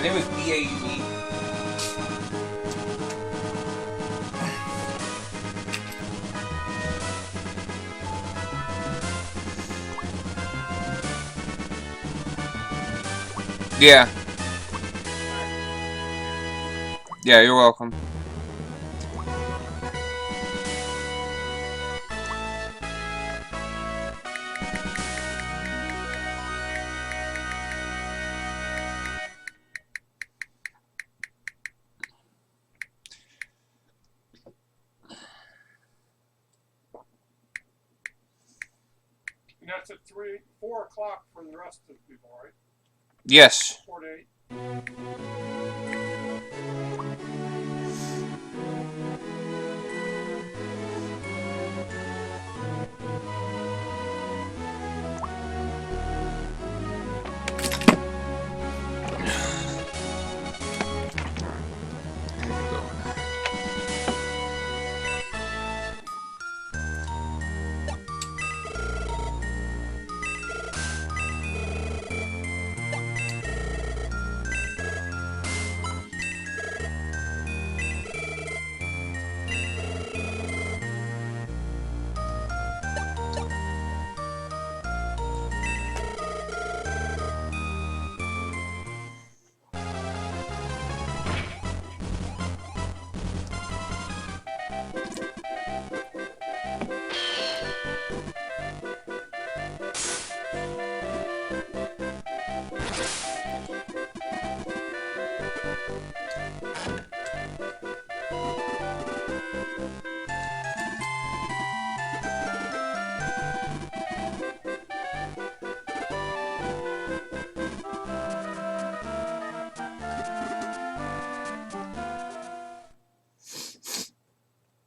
think it was BAUB. Yeah. Yeah, you're welcome. And that's at 4 o'clock for the rest of the people, right? Yes. 4 to 8.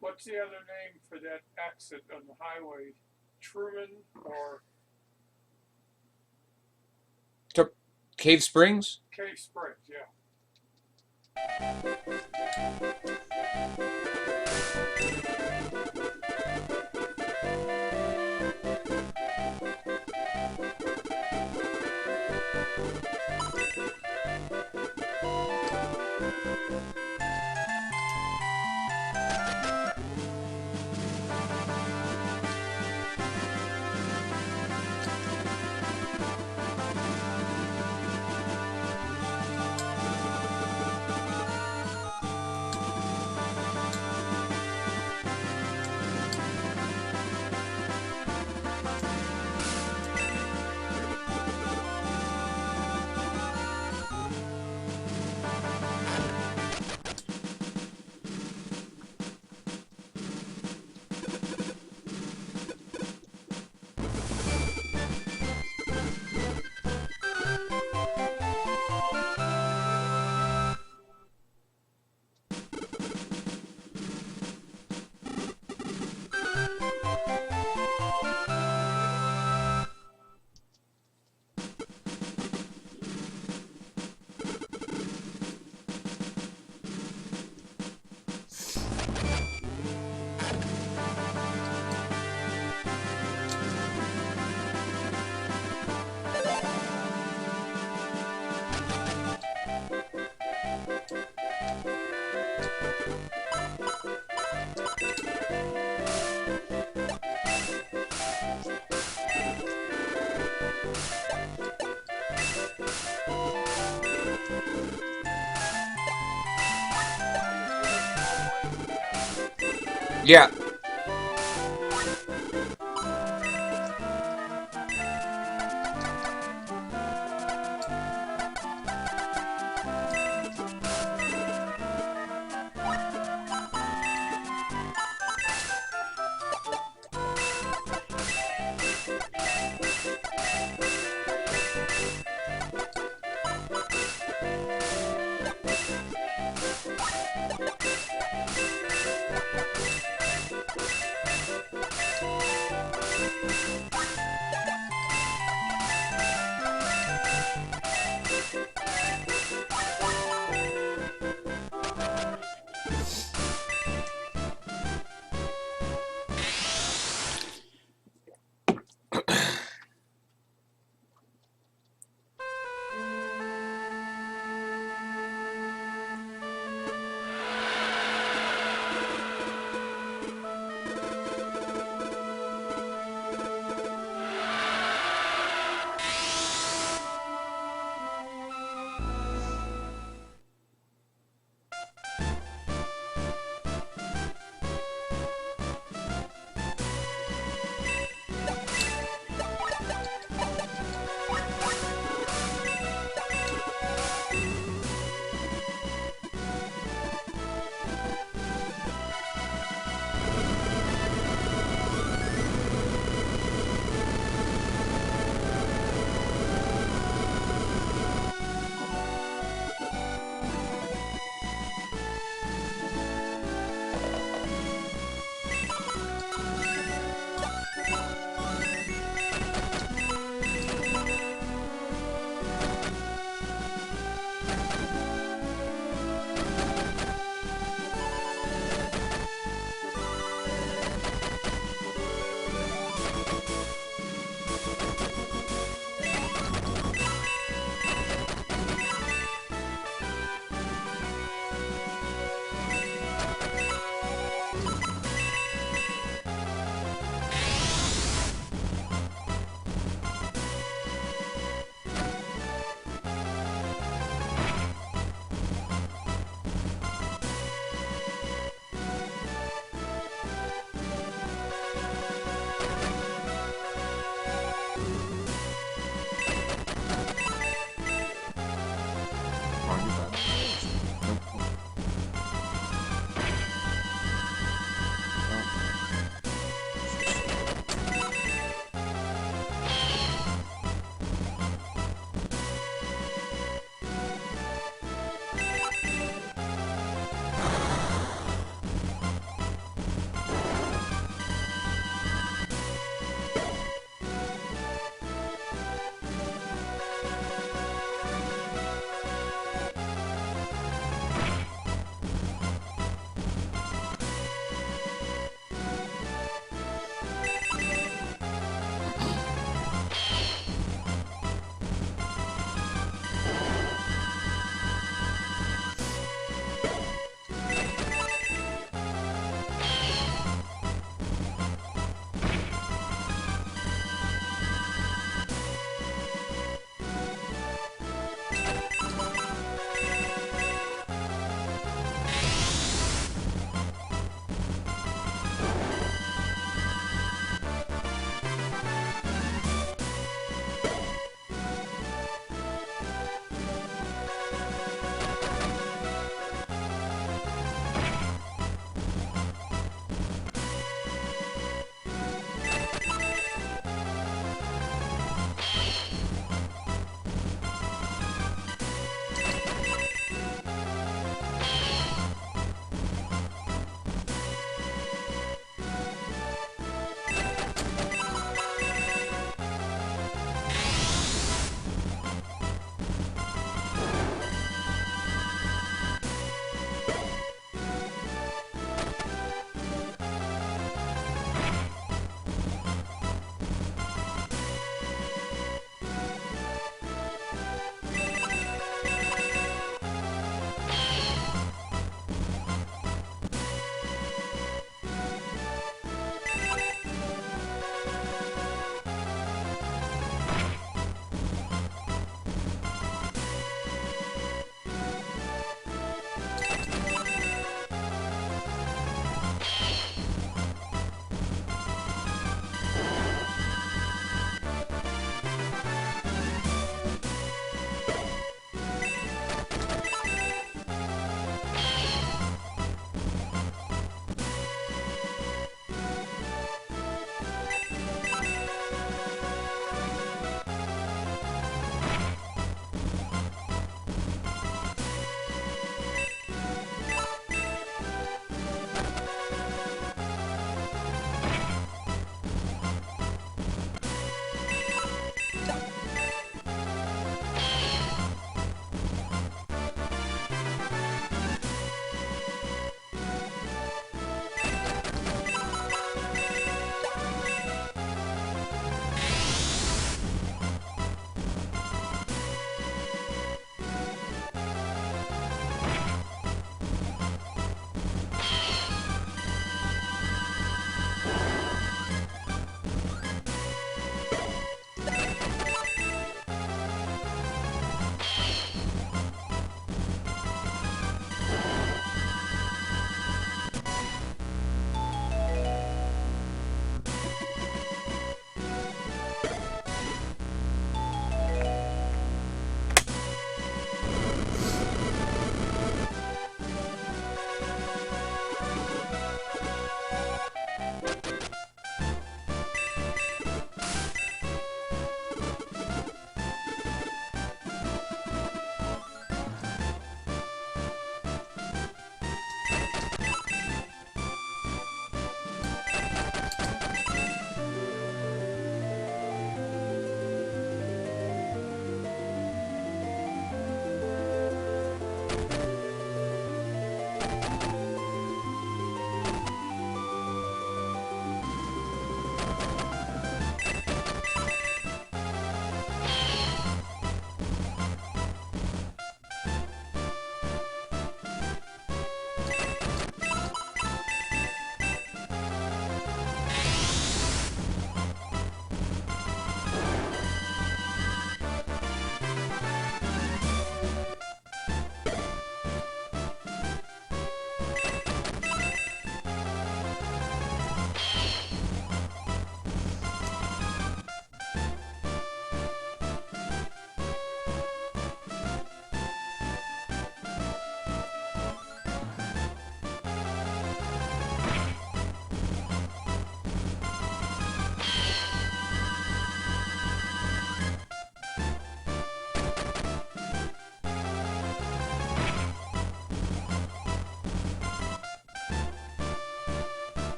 What's the other name for that exit on the highway? Truman or Cave Springs? Cave Springs, yeah. Yeah.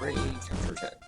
Ray counterattacks.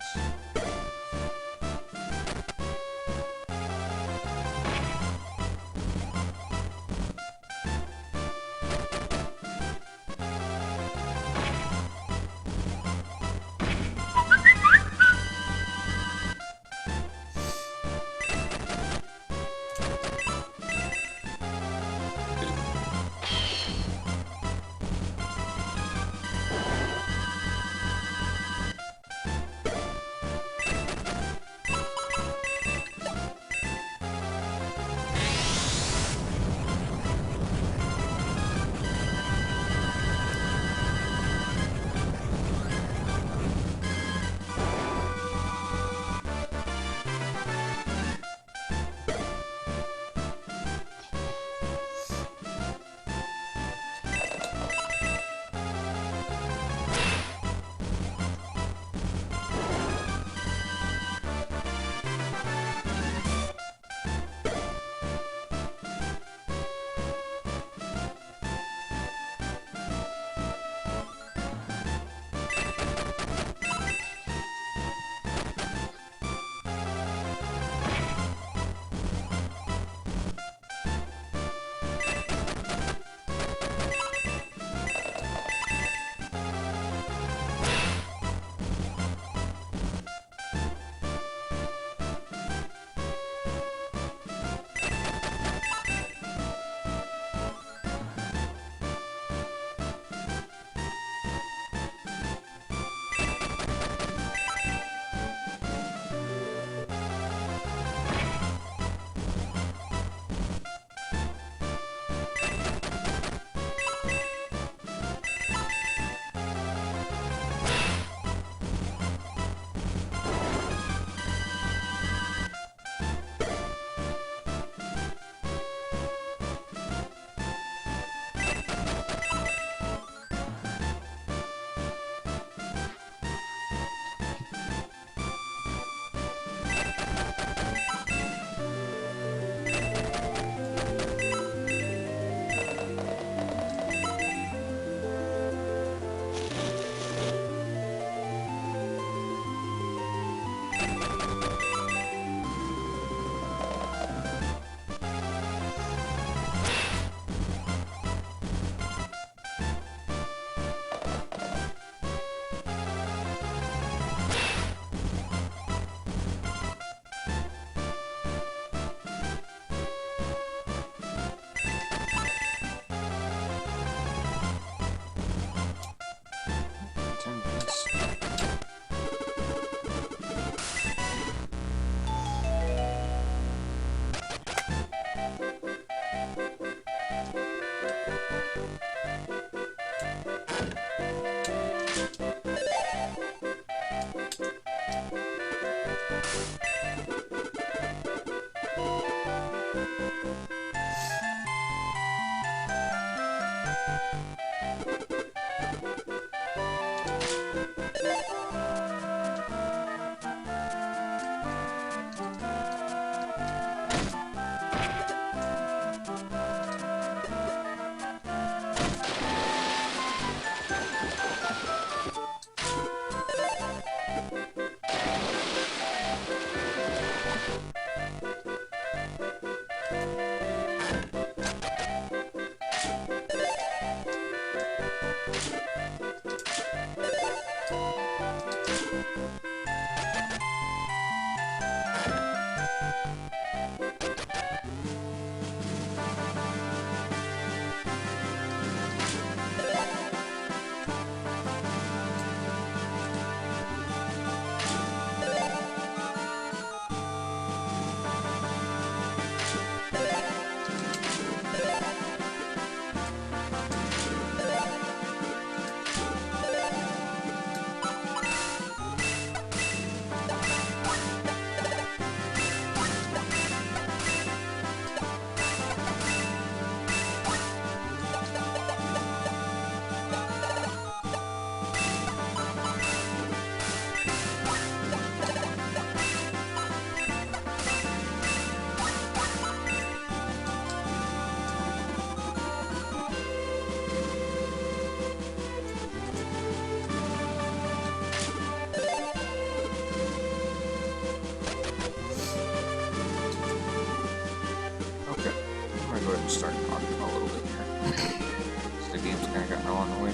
on the way.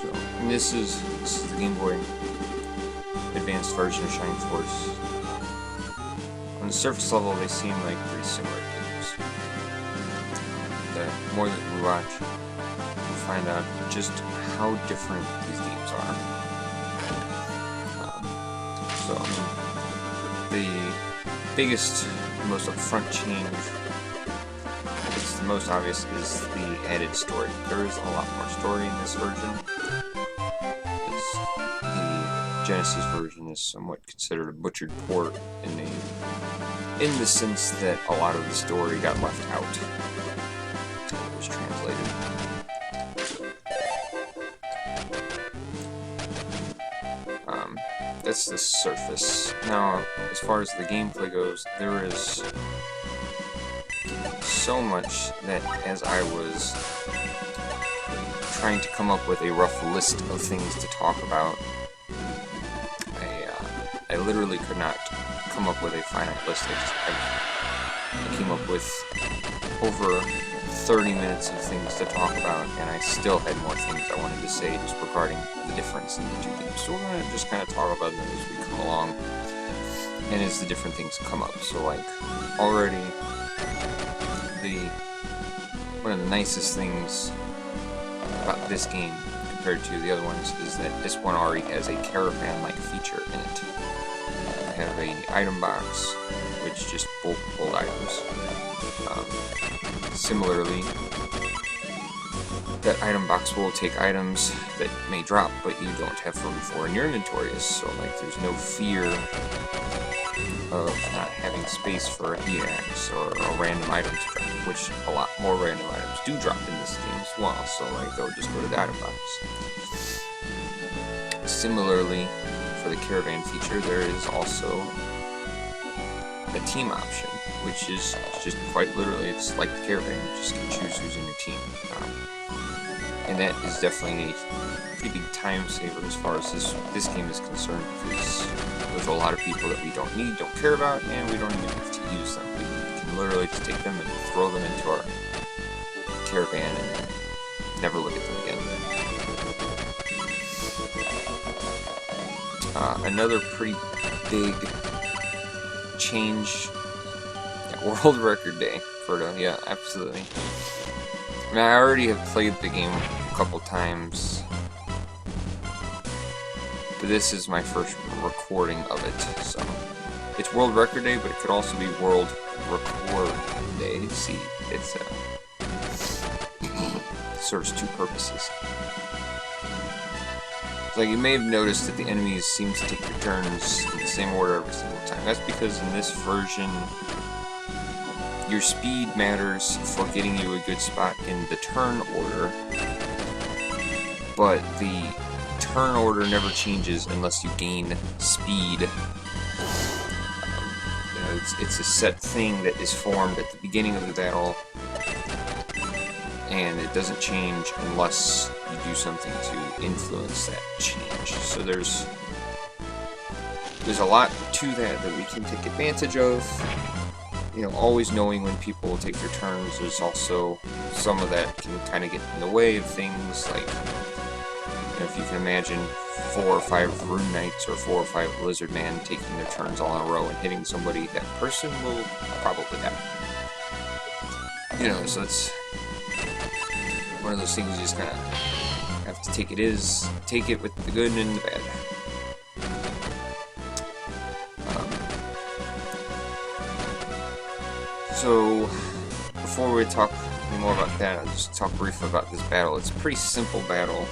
So, and this is the Game Boy Advanced version of Shining Force. On the surface level, they seem like pretty similar games. The more that we watch, we'll find out just how different these games are. So, the biggest, most upfront change, it's the most obvious, is the added story. There is a lot more story in this version. The Genesis version is somewhat considered a butchered port in the sense that a lot of the story got left out. It was translated. That's the surface. Now, as far as the gameplay goes, there is so much that as I was trying to come up with a rough list of things to talk about, I literally could not come up with a finite list. I came up with over 30 minutes of things to talk about, and I still had more things I wanted to say just regarding the difference in the two games. So we're going to just kind of talk about them as we come along, and as the different things come up. So, like, already, one of the nicest things about this game compared to the other ones is that this one already has a caravan-like feature in it. I have an item box, which just hold items. Similarly, that item box will take items that may drop, but you don't have room for in your inventory. So, like, there's no fear of not having space for an EX or a random item to drop, which a lot more random items do drop in this game as well. So, like, they'll just go to the item box. Similarly, for the caravan feature, there is also a team option, which is just quite literally, it's like the caravan, you just can choose who's in your team. And that is definitely a pretty big time saver as far as this game is concerned, because there's a lot of people that we don't need, don't care about, and we don't even have to use them. We can literally just take them and throw them into our caravan and never look at them again. Another pretty big change, world record day, Ferdo, yeah, absolutely. I mean, I already have played the game a couple times, but this is my first recording of it, so it's world record day, but it could also be world record day. See, it serves two purposes. Like, you may have noticed that the enemies seem to take their turns in the same order every single time. That's because in this version, your speed matters for getting you a good spot in the turn order, but the turn order never changes unless you gain speed. It's a set thing that is formed at the beginning of the battle, and it doesn't change unless you do something to influence that change. So there's a lot to that we can take advantage of. You know, always knowing when people will take their turns. There's also some of that can kind of get in the way of things, like, you know, if you can imagine 4 or 5 Rune Knights or 4 or 5 Lizard Man taking their turns all in a row and hitting somebody, that person will probably die. You know, so it's one of those things you just kind of have to take it with the good and the bad. So, before we talk any more about that, I'll just talk briefly about this battle. It's a pretty simple battle,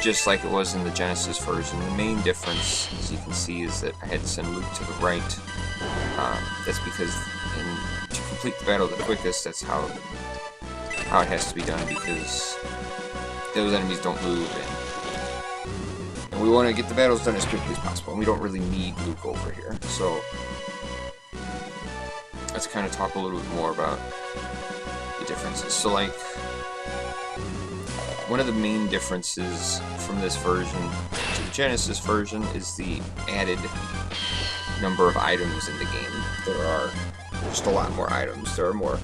just like it was in the Genesis version. The main difference, as you can see, is that I had to send Luke to the right. That's because to complete the battle the quickest, that's how it has to be done, because those enemies don't move, and we want to get the battles done as quickly as possible, and we don't really need Luke over here. So let's kind of talk a little bit more about the differences. So, like, one of the main differences from this version to the Genesis version is the added number of items in the game. There are just a lot more items. There are more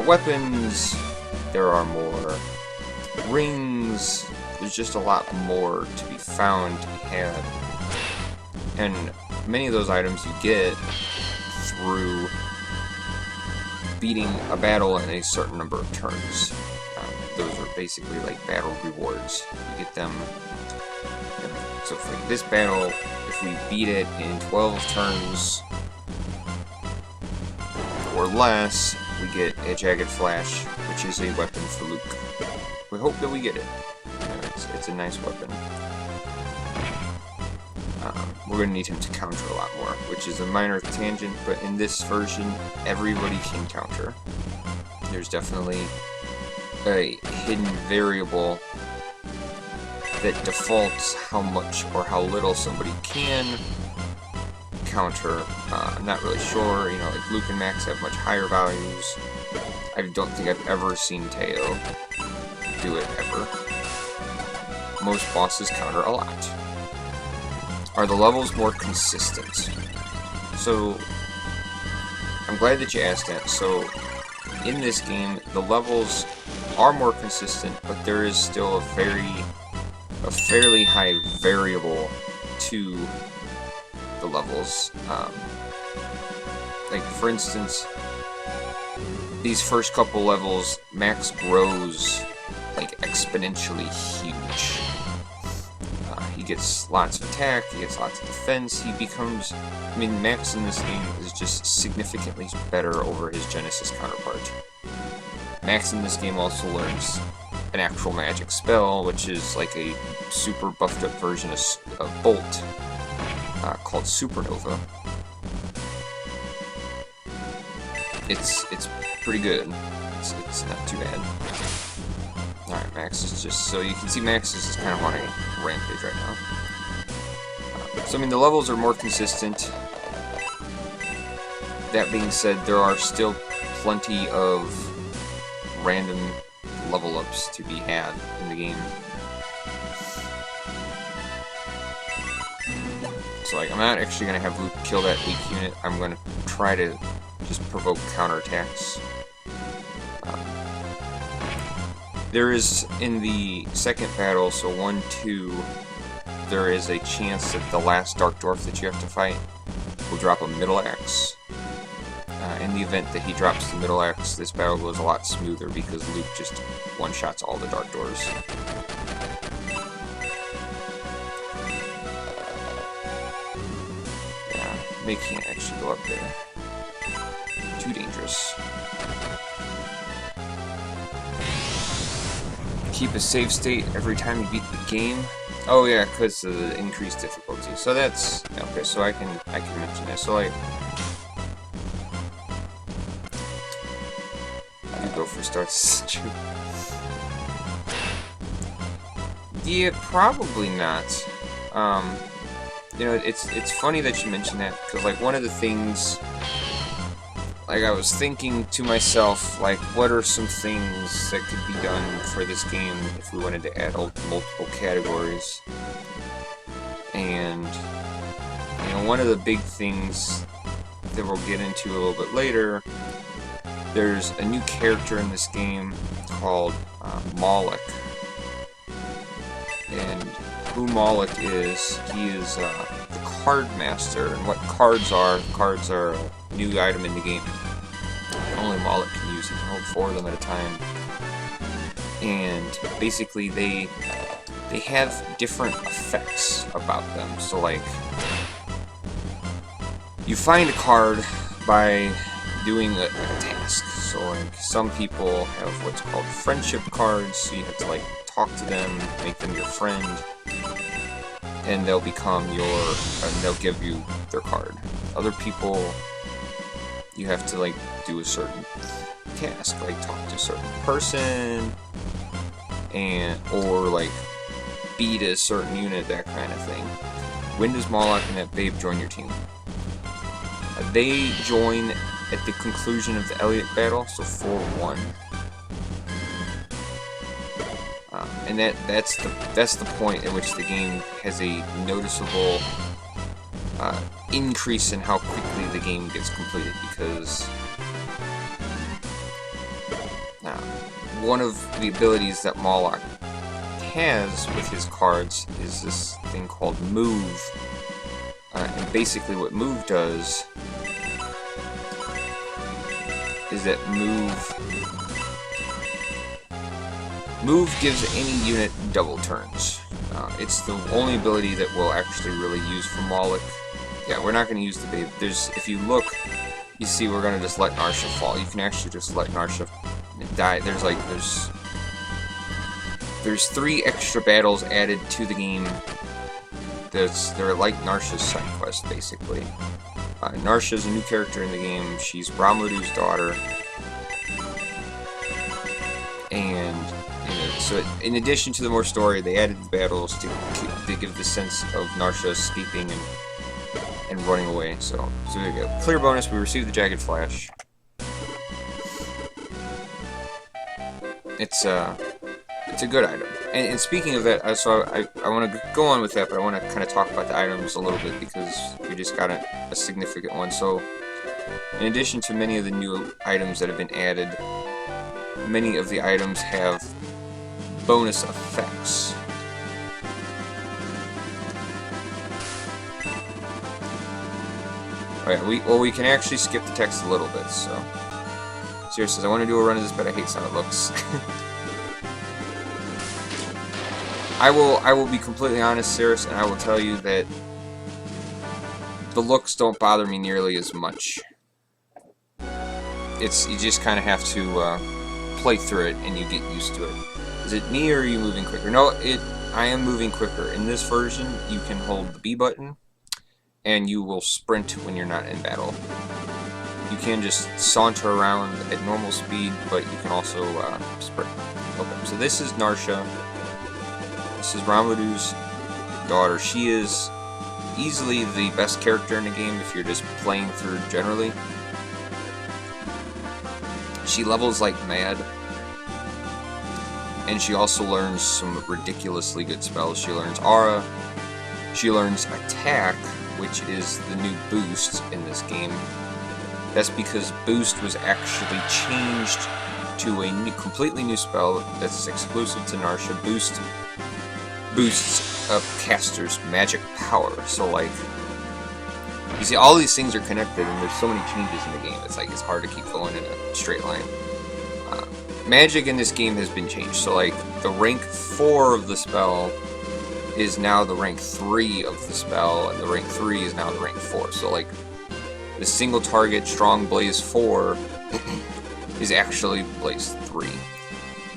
weapons, There are more rings. There's just a lot more to be found, to be had. And many of those items you get through beating a battle in a certain number of turns. Those are basically like battle rewards. You get them. So for this battle, if we beat it in 12 turns or less, we get a Jagged Flash, which is a weapon for Luke. We hope that we get it. It's a nice weapon. We're going to need him to counter a lot more, which is a minor tangent, but in this version, everybody can counter. There's definitely a hidden variable that defaults how much or how little somebody can counter. I'm not really sure, you know, like Luke and Max have much higher values. I don't think I've ever seen Teo do it, ever. Most bosses counter a lot. Are the levels more consistent? So, I'm glad that you asked that. So, in this game, the levels are more consistent, but there is still a fairly high variable to the levels. Like, for instance, these first couple levels, Max grows like exponentially huge. He gets lots of attack, he gets lots of defense, he becomes... I mean, Max in this game is just significantly better over his Genesis counterpart. Max in this game also learns an actual magic spell, which is like a super buffed up version of Bolt, called Supernova. It's pretty good. It's not too bad. Alright, Max is just... So you can see Max is just kind of on a rampage right now. So I mean, the levels are more consistent. That being said, there are still plenty of random level ups to be had in the game. So like, I'm not actually going to have Luke kill that weak unit. I'm going to try to just provoke counterattacks. There is, in the second battle, so 1-2, there is a chance that the last Dark Dwarf that you have to fight will drop a middle axe. In the event that he drops the middle axe, this battle goes a lot smoother because Luke just one-shots all the Dark Dwarves. Yeah, they can't actually go up there. Too dangerous. Keep a save state every time you beat the game. Oh yeah, because of the increased difficulty. So that's okay. So I can mention that. So like, you go for starts. Yeah, probably not. You know, it's funny that you mentioned that because like one of the things. Like, I was thinking to myself, like, what are some things that could be done for this game if we wanted to add multiple categories? And, you know, one of the big things that we'll get into a little bit later, there's a new character in this game called Moloch. And who Moloch is, he is the card master, and what cards are a new item in the game. Only Moloch can use. He can hold 4 of them at a time. And basically they have different effects about them. So like, you find a card by doing a task. So like, some people have what's called friendship cards, so you have to like talk to them, make them your friend, and they'll become and they'll give you their card. Other people, you have to like do a certain task, like talk to a certain person, or like beat a certain unit, that kind of thing. When does Moloch and that babe join your team? They join at the conclusion of the Elliot battle, so 4-1. And that's the point at which the game has a noticeable increase in how quickly the game gets completed, because one of the abilities that Moloch has with his cards is this thing called Move. And basically what Move does is that Move gives any unit double turns. It's the only ability that we'll actually really use for Moloch. Yeah, we're not going to use the babe. If you look, you see we're going to just let Narsha fall. You can actually just let Narsha die. There's 3 extra battles added to the game. They're like Narsha's side quest, basically. Narsha's a new character in the game. She's Ramludu's daughter. And so in addition to the more story, they added the battles to give the sense of Narsha escaping and running away. So there you go. Clear bonus, we received the Jagged Flash. It's a good item. And speaking of that, so I want to go on with that, but I want to kind of talk about the items a little bit because we just got a significant one. So in addition to many of the new items that have been added, many of the items have bonus effects. Alright, we can actually skip the text a little bit, so. Sierra says, I want to do a run of this, but I hate how it looks. I will be completely honest, Cirrus, and I will tell you that the looks don't bother me nearly as much. You just kind of have to play through it, and you get used to it. Is it me, or are you moving quicker? No, I am moving quicker. In this version, you can hold the B button, and you will sprint when you're not in battle. You can just saunter around at normal speed, but you can also sprint. Okay, so this is Narsha. This is Ramludu's daughter. She is easily the best character in the game if you're just playing through generally. She levels like mad. And she also learns some ridiculously good spells. She learns Aura. She learns Attack, which is the new boost in this game. That's because Boost was actually changed to a completely new spell that's exclusive to Narsha. Boost boosts a caster's magic power. So, like, you see, all these things are connected, and there's so many changes in the game. It's like it's hard to keep going in a straight line. Magic in this game has been changed. So, like, the rank 4 of the spell is now the rank 3 of the spell, and the rank 3 is now the rank 4. So, like, the single target Strong Blaze 4 is actually Blaze 3.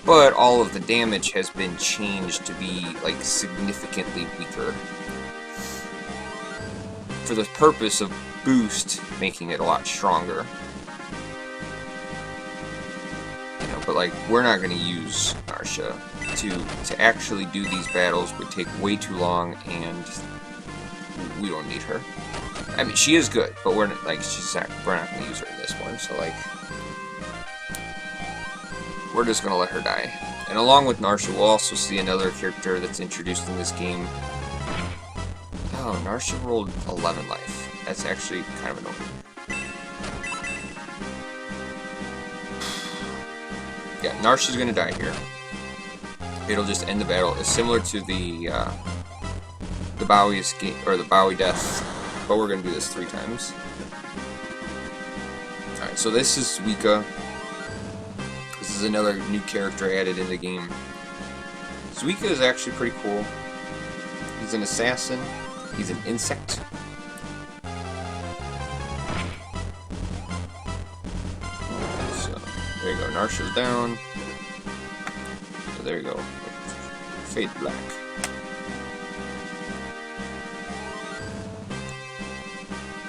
But all of the damage has been changed to be, like, significantly weaker. For the purpose of Boost making it a lot stronger. You know, but, like, we're not going to use Narsha. To actually do these battles would take way too long, and we don't need her. I mean, she is good, but we're not, like, we're not going to use her in this one, so, like, we're just going to let her die. And along with Narsha, we'll also see another character that's introduced in this game. Oh, Narsha rolled 11 life. That's actually kind of annoying. Yeah, Narsha's going to die here. It'll just end the battle. It's similar to the Bowie escape, or the Bowie death. But we're going to do this 3 times. Alright, so this is Suika. This is another new character added in the game. Suika is actually pretty cool. He's an assassin. He's an insect. So, there you go. Narsha's down. So there you go. Fade black.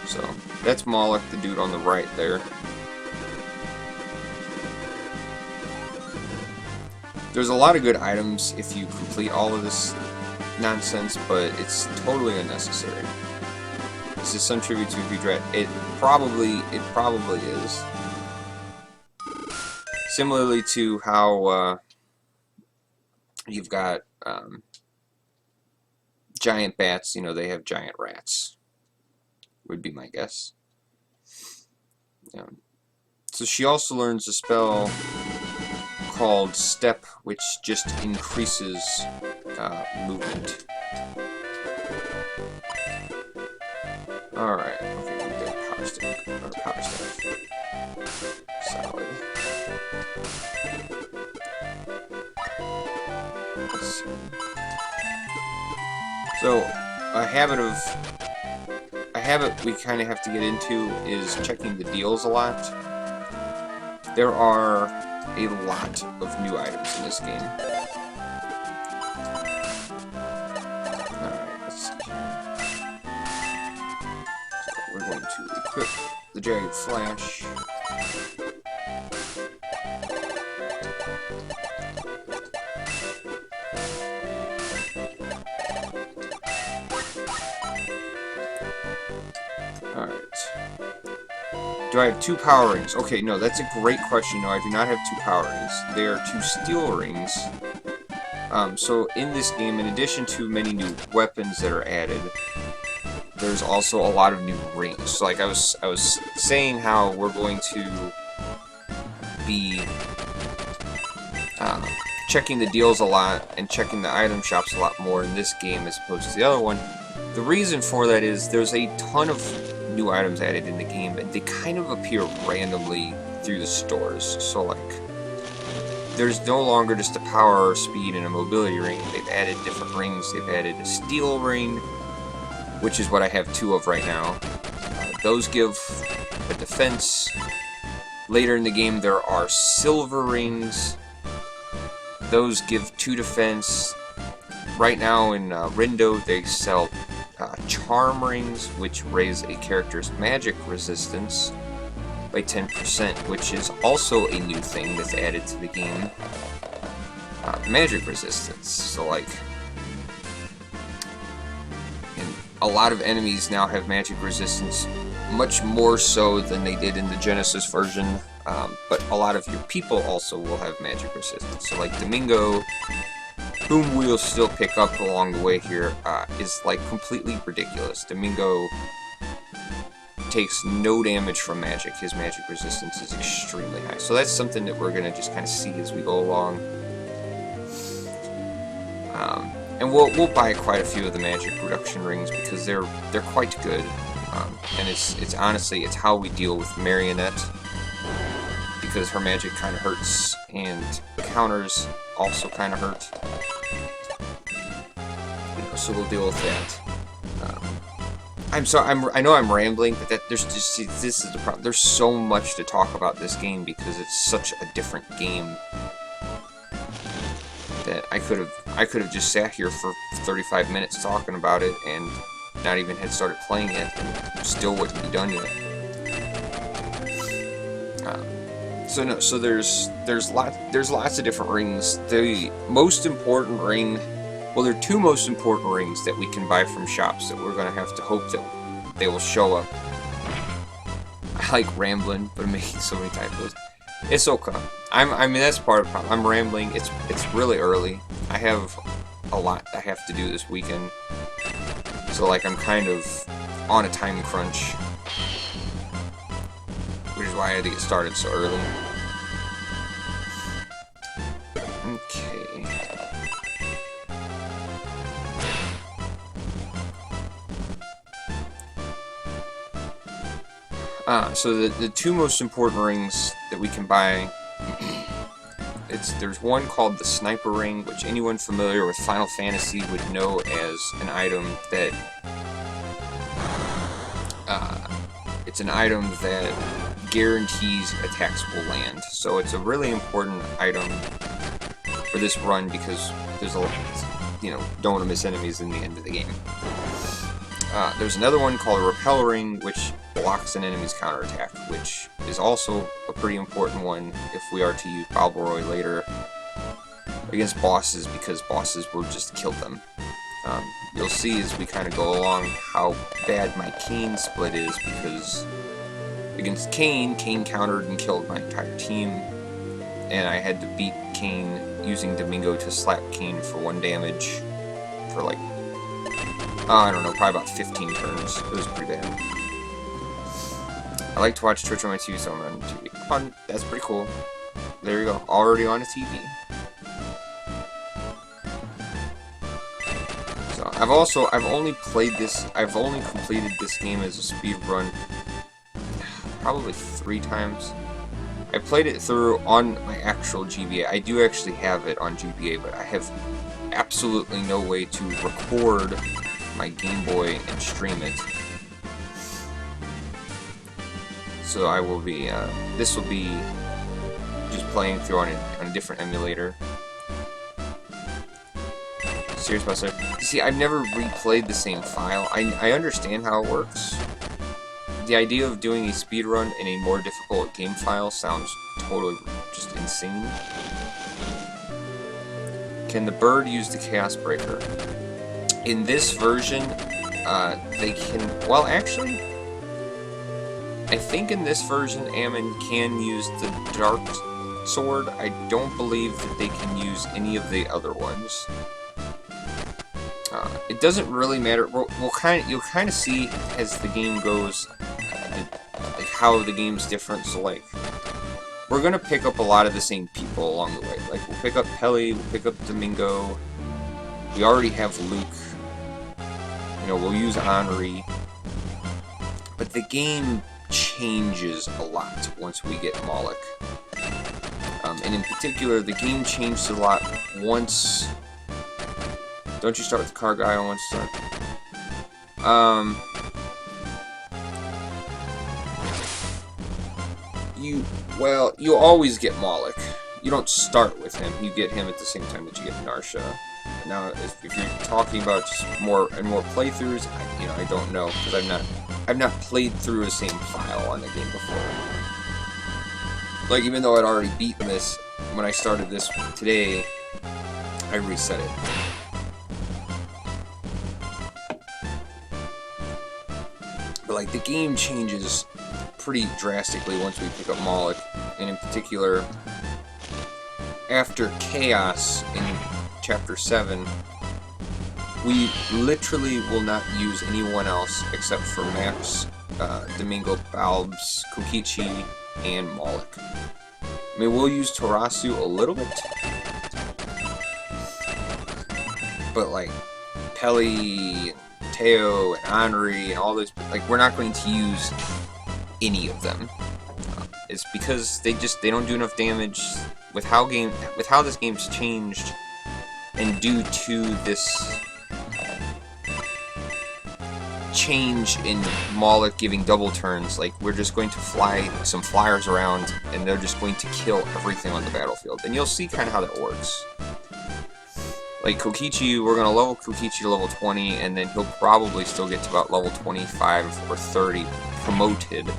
So, that's Moloch, the dude on the right there. There's a lot of good items if you complete all of this nonsense, but it's totally unnecessary. Is this some tribute to Vidret? It probably is. Similarly to how you've got giant bats, you know, they have giant rats. Would be my guess. Yeah. So she also learns a spell called Step, which just increases movement. Alright, okay, we got Power Step, or Power Step. Solid. Let's see. So, a habit we kind of have to get into is checking the deals a lot. There are a lot of new items in this game. Alright, let's see here. So we're going to equip the Jagged Flash. Alright. Do I have 2 power rings? Okay, no, that's a great question. No, I do not have 2 power rings. They are 2 steel rings. So in this game, in addition to many new weapons that are added, there's also a lot of new rings. So like I was saying how we're going to be checking the deals a lot and checking the item shops a lot more in this game as opposed to the other one. The reason for that is there's a ton of new items added in the game, and they kind of appear randomly through the stores. So like, there's no longer just a power, speed, and a mobility ring. They've added different rings. They've added a steel ring, which is what I have 2 of right now. Those give a defense. Later in the game, there are silver rings. Those give 2 defense. Right now in Rindo, they sell charm rings, which raise a character's magic resistance by 10%, which is also a new thing that's added to the game. Magic resistance. So like, a lot of enemies now have magic resistance, much more so than they did in the Genesis version, but a lot of your people also will have magic resistance. So like Domingo, whom we'll still pick up along the way here, is like completely ridiculous. Domingo takes no damage from magic. His magic resistance is extremely high. So that's something that we're going to just kind of see as we go along. And we'll buy quite a few of the magic reduction rings because they're quite good. And it's honestly, it's how we deal with Marionette, because her magic kind of hurts and counters also kind of hurt. So we'll deal with that. I know I'm rambling, but this is the problem. There's so much to talk about this game because it's such a different game that I could have just sat here for 35 minutes talking about it and not even had started playing it and still wouldn't be done yet. So there's lots of different rings. The most important ring, well, there are 2 most important rings that we can buy from shops that we're gonna have to hope that they will show up. I like rambling, but I'm making so many typos. It's okay. I mean that's part of the problem. I'm rambling. It's really early. I have a lot I have to do this weekend, so like I'm kind of on a time crunch, which is why I had to get started so early. Okay. So the 2 most important rings that we can buy, there's one called the Sniper Ring, which anyone familiar with Final Fantasy would know as an item that it's an item that guarantees attacks will land. So it's a really important item for this run because there's a lot, don't want to miss enemies in the end of the game. There's another one called a Repel Ring, which blocks an enemy's counterattack, which is also a pretty important one if we are to use Balboroy later against bosses, because bosses will just kill them. You'll see as we kind of go along how bad my Kane split is, because against Kane countered and killed my entire team, and I had to beat Kane using Domingo to slap Kane for 1 damage for like, I don't know, probably about 15 turns. It was pretty bad. I like to watch Twitch on my TV, so I'm on TV. Fun. That's pretty cool. there you go. Already on a TV. So I've only completed this game as a speed run probably 3 times. I played it through on my actual GBA. I do actually have it on GBA, but I have absolutely no way to record my Game Boy and stream it. So I will be, this will be just playing through on a different emulator. Serious about that. See, I've never replayed the same file. I understand how it works. The idea of doing a speedrun in a more difficult game file sounds totally just insane. Can the bird use the Chaos Breaker? In this version, they can... Well, actually, I think in this version, Ammon can use the Dark Sword. I don't believe that they can use any of the other ones. It doesn't really matter. You'll kind of see as the game goes, like how the game's different. So like, we're gonna pick up a lot of the same people along the way. Like we'll pick up Pelly, we'll pick up Domingo. We already have Luke. You know, we'll use Henri. But the game changes a lot once we get Moloch. And in particular, the game changed a lot once... Don't you start with the car guy on one start? You always get Moloch. You don't start with him. You get him at the same time that you get Narsha. Now, if you're talking about just more playthroughs, I don't know, because I've not played through the same file on the game before. Like, even though I'd already beaten this when I started this today, I reset it. But like, the game changes pretty drastically once we pick up Moloch, and in particular, after Chaos in Chapter 7, we literally will not use anyone else except for Max, Domingo, Balbs, Kokichi, and Moloch. I mean, we'll use Tarasu a little bit, but like Pelly, Teo, and Henri, and all those, like, we're not going to use any of them. It's because they don't do enough damage with how this game's changed, and due to this change in Moloch giving double turns, like, we're just going to fly some flyers around, and they're just going to kill everything on the battlefield. And you'll see kind of how that works. Like, Kokichi, we're going to level Kokichi to level 20, and then he'll probably still get to about level 25 or 30 promoted,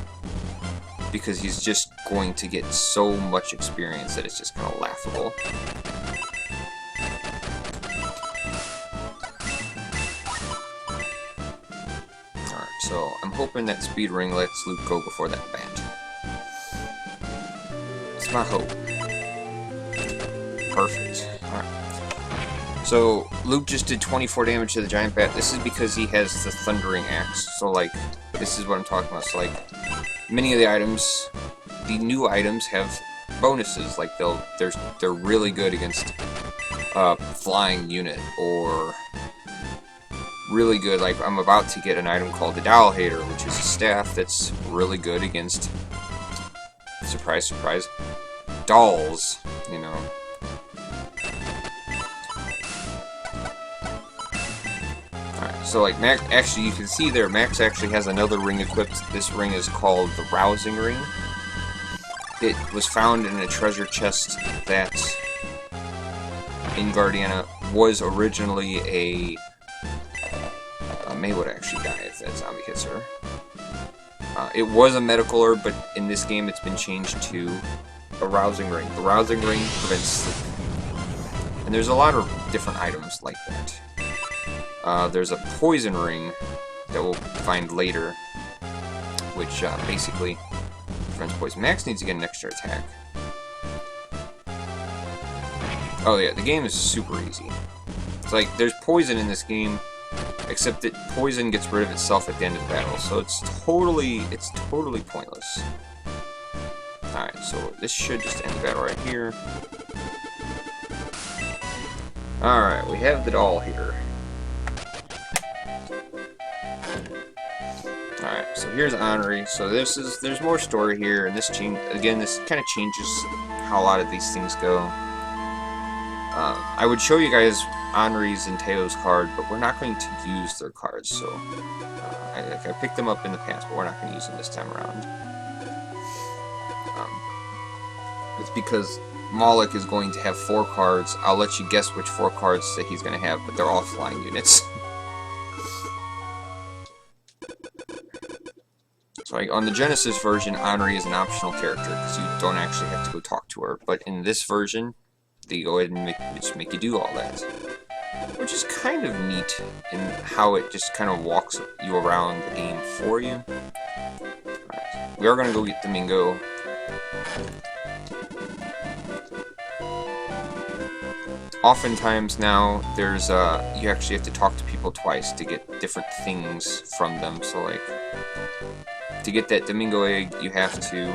because he's just going to get so much experience that it's just kind of laughable. Alright, so I'm hoping that Speed Ring lets Luke go before that bat. It's my hope. Perfect. Alright. So, Luke just did 24 damage to the giant bat. This is because he has the Thundering Axe. So, like, this is what I'm talking about. So, like, many of the items, the new items have bonuses. Like, they're really good against flying unit, or really good. Like, I'm about to get an item called the Doll Hater, which is a staff that's really good against, surprise, surprise, dolls, you know. So, like, Max, actually, you can see there, Max actually has another ring equipped. This ring is called the Rousing Ring. It was found in a treasure chest that, in Guardiana, was originally a... May would actually die if that zombie hits her. It was a medical herb, but in this game it's been changed to a Rousing Ring. The Rousing Ring prevents sleep. And there's a lot of different items like that. There's a Poison Ring that we'll find later, which basically prevents poison. Max needs to get an extra attack. Oh yeah, the game is super easy. It's like, there's poison in this game, except that poison gets rid of itself at the end of the battle, so it's totally pointless. Alright, so this should just end the battle right here. Alright, we have the doll here. Alright, so here's Henri. So there's more story here, and this kind of changes how a lot of these things go. I would show you guys Henri's and Teo's card, but we're not going to use their cards, so I picked them up in the past, but we're not going to use them this time around. It's because Moloch is going to have 4 cards. I'll let you guess which 4 cards that he's going to have, but they're all flying units. So on the Genesis version, Henri is an optional character, because you don't actually have to go talk to her. But in this version, they go ahead and just make you do all that. Which is kind of neat in how it just kind of walks you around the game for you. Alright, we are going to go get Domingo. Oftentimes now, there's you actually have to talk to people twice to get different things from them. So like, to get that Domingo egg, you have to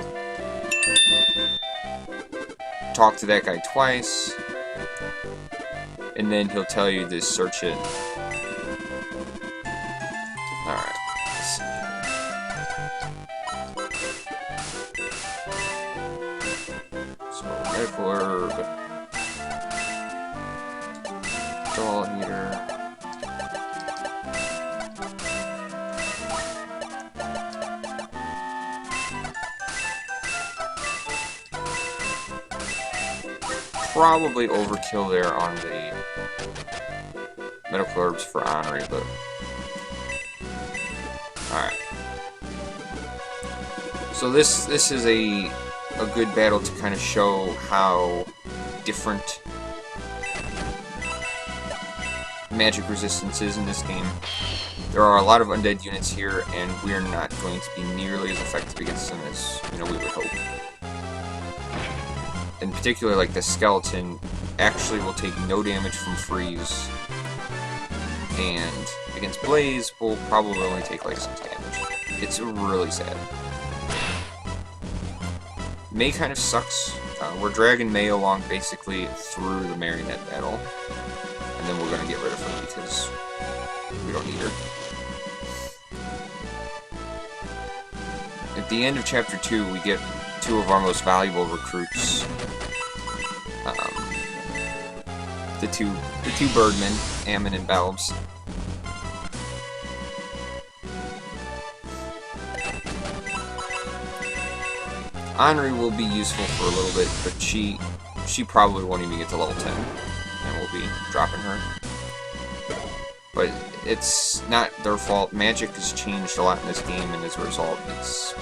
talk to that guy twice, and then he'll tell you to search it. Alright, let's see. So, medical herb. Doll eater. Probably overkill there on the medical herbs for Henri, but alright. So this is a good battle to kind of show how different magic resistance is in this game. There are a lot of undead units here, and we're not going to be nearly as effective against them as we would hope. In particular, like the skeleton actually will take no damage from freeze, and against Blaze will probably only take like 6 damage. It's really sad. May kind of sucks. We're dragging May along basically through the Marionette battle, and then we're going to get rid of her because we don't need her. At the end of Chapter 2, we get 2 of our most valuable recruits. The two birdmen, Ammon and Balbs. Henri will be useful for a little bit, but she probably won't even get to level 10, and we'll be dropping her. But it's not their fault. Magic has changed a lot in this game, and as a result, it's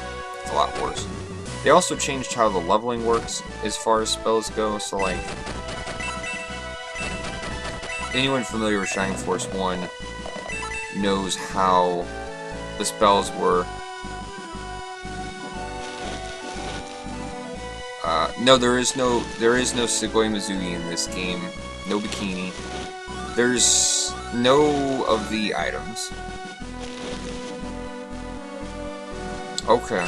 a lot worse. They also changed how the leveling works as far as spells go, so like, anyone familiar with Shining Force 1 knows how the spells were. No, there is no Sugoi Mizugi in this game. No bikini. There's no of the items. Okay.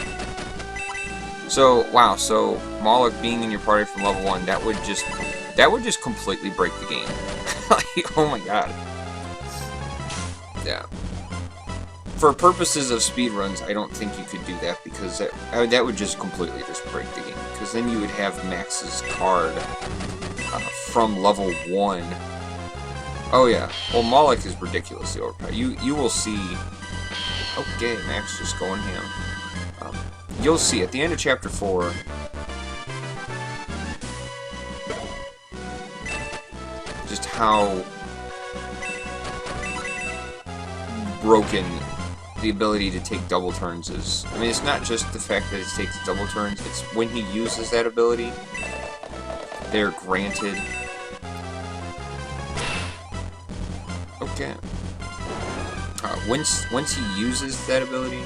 So wow, so Moloch being in your party from level 1, that would just completely break the game. Like, oh my god. Yeah. For purposes of speedruns, I don't think you could do that, because that would just completely just break the game. Because then you would have Max's card from level 1. Oh yeah. Well, Moloch is ridiculously overpowered. You will see. Okay, Max just going ham. You'll see at the end of Chapter 4. Just how broken the ability to take double turns is. I mean, it's not just the fact that it takes double turns, it's when he uses that ability, they're granted. Okay. Once he uses that ability,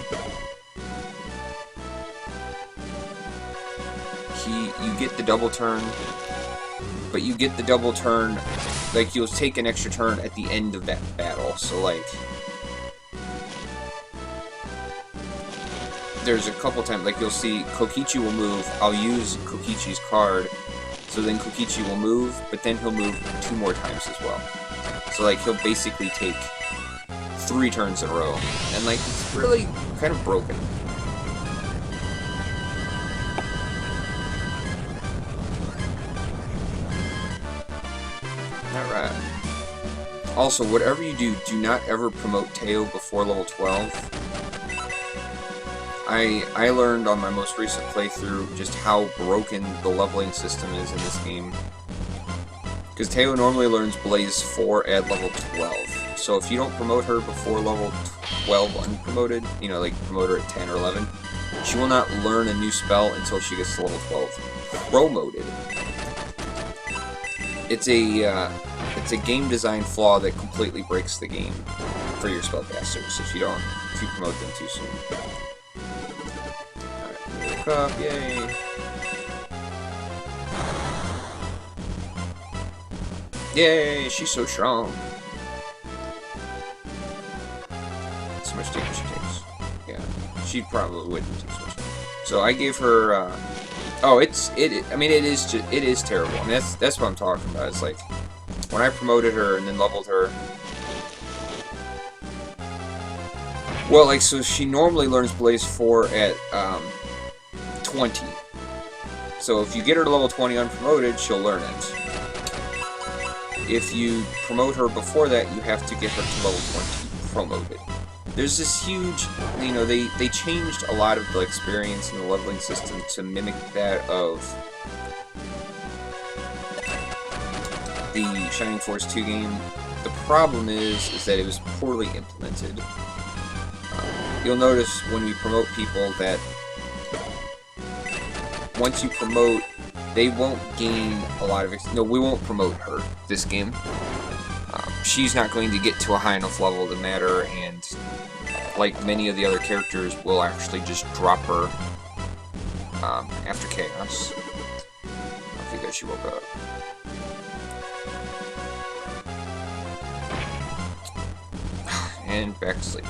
you get the double turn, but you get the double turn, like, you'll take an extra turn at the end of that battle, so, like, there's a couple times, like you'll see Kokichi will move, I'll use Kokichi's card, so then Kokichi will move, but then he'll move 2 more times as well. So like he'll basically take 3 turns in a row, and like it's really kind of broken. Alright. Also, whatever you do, do not ever promote Teo before level 12. I learned on my most recent playthrough just how broken the leveling system is in this game. Because Teo normally learns Blaze 4 at level 12. So if you don't promote her before level 12 unpromoted, you know, like promote her at 10 or 11, she will not learn a new spell until she gets to level 12. Promoted. It's a game design flaw that completely breaks the game for your spellcasters if you promote them too soon. Alright, look up, yay! Yay, she's so strong. So much damage she takes. Yeah, she probably wouldn't take so much. So I gave her. Oh, I mean, it is terrible. I mean, that's what I'm talking about. It's like when I promoted her and then leveled her. Well, like, so she normally learns Blaze 4 at 20. So if you get her to level 20 unpromoted, she'll learn it. If you promote her before that, you have to get her to level 20 promoted. There's this huge, you know, they changed a lot of the experience in the leveling system to mimic that of the Shining Force 2 game. The problem is that it was poorly implemented. You'll notice when we promote people that once you promote, they won't gain a lot of... No, we won't promote her this game. She's not going to get to a high enough level to matter, and like many of the other characters, we'll actually just drop her after Chaos. Okay, good, she woke up. And back to sleep.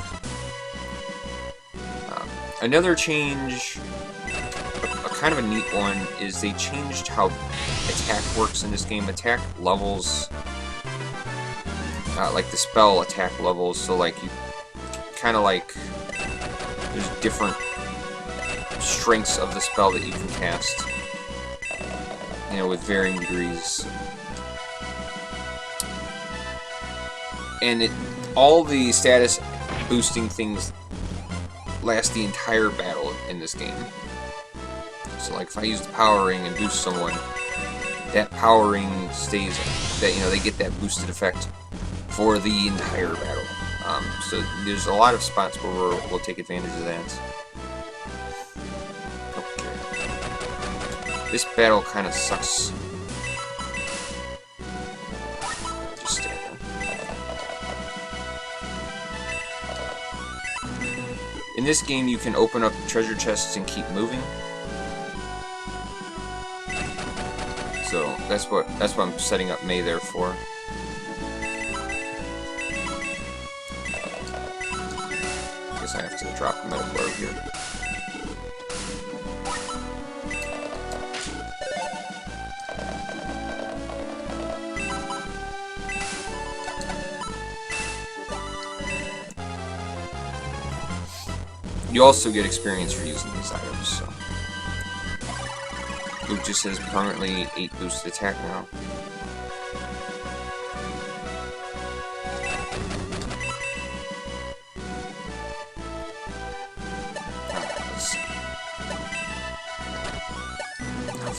Another change, a kind of a neat one, is they changed how attack works in this game. Attack levels, like the spell attack levels, so like you kind of like, there's different strengths of the spell that you can cast, you know, with varying degrees. And all the status boosting things last the entire battle in this game. So like if I use the power ring and boost someone, that power ring stays, that, you know, they get that boosted effect for the entire battle. So there's a lot of spots where we'll take advantage of that. Okay. This battle kind of sucks. Just stand there. In this game, you can open up treasure chests and keep moving. So that's what I'm setting up May there for. I have to drop a metal globe here. You also get experience for using these items, so. Luke just has permanently 8 boosted attack now.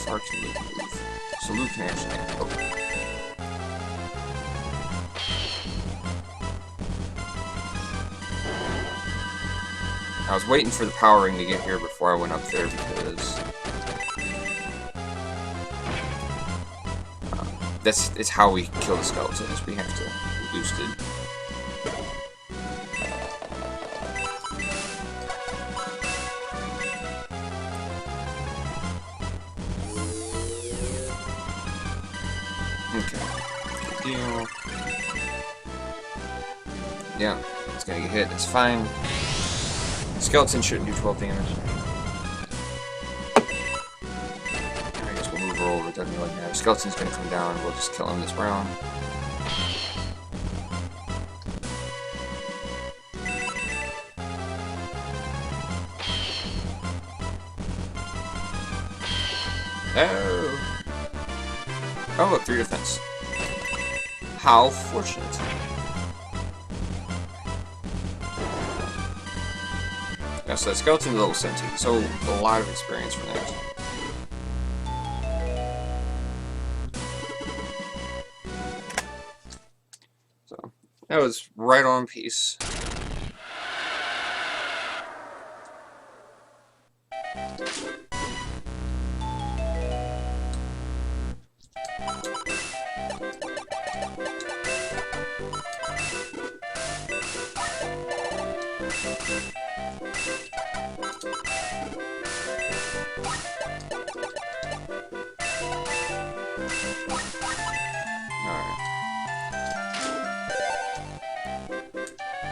Far can Luke move? So Luke can actually okay. I was waiting for the power ring to get here before I went up there because it's how we kill the skeletons. We have to boost it. Yeah, it's gonna get hit. It's fine. Skeleton shouldn't do 12 damage. I guess we'll move her over, it doesn't really matter. Skeleton's gonna come down, we'll just kill him this round. Oh! Oh look, 3 defense. How fortunate. Yeah, so that skeleton level 17, so a lot of experience from that. So, that was right on piece.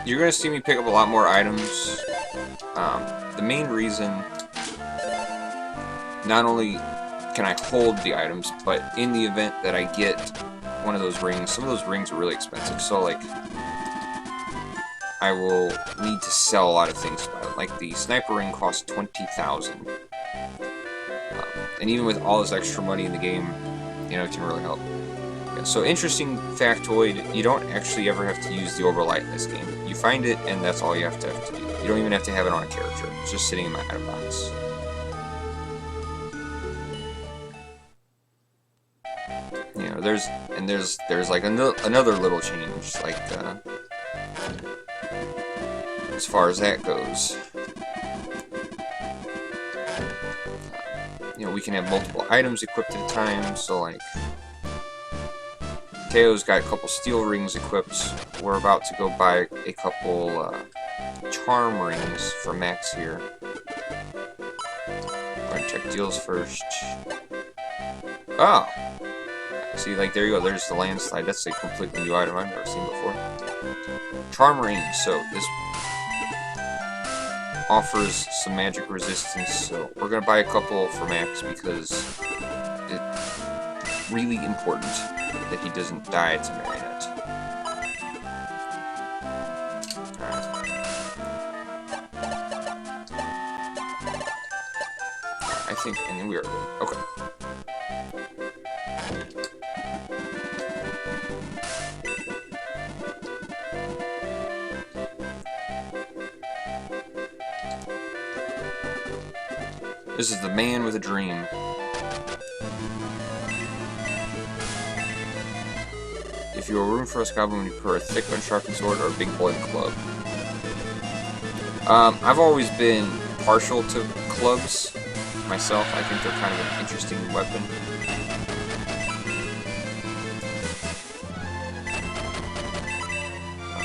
You're going to see me pick up a lot more items. The main reason, not only can I hold the items, but in the event that I get one of those rings, some of those rings are really expensive, so like, I will need to sell a lot of things. Like the sniper ring costs 20,000. And even with all this extra money in the game, you know, it can really help. Yeah, so interesting factoid, you don't actually ever have to use the overlight in this game. You find it, and that's all you have to do. You don't even have to have it on a character. It's just sitting in my item box. You know, there's like another little change, like as far as that goes. You know, we can have multiple items equipped at a time, so like Teo's got a couple steel rings equipped. We're about to go buy a couple charm rings for Max here. Go and check deals first. Oh! See, like, there you go, there's the landslide. That's a completely new item I've never seen before. Charm rings, so this offers some magic resistance, so we're gonna buy a couple for Max because it's really important that he doesn't die to Marionette. Alright. I think, and then we are good. Okay. This is the man with a dream. If you are rooting for a goblin, you prefer a thick, unsharpened sword or a big blade club. I've always been partial to clubs myself. I think they're kind of an interesting weapon.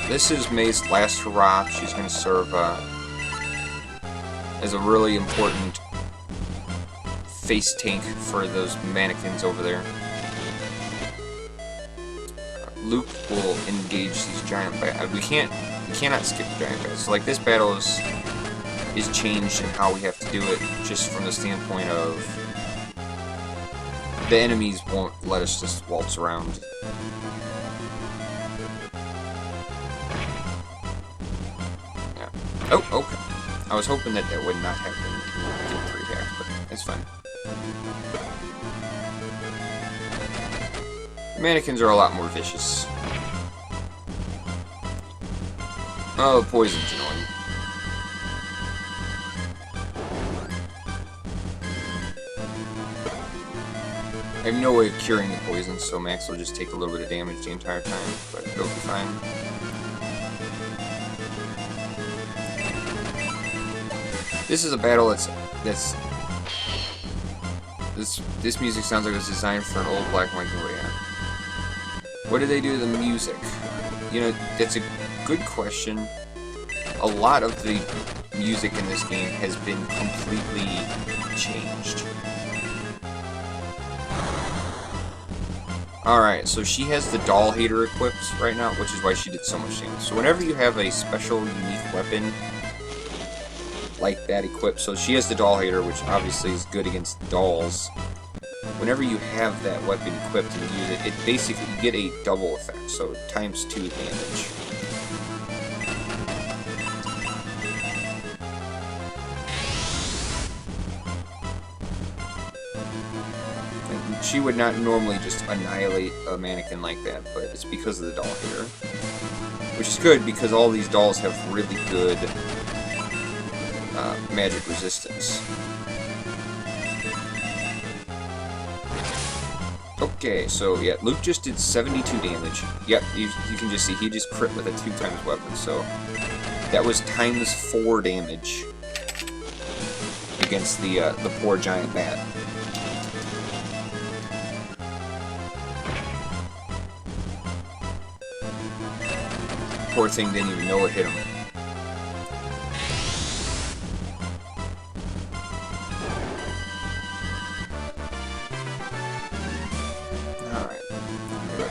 This is May's last hurrah. She's going to serve as a really important face tank for those mannequins over there. Luke will engage these giant battles. We cannot skip the giant battles. So like this battle is changed in how we have to do it, just from the standpoint of the enemies won't let us just waltz around. Yeah. Oh, okay. I was hoping that would not happen in 3 attacks, but it's fine. Mannequins are a lot more vicious. Oh, the poison's annoying. I have no way of curing the poison, so Max will just take a little bit of damage the entire time, but it'll be fine. This is a battle that's this music sounds like it was designed for an old black and white movie. What did they do to the music? You know, that's a good question. A lot of the music in this game has been completely changed. Alright, so she has the doll hater equipped right now, which is why she did so much damage. So whenever you have a special, unique weapon, like that equipped. So she has the Doll Hater, which obviously is good against dolls. Whenever you have that weapon equipped and use it, it basically, you get a double effect, so times 2 damage. Like, she would not normally just annihilate a mannequin like that, but it's because of the Doll Hater. Which is good, because all these dolls have really good magic resistance. Okay, so yeah, Luke just did 72 damage. Yep, you can just see he just crit with a 2x weapon, so that was times 4 damage against the poor giant bat. Poor thing didn't even know it hit him.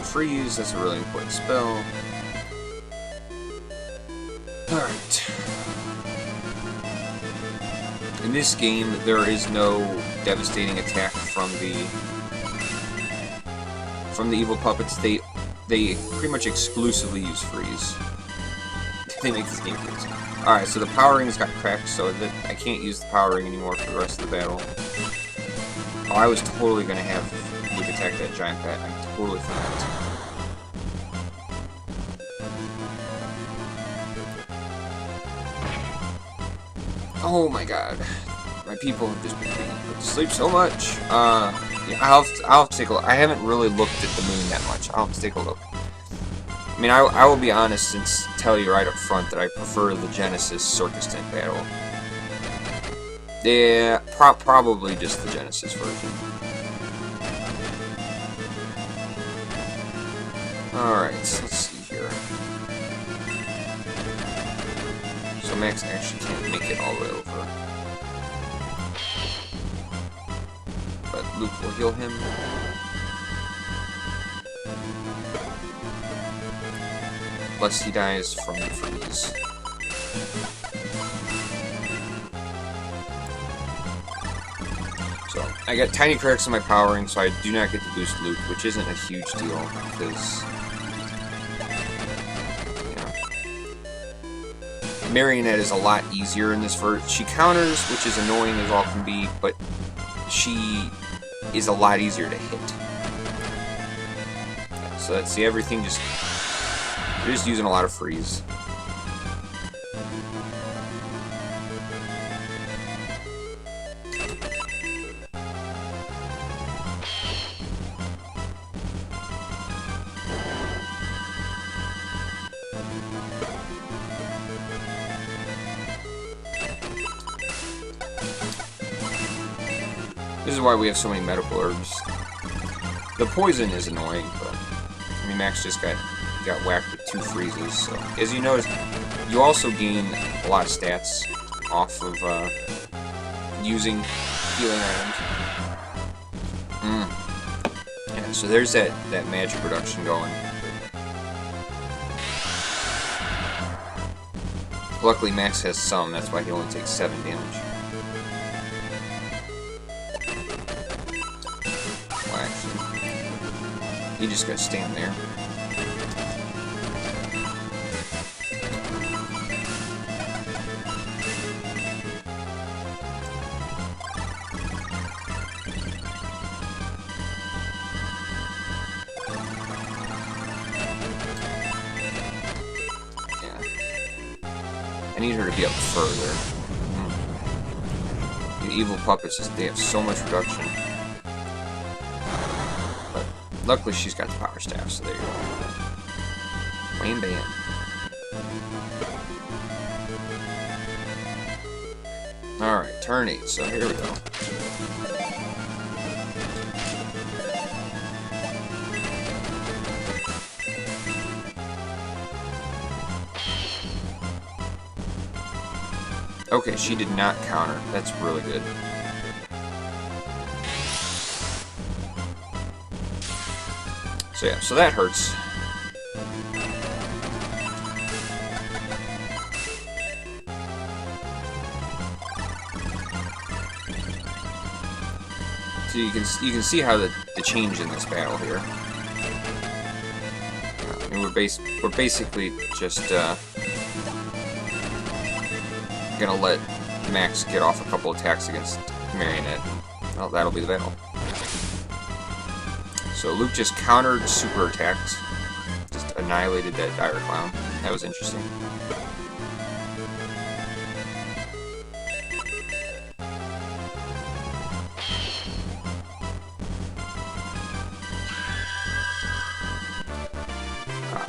Freeze, that's a really important spell. Alright. In this game, there is no devastating attack from the evil puppets. They pretty much exclusively use freeze. They make this game crazy. Alright, so the power ring's got cracked, so that I can't use the power ring anymore for the rest of the battle. Oh, I was totally gonna have Luke attack that giant bat. I totally forgot. Oh my god. My people have just been being put to sleep so much. Yeah, I'll have to take a look. I haven't really looked at the moon that much. I'll have to take a look. I mean, I will be honest and tell you right up front that I prefer the Genesis Circus Tent battle. Yeah, probably just the Genesis version. Alright, let's see here. So Max actually can't make it all the way over. But Luke will heal him. Lest he dies from the freeze. So, I got tiny cracks in my powering, so I do not get to boost Luke, which isn't a huge deal, because... Marionette is a lot easier in this version. She counters, which is annoying as all can be, but she is a lot easier to hit. So let's see, everything just... They're just using a lot of freeze. This is why we have so many medical herbs. The poison is annoying, but I mean, Max just got whacked with 2 freezes. So as you notice, you also gain a lot of stats off of using healing items. Yeah, so there's that magic reduction going. Luckily, Max has some. That's why he only takes 7 damage. You just gotta stand there. Yeah. I need her to be up further. The evil puppets, they have so much reduction. Luckily, she's got the power staff, so there you go. Wham bam. Alright, turn 8, so here we go. Okay, she did not counter. That's really good. So yeah, so that hurts. So you can see how the change in this battle here. And we're basically just gonna let Max get off a couple attacks against Marionette. Well, that'll be the battle. So Luke just countered super attacks, just annihilated that Dire Clown. That was interesting.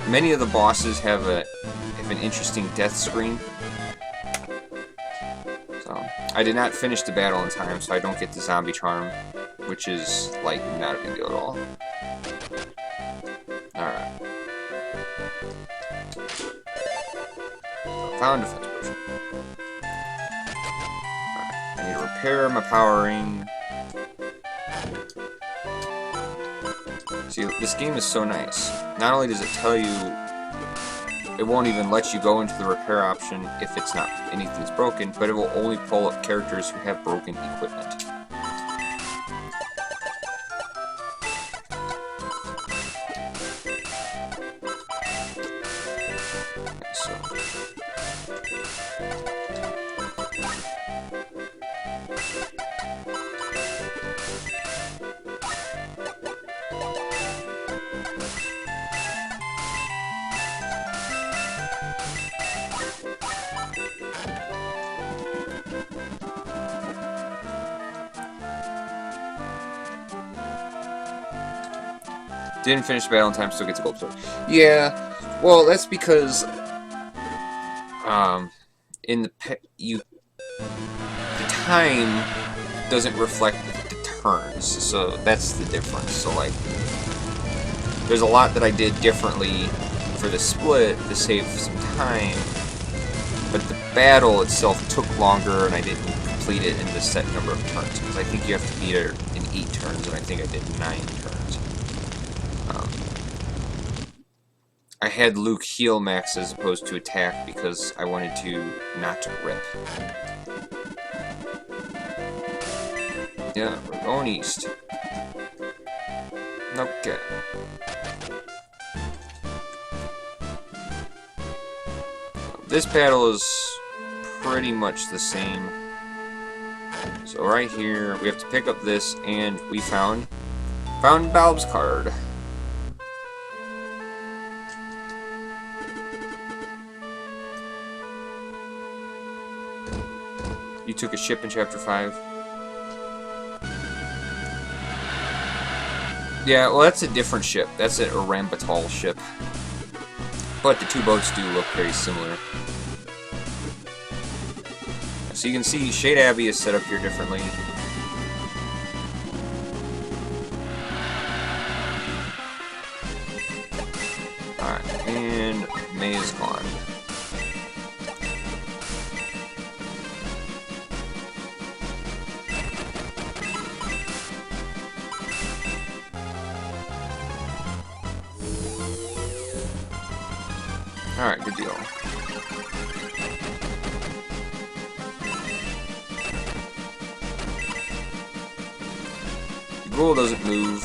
Many of the bosses have an interesting death screen. So I did not finish the battle in time, so I don't get the zombie charm, which is like not a big deal at all. Alright. Found defense potion. Alright. I need to repair my power ring. See, this game is so nice. Not only does it tell you, it won't even let you go into the repair option if it's not anything's broken, but it will only pull up characters who have broken equipment. So. Didn't finish the battle in time, still gets a gold sword. Yeah, well, that's because in the time doesn't reflect the turns, so that's the difference. So like, there's a lot that I did differently for the split to save some time, but the battle itself took longer, and I didn't complete it in the set number of turns because I think you have to beat it in 8 turns, and I think I did 9 turns. I had Luke heal Max as opposed to attack because I wanted to not rip. Yeah, we're going east. Okay. This battle is pretty much the same. So right here, we have to pick up this, and we found Balb's card. You took a ship in Chapter 5. Yeah, well, that's a different ship. That's an Orambatal ship. But the two boats do look very similar. So you can see Shade Abbey is set up here differently. Alright, and May is gone. Alright, good deal. The ghoul doesn't move.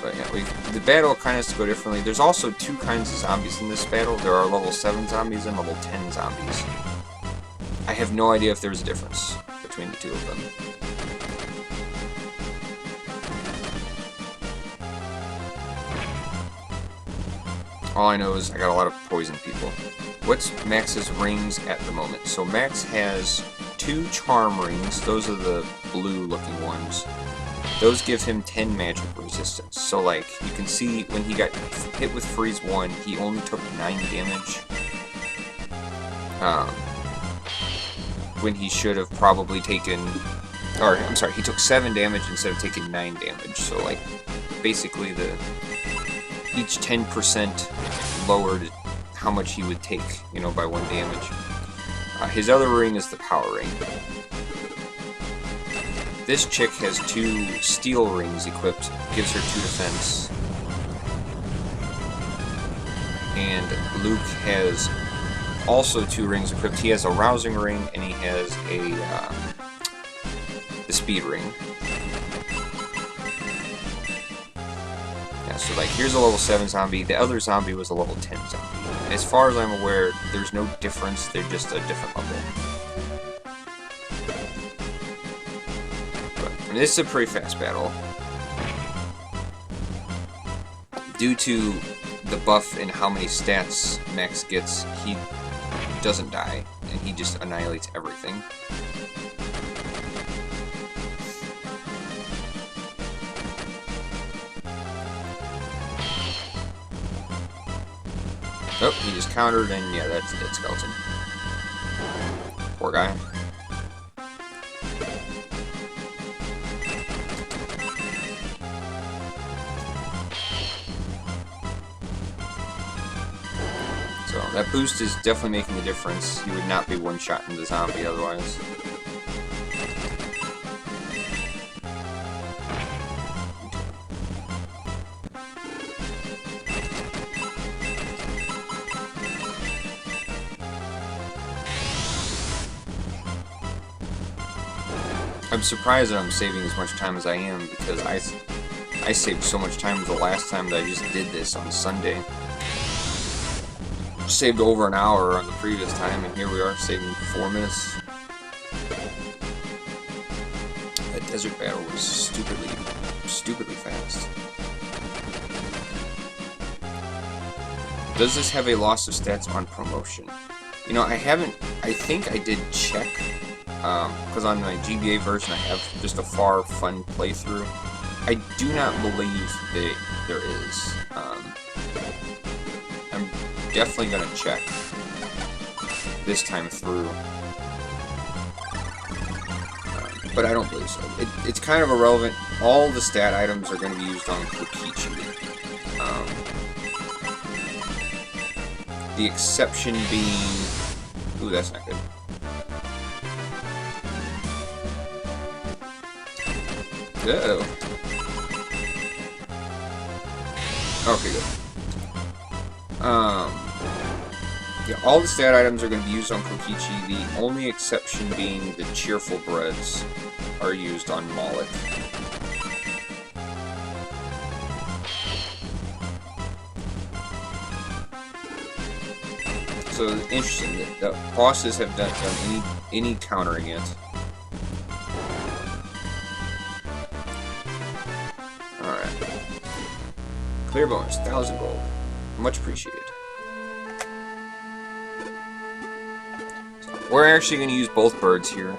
But yeah, the battle kind of has to go differently. There's also 2 kinds of zombies in this battle. There are level 7 zombies and level 10 zombies. I have no idea if there's a difference between the 2 of them. All I know is I got a lot of poison people. What's Max's rings at the moment? So Max has 2 charm rings. Those are the blue-looking ones. Those give him 10 magic resistance. So, like, you can see when he got hit with Freeze 1, he only took 9 damage. When he should have probably taken... Or, I'm sorry, he took 7 damage instead of taking 9 damage. So, like, basically each 10% lowered how much he would take, you know, by 1 damage. His other ring is the power ring. This chick has 2 steel rings equipped, gives her 2 defense. And Luke has also 2 rings equipped. He has a rousing ring, and he has a... this speed ring. Yeah, so like here's a level 7 zombie, the other zombie was a level 10 zombie. As far as I'm aware, there's no difference, they're just a different level. But, I mean, this is a pretty fast battle. Due to the buff and how many stats Max gets, he doesn't die, and he just annihilates everything. Oh, he just countered, and yeah, that's dead skeleton. Poor guy. So that boost is definitely making a difference. He would not be one-shotting the zombie otherwise. I'm surprised that I'm saving as much time as I am, because I saved so much time the last time that I just did this on Sunday. Saved over an hour on the previous time, and here we are saving 4 minutes. That desert battle was stupidly fast. Does this have a loss of stats on promotion? You know, I think I did check, because on my GBA version I have just a far fun playthrough. I do not believe that there is. I'm definitely going to check this time through. But I don't believe so. It's kind of irrelevant. All the stat items are going to be used on Kokichi. The exception being... Ooh, that's not good. Uh-oh. Okay, good. Yeah, all the stat items are going to be used on Kokichi, the only exception being the cheerful breads are used on Moloch. So, interesting that the bosses have not done any countering it. Alright. Clear bonus, 1,000 gold. Much appreciated. We're actually going to use both birds here.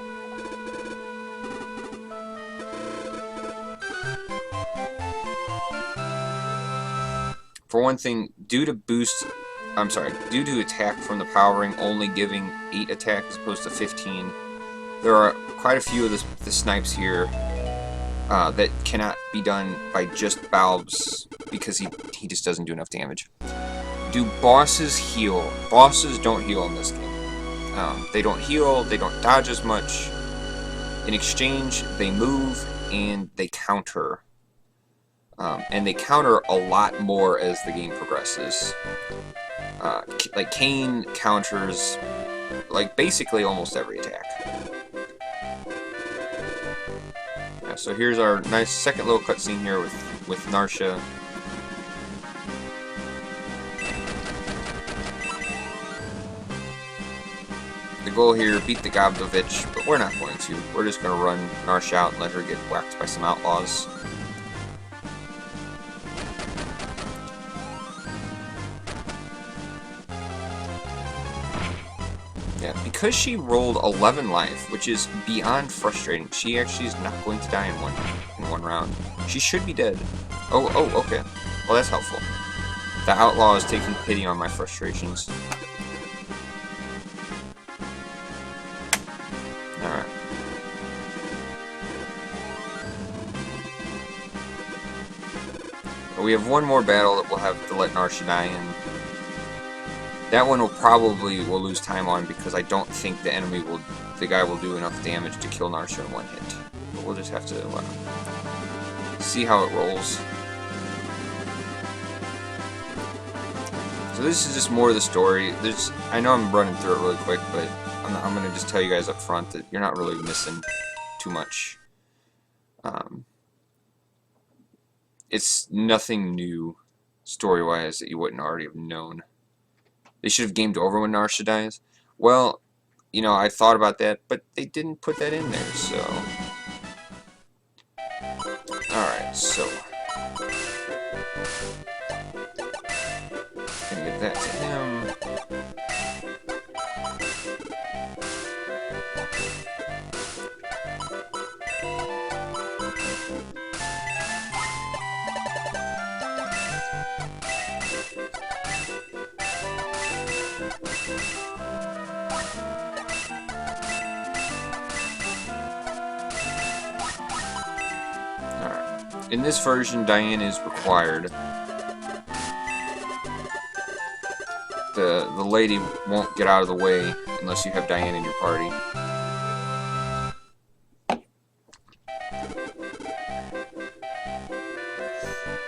For one thing, due to attack from the power ring only giving 8 attack as opposed to 15, there are quite a few of the snipes here that cannot be done by just Balbs because he just doesn't do enough damage. Do bosses heal? Bosses don't heal in this game. They don't heal, they don't dodge as much. In exchange, they move and they counter. And they counter a lot more as the game progresses. Like Cain counters like basically almost every attack. Yeah, so here's our nice second little cutscene here with Narsha. The goal here, beat the Gobdovich, but we're not going to. We're just going to run Narsha out and let her get whacked by some outlaws. Yeah, because she rolled 11 life, which is beyond frustrating, she actually is not going to die in one round. She should be dead. Oh, okay. Well, that's helpful. The outlaw is taking pity on my frustrations. Alright. We have one more battle that we'll have to let Narsha die in. That one we'll lose time on because I don't think the guy will do enough damage to kill Narsha in one hit. But we'll just have to see how it rolls. So this is just more of the story. I know I'm running through it really quick, but I'm going to just tell you guys up front that you're not really missing too much. Um, it's nothing new story-wise that you wouldn't already have known. They should have gamed over when Narsha dies. Well, you know, I thought about that, but they didn't put that in there, so... Alright, so... Gonna give that to him. Alright. In this version, Diane is required. The lady won't get out of the way unless you have Diane in your party.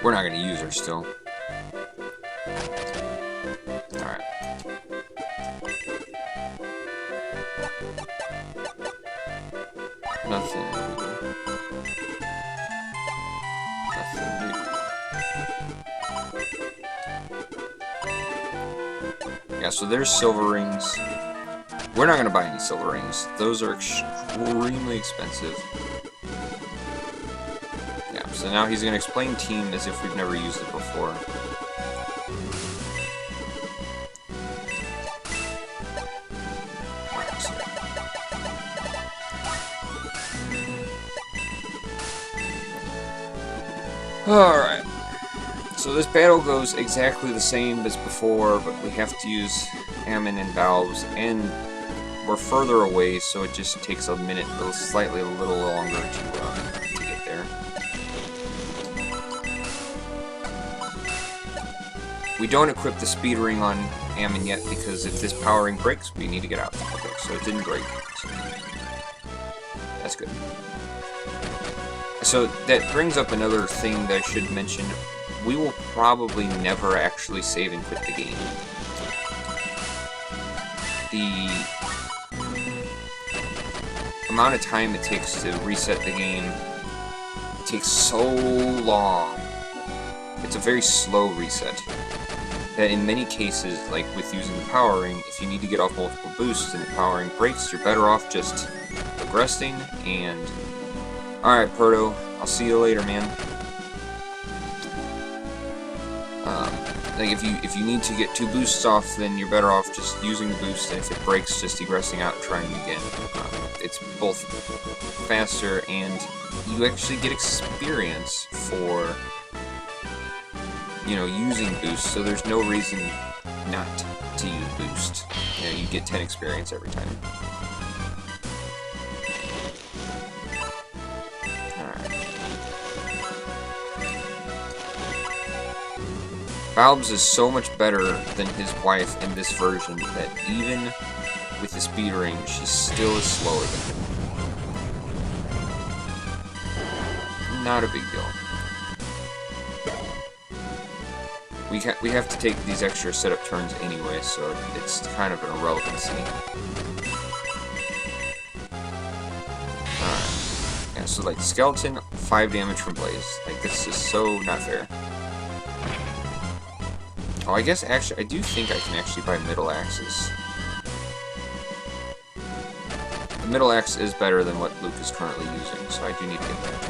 We're not going to use her still. Alright. Nothing new. Nothing new. Yeah, so there's silver rings. We're not going to buy any silver rings. Those are extremely expensive. Yeah, so now he's going to explain team as if we've never used it before. Alright. So this battle goes exactly the same as before, but we have to use Ammon and Valves, and we're further away, so it just takes a minute, slightly a little longer to get there. We don't equip the speed ring on Ammon yet, because if this power ring breaks, we need to get out. Okay, so it didn't break. So that's good. So that brings up another thing that I should mention. We will probably never actually save and quit the game. The amount of time it takes to reset the game takes so long. It's a very slow reset. That in many cases, like with using the power ring, if you need to get off multiple boosts and the power ring breaks, you're better off just progressing and... Alright, Proto, I'll see you later, man. Like if you need to get 2 boosts off, then you're better off just using the boost, and if it breaks, just egressing out and trying again. It's both faster, and you actually get experience for, you know, using boost, so there's no reason not to use boost. You know, you get 10 experience every time. Valves is so much better than his wife in this version that even with the speed ring, she still is slower than him. Not a big deal. We have to take these extra setup turns anyway, so it's kind of an irrelevancy. Alright. Yeah, so like Skeleton, 5 damage from Blaze. Like, this is so not fair. Oh, I guess actually, I do think I can actually buy middle axes. The middle axe is better than what Luke is currently using, so I do need to get that.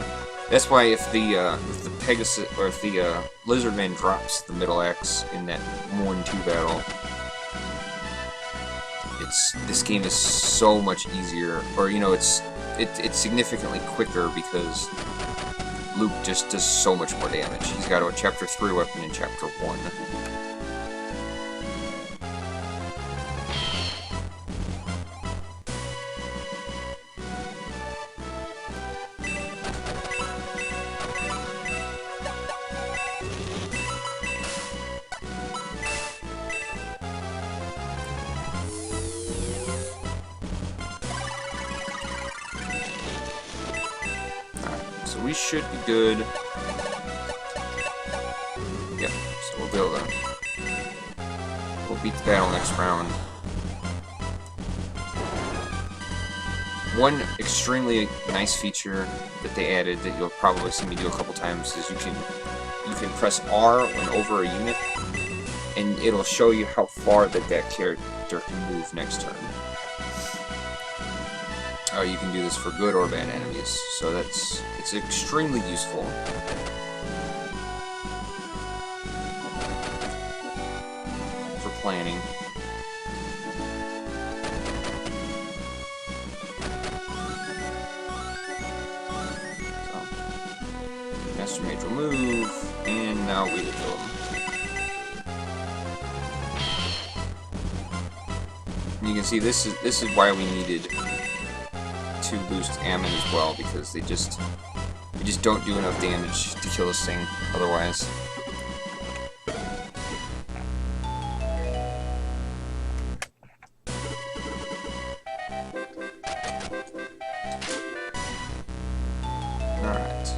That's why if the Pegasus, or if the Lizard Man drops the middle axe in that 1-2 battle, this game is so much easier, or you know, it's significantly quicker because Luke just does so much more damage. He's got a Chapter 3 weapon in Chapter 1. We should be good. Yep, so we'll be able to... We'll beat the battle next round. One extremely nice feature that they added that you'll probably see me do a couple times is you can press R when over a unit, and it'll show you how far that character can move next turn. You can do this for good or bad enemies, so it's extremely useful. For planning. Master Mage will move, and now we will kill him. And you can see this is why we needed to boost Ammon as well, because we just don't do enough damage to kill this thing otherwise. Alright.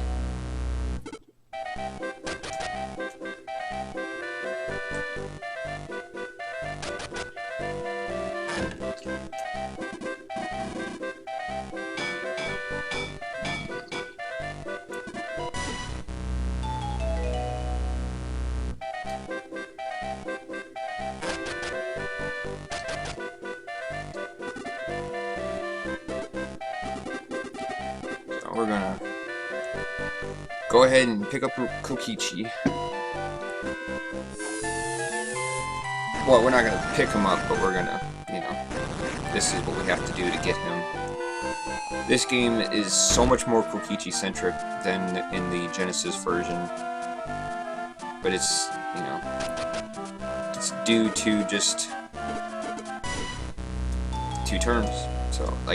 We're gonna go ahead and pick up Kokichi. Well, we're not gonna pick him up, but we're gonna, you know, this is what we have to do to get him. This game is so much more Kokichi-centric than in the Genesis version, but it's, you know, it's due to just 2 turns.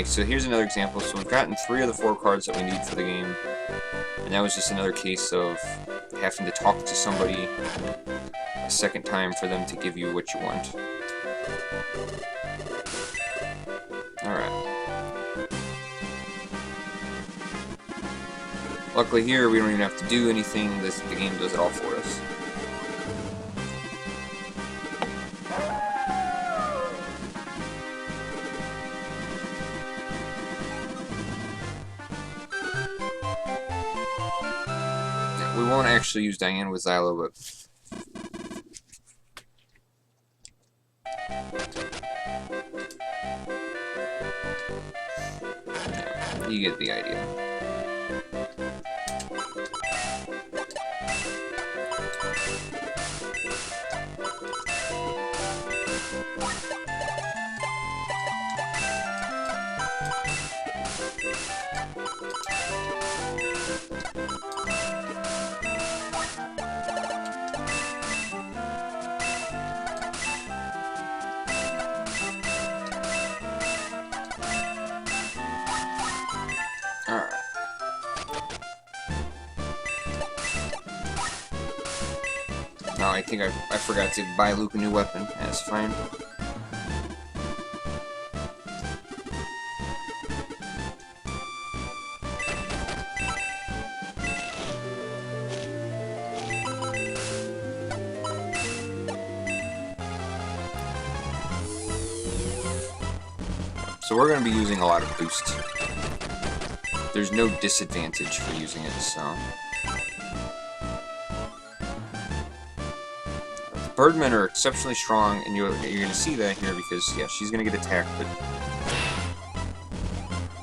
So here's another example. So we've gotten 3 of the 4 cards that we need for the game, and that was just another case of having to talk to somebody a second time for them to give you what you want. Alright. Luckily here, we don't even have to do anything. The game does it all for us. We won't actually use Diane with Xylo, but yeah, you get the idea. Alright. No, I think I forgot to buy Luke a new weapon. That's fine. So we're going to be using a lot of boost. There's no disadvantage for using it, so... The Birdmen are exceptionally strong, and you're going to see that here because, yeah, she's going to get attacked, but...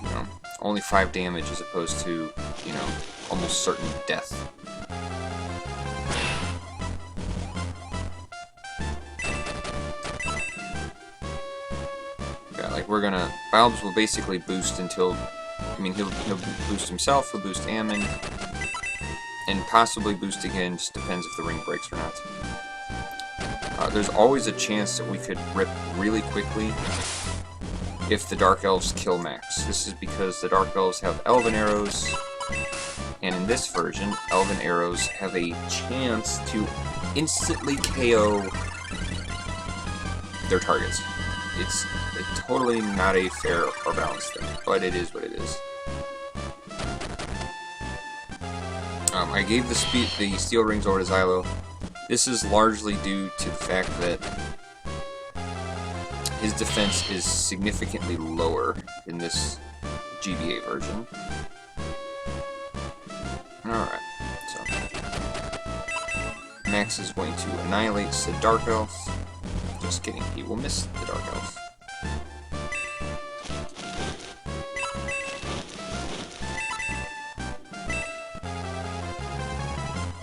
You know, only 5 damage as opposed to, you know, almost certain death. Yeah, like, we're gonna... Balbs will basically boost until... I mean, he'll boost himself, he'll boost Ammon, and possibly boost again, just depends if the ring breaks or not. There's always a chance that we could rip really quickly if the Dark Elves kill Max. This is because the Dark Elves have Elven Arrows, and in this version, Elven Arrows have a chance to instantly KO their targets. It's totally not a fair or balanced thing, but it is what it is. I gave the steel rings over to Xylo. This is largely due to the fact that his defense is significantly lower in this GBA version. Alright, so Max is going to annihilate the Dark Elf. Just kidding, he will miss the Dark Elf.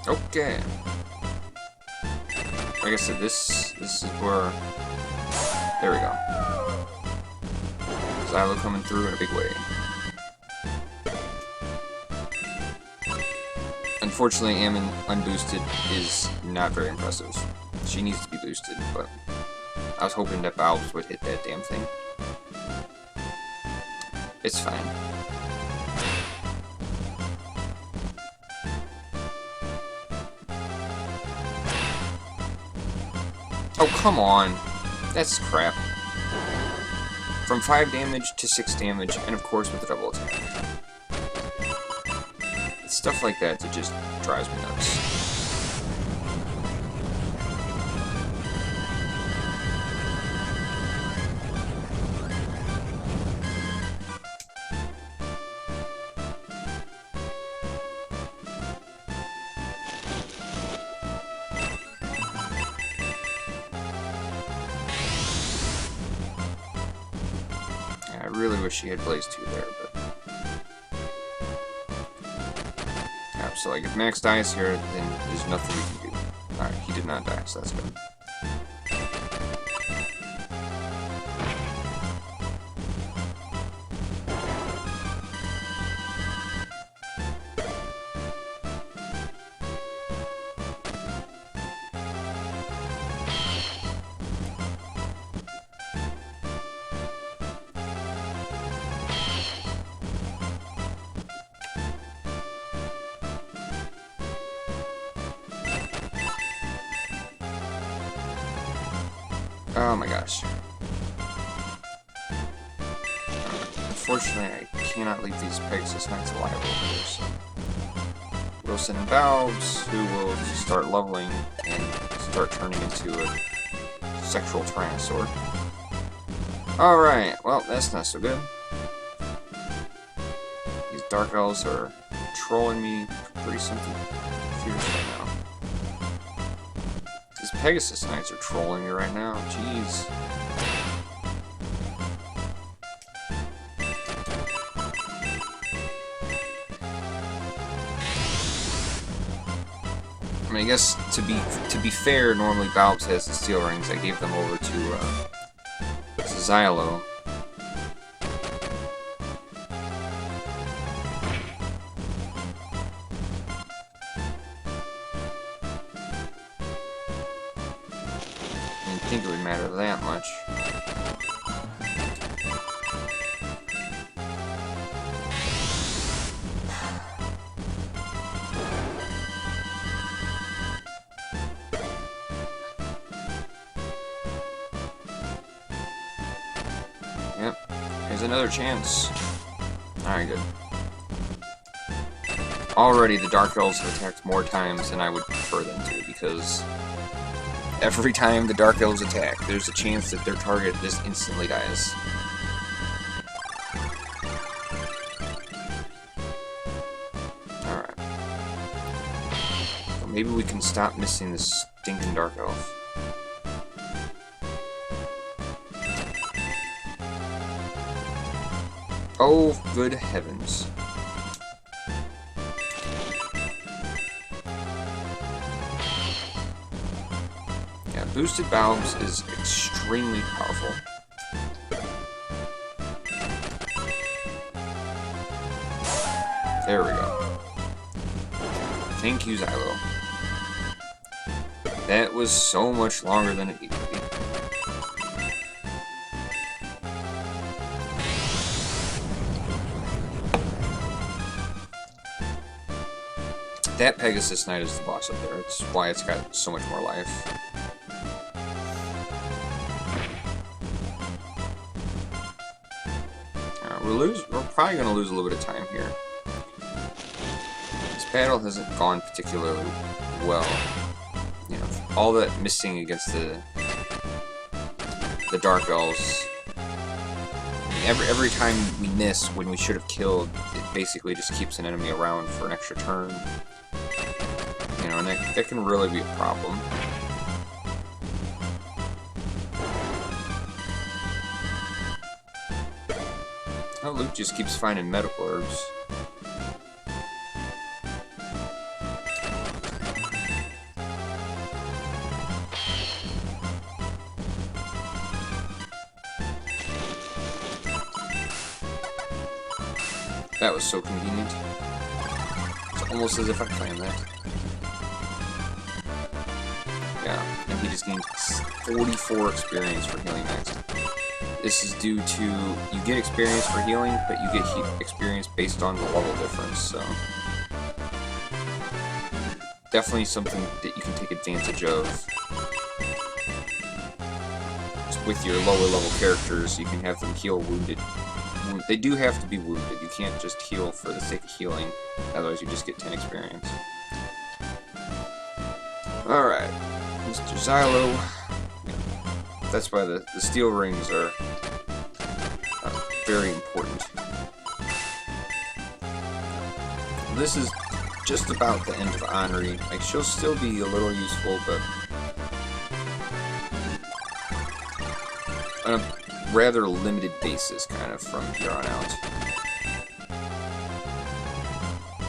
Okay. Like I said, this is where... There we go. Xylo coming through in a big way. Unfortunately, Ammon unboosted is not very impressive. She needs to be boosted, but I was hoping that Valves would hit that damn thing. It's fine. Oh, come on. That's crap. From 5 damage to 6 damage, and of course with a double attack. It's stuff like that that just drives me nuts. I really wish she had Blaze 2 there, but... Yeah, so like, if Max dies here, then there's nothing we can do. Alright, he did not die, so that's good. Oh my gosh. Unfortunately, I cannot leave these Pegasus Knights alive over here, so... Wilson and Valves, who will start leveling and start turning into a sexual Tyrannosaur. Alright, well, that's not so good. These Dark Elves are trolling me pretty something fierce right now. These Pegasus Knights are trolling me right now, jeez. I mean, I guess to be fair, normally Valves has the Steel Rings. I gave them over to Xylo. I didn't think it would matter that much. Yep, here's another chance. Alright, good. Already the Dark Elves have attacked more times than I would prefer them to, because every time the Dark Elves attack, there's a chance that their target just instantly dies. Alright. So maybe we can stop missing this stinking Dark Elf. Oh, good heavens. Yeah, boosted Valves is extremely powerful. There we go. Thank you, Xylo. That was so much longer than it needed to be. That Pegasus Knight is the boss up there. It's why it's got so much more life. We're probably going to lose a little bit of time here. This battle hasn't gone particularly well. You know, all that missing against the Dark Elves, every time we miss when we should have killed, it basically just keeps an enemy around for an extra turn. You know, and that can really be a problem. Oh, Luke just keeps finding medical herbs. That was so convenient. It's almost as if I planned that. Yeah, and he just gained 44 experience for healing next. This is due to, you get experience for healing, but you get experience based on the level difference, so... Definitely something that you can take advantage of. With your lower level characters, you can have them heal wounded. They do have to be wounded. You can't just heal for the sake of healing, otherwise you just get 10 experience. Alright, Mr. Xylo. That's why the steel rings are very important. This is just about the end of Henri. Like, she'll still be a little useful, but on a rather limited basis, kind of, from here on out.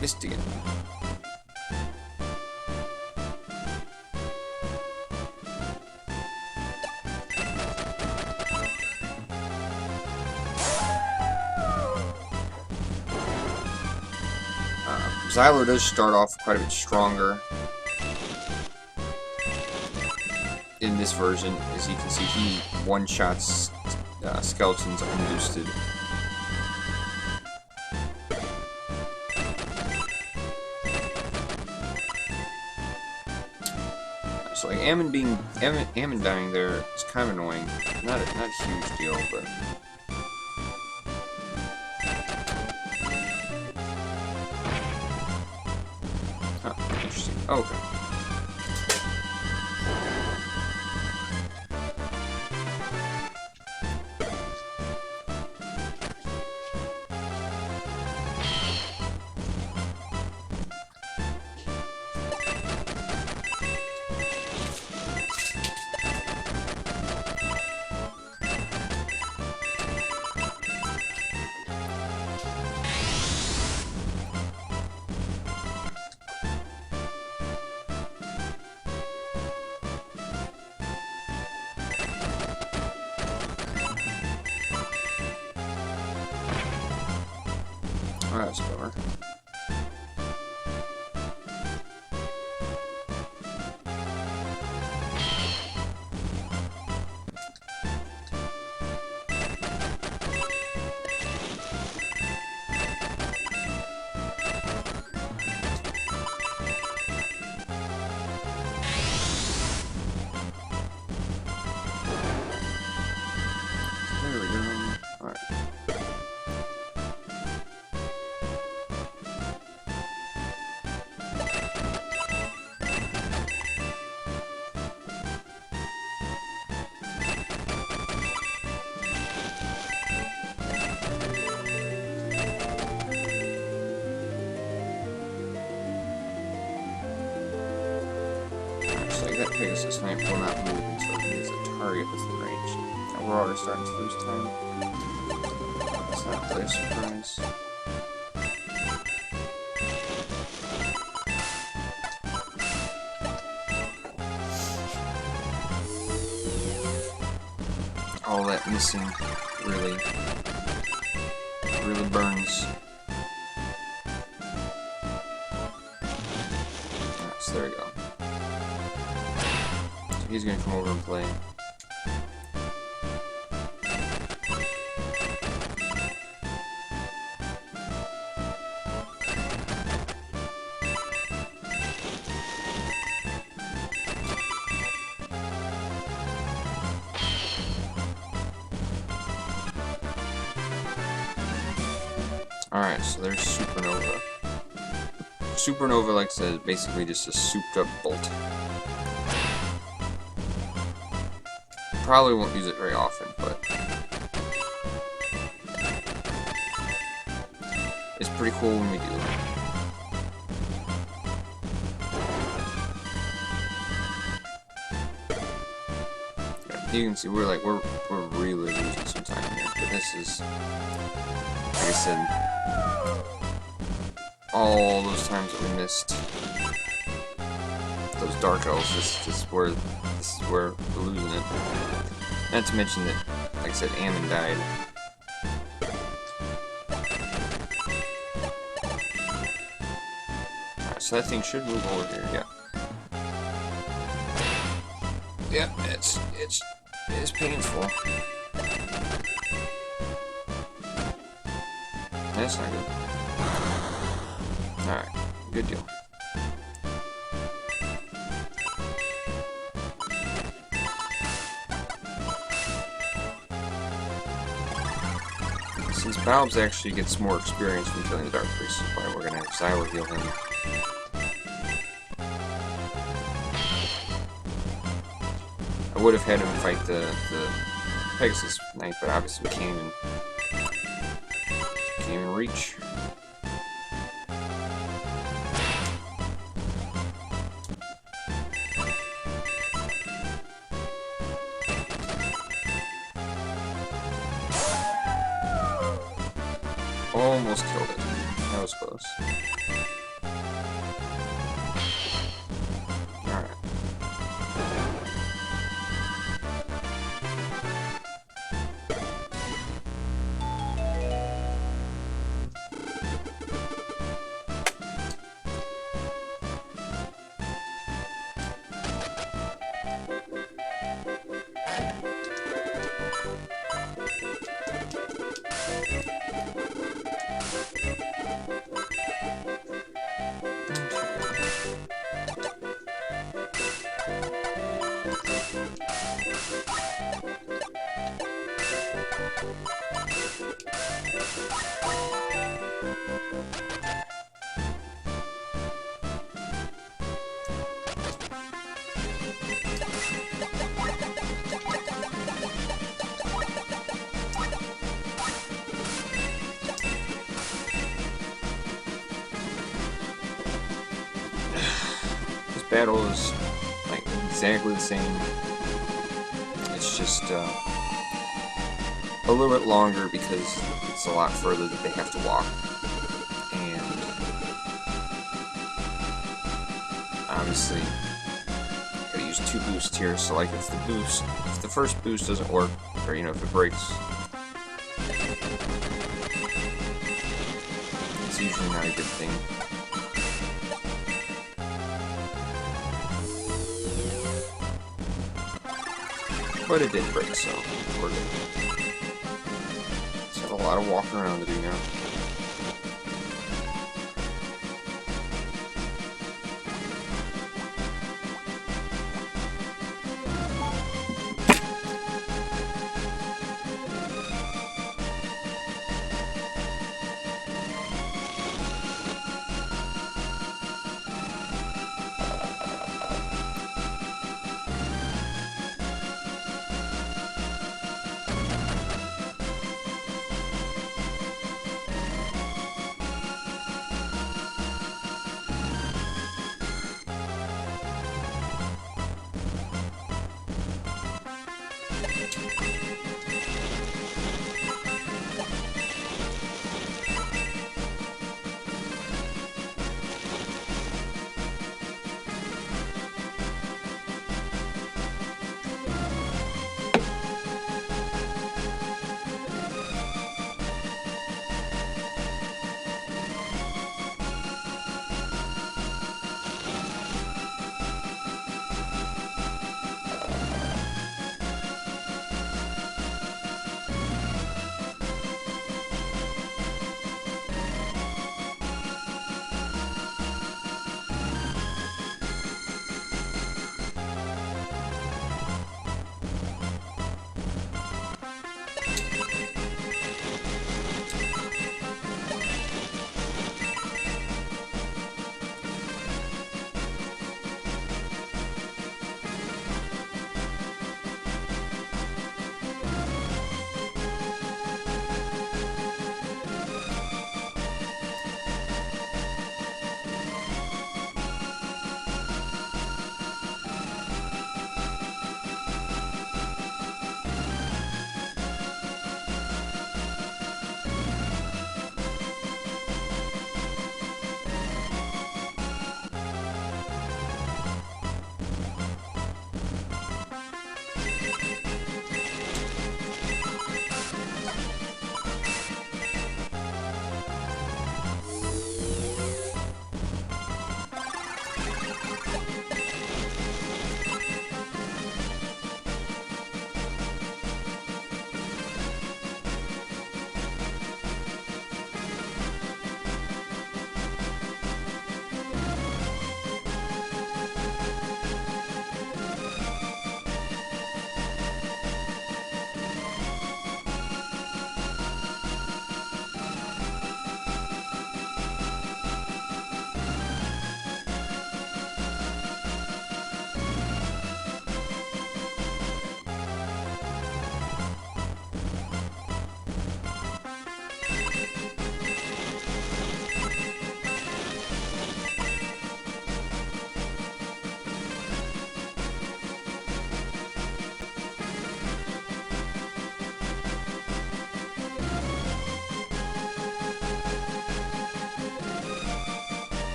Mistigan. Xylo does start off quite a bit stronger in this version. As you can see, he one-shots skeletons unboosted. So like Ammon dying there is kind of annoying. Not a huge deal, but. Interesting. Oh, okay. Oh, that's better. There we go. Alright. So like that Pegasus knife will not move until he is a target within range. And we're already starting to lose time. It's not really a surprise. All that missing really burns. Alright, so there we go. So he's gonna come over and play. Alright, so there's Supernova. Supernova, like I said, is basically just a souped up bolt. Probably won't use it very often, but pretty cool when we do. You can see we're really losing some time here, but this is, like I said, all those times that we missed those dark elves. This is where we're losing it. Not to mention that, like I said, Ammon died. Alright, so that thing should move over here. Yeah. Yep, it's painful. That's not good. Alright, good deal. Since Balbs actually gets more experience from killing the Dark Priest, that's why we're gonna have Xylo heal him. I would have had him fight the Pegasus Knight, but obviously we can't even reach. Almost killed it. That was close. Alright. Battle is like exactly the same. It's just a little bit longer because it's a lot further that they have to walk, and obviously gotta use 2 boosts here. So like if the first boost doesn't work, or if it breaks, it's usually not a good thing. But it did break, so we're good. Just have a lot of walking around to do now.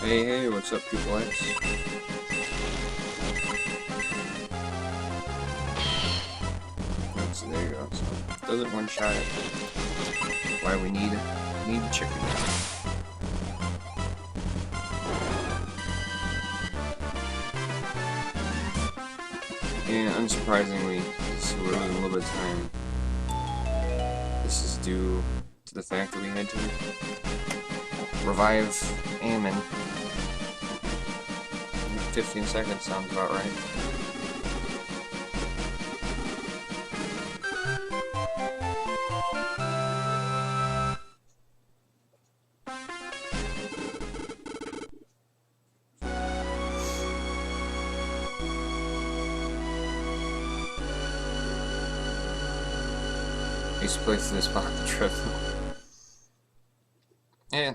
Hey, hey, what's up, people X? So there you go. So doesn't one shot it. Why we need the chicken. And unsurprisingly, so we're losing a little bit of time. This is due to the fact that we had to revive Ammon. 15 seconds sounds about right. I used to play through this behind the trip. Yeah,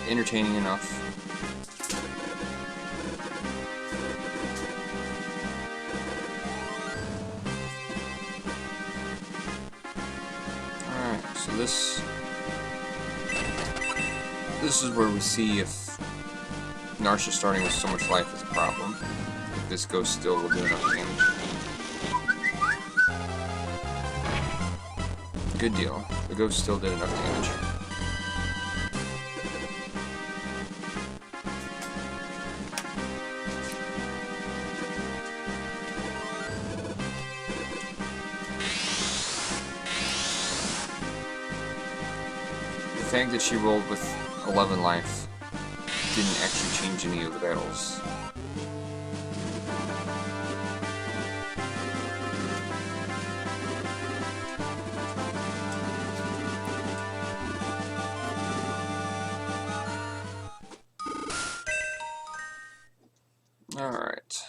entertaining enough. Alright, so this is where we see if Narsha starting with so much life is a problem. If this ghost still will do enough damage. Good deal. The ghost still did enough damage. The fact that she rolled with 11 life didn't actually change any of the battles. Alright.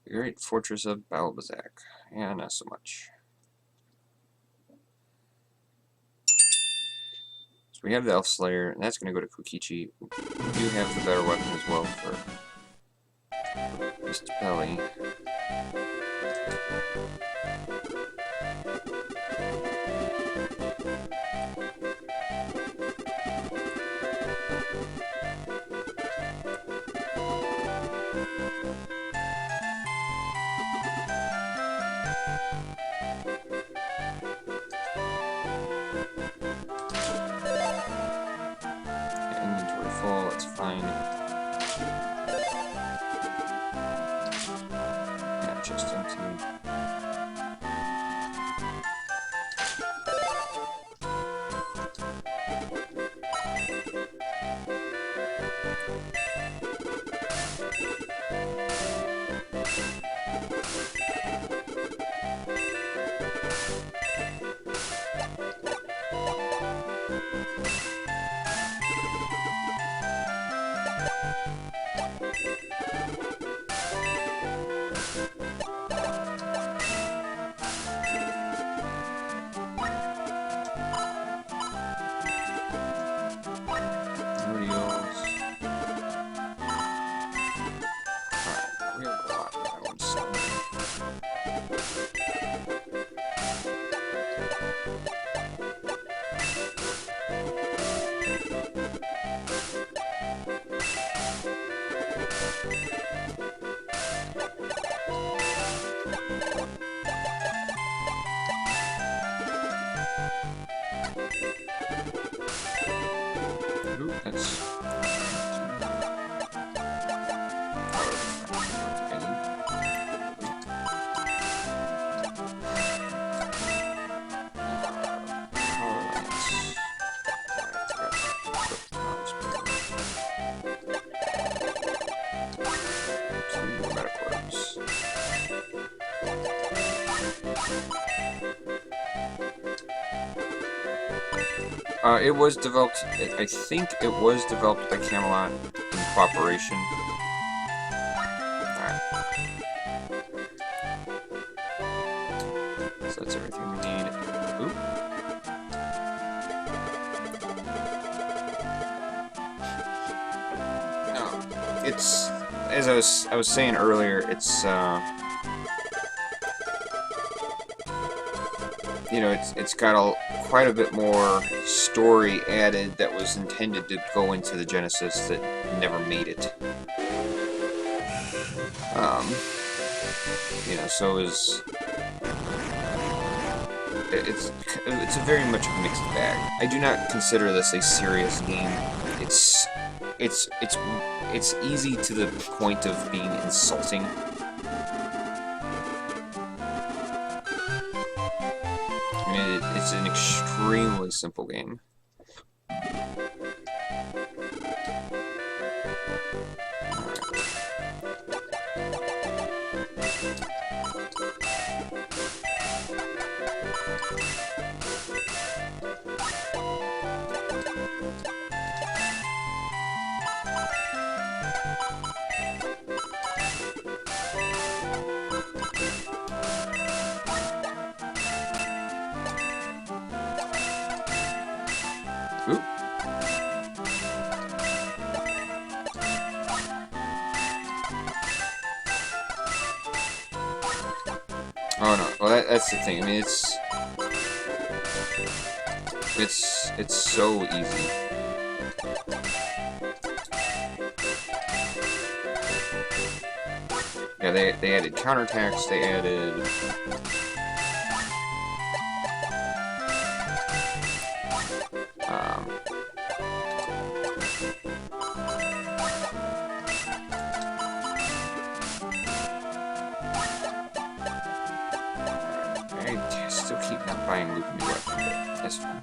The Great Fortress of Balbazak. Yeah, not so much. So we have the Elf Slayer, and that's going to go to Kokichi. We do have the better weapon as well for Mr. Belly. Inventory full, that's fine. Yeah, just empty. Ooh, that's... it was developed, I think it was developed by Camelot in cooperation. Alright. So that's everything we need. Ooh. No, it's, as I was saying earlier, it's you know, it's got quite a bit more story added that was intended to go into the Genesis that never made it. You know, so it's a very much a mixed bag. I do not consider this a serious game. It's easy to the point of being insulting. I mean, it's an extremely simple game. Oop. Oh no, well that's the thing. I mean, it's so easy. Yeah, they added counterattacks. They added I still keep not buying looping new weapon, but that's fine.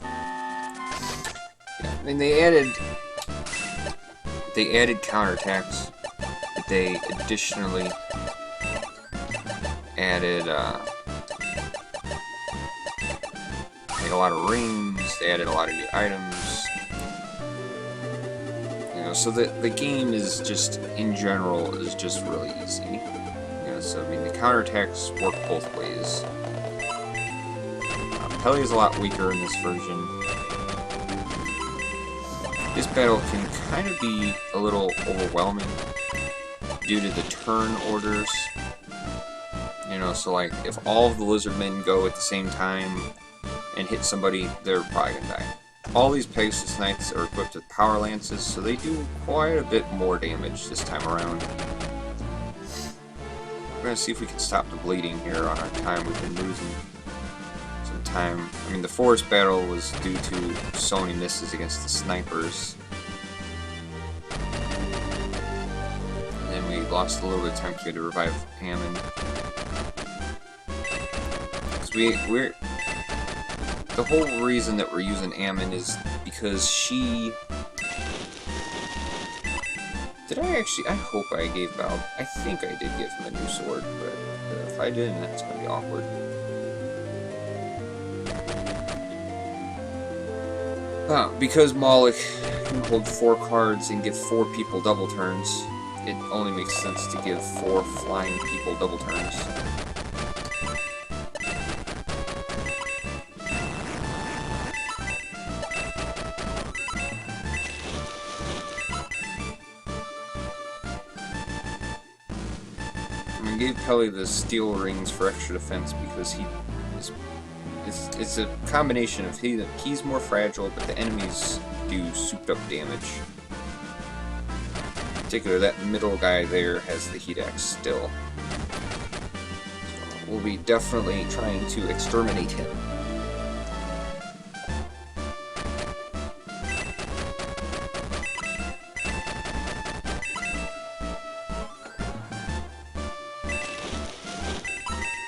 Yeah, I mean they added counterattacks, but they additionally added like a lot of rings. They added a lot of new items. You know, so the game is just in general is just really easy. You know, so I mean the counterattacks work both ways. Pele is a lot weaker in this version. This battle can kind of be a little overwhelming due to the turn orders. You know, so like if all of the lizardmen go at the same time and hit somebody, they're probably gonna die. All these Pegasus Knights are equipped with power lances, so they do quite a bit more damage this time around. We're gonna see if we can stop the bleeding here on our time. We've been losing some time. I mean, the Force battle was due to so many misses against the snipers. And then we lost a little bit of time because we had to revive Hammond. Because the whole reason that we're using Ammon is because she... Did I actually... I hope I gave Val... I think I did give him a new sword, but if I didn't, that's going to be awkward. Because Moloch can hold 4 cards and give 4 people double turns, it only makes sense to give 4 flying people double turns. I gave Pele the steel rings for extra defense because it's a combination of he's more fragile, but the enemies do souped up damage. In particular, that middle guy there has the heat axe still. So we'll be definitely trying to exterminate him.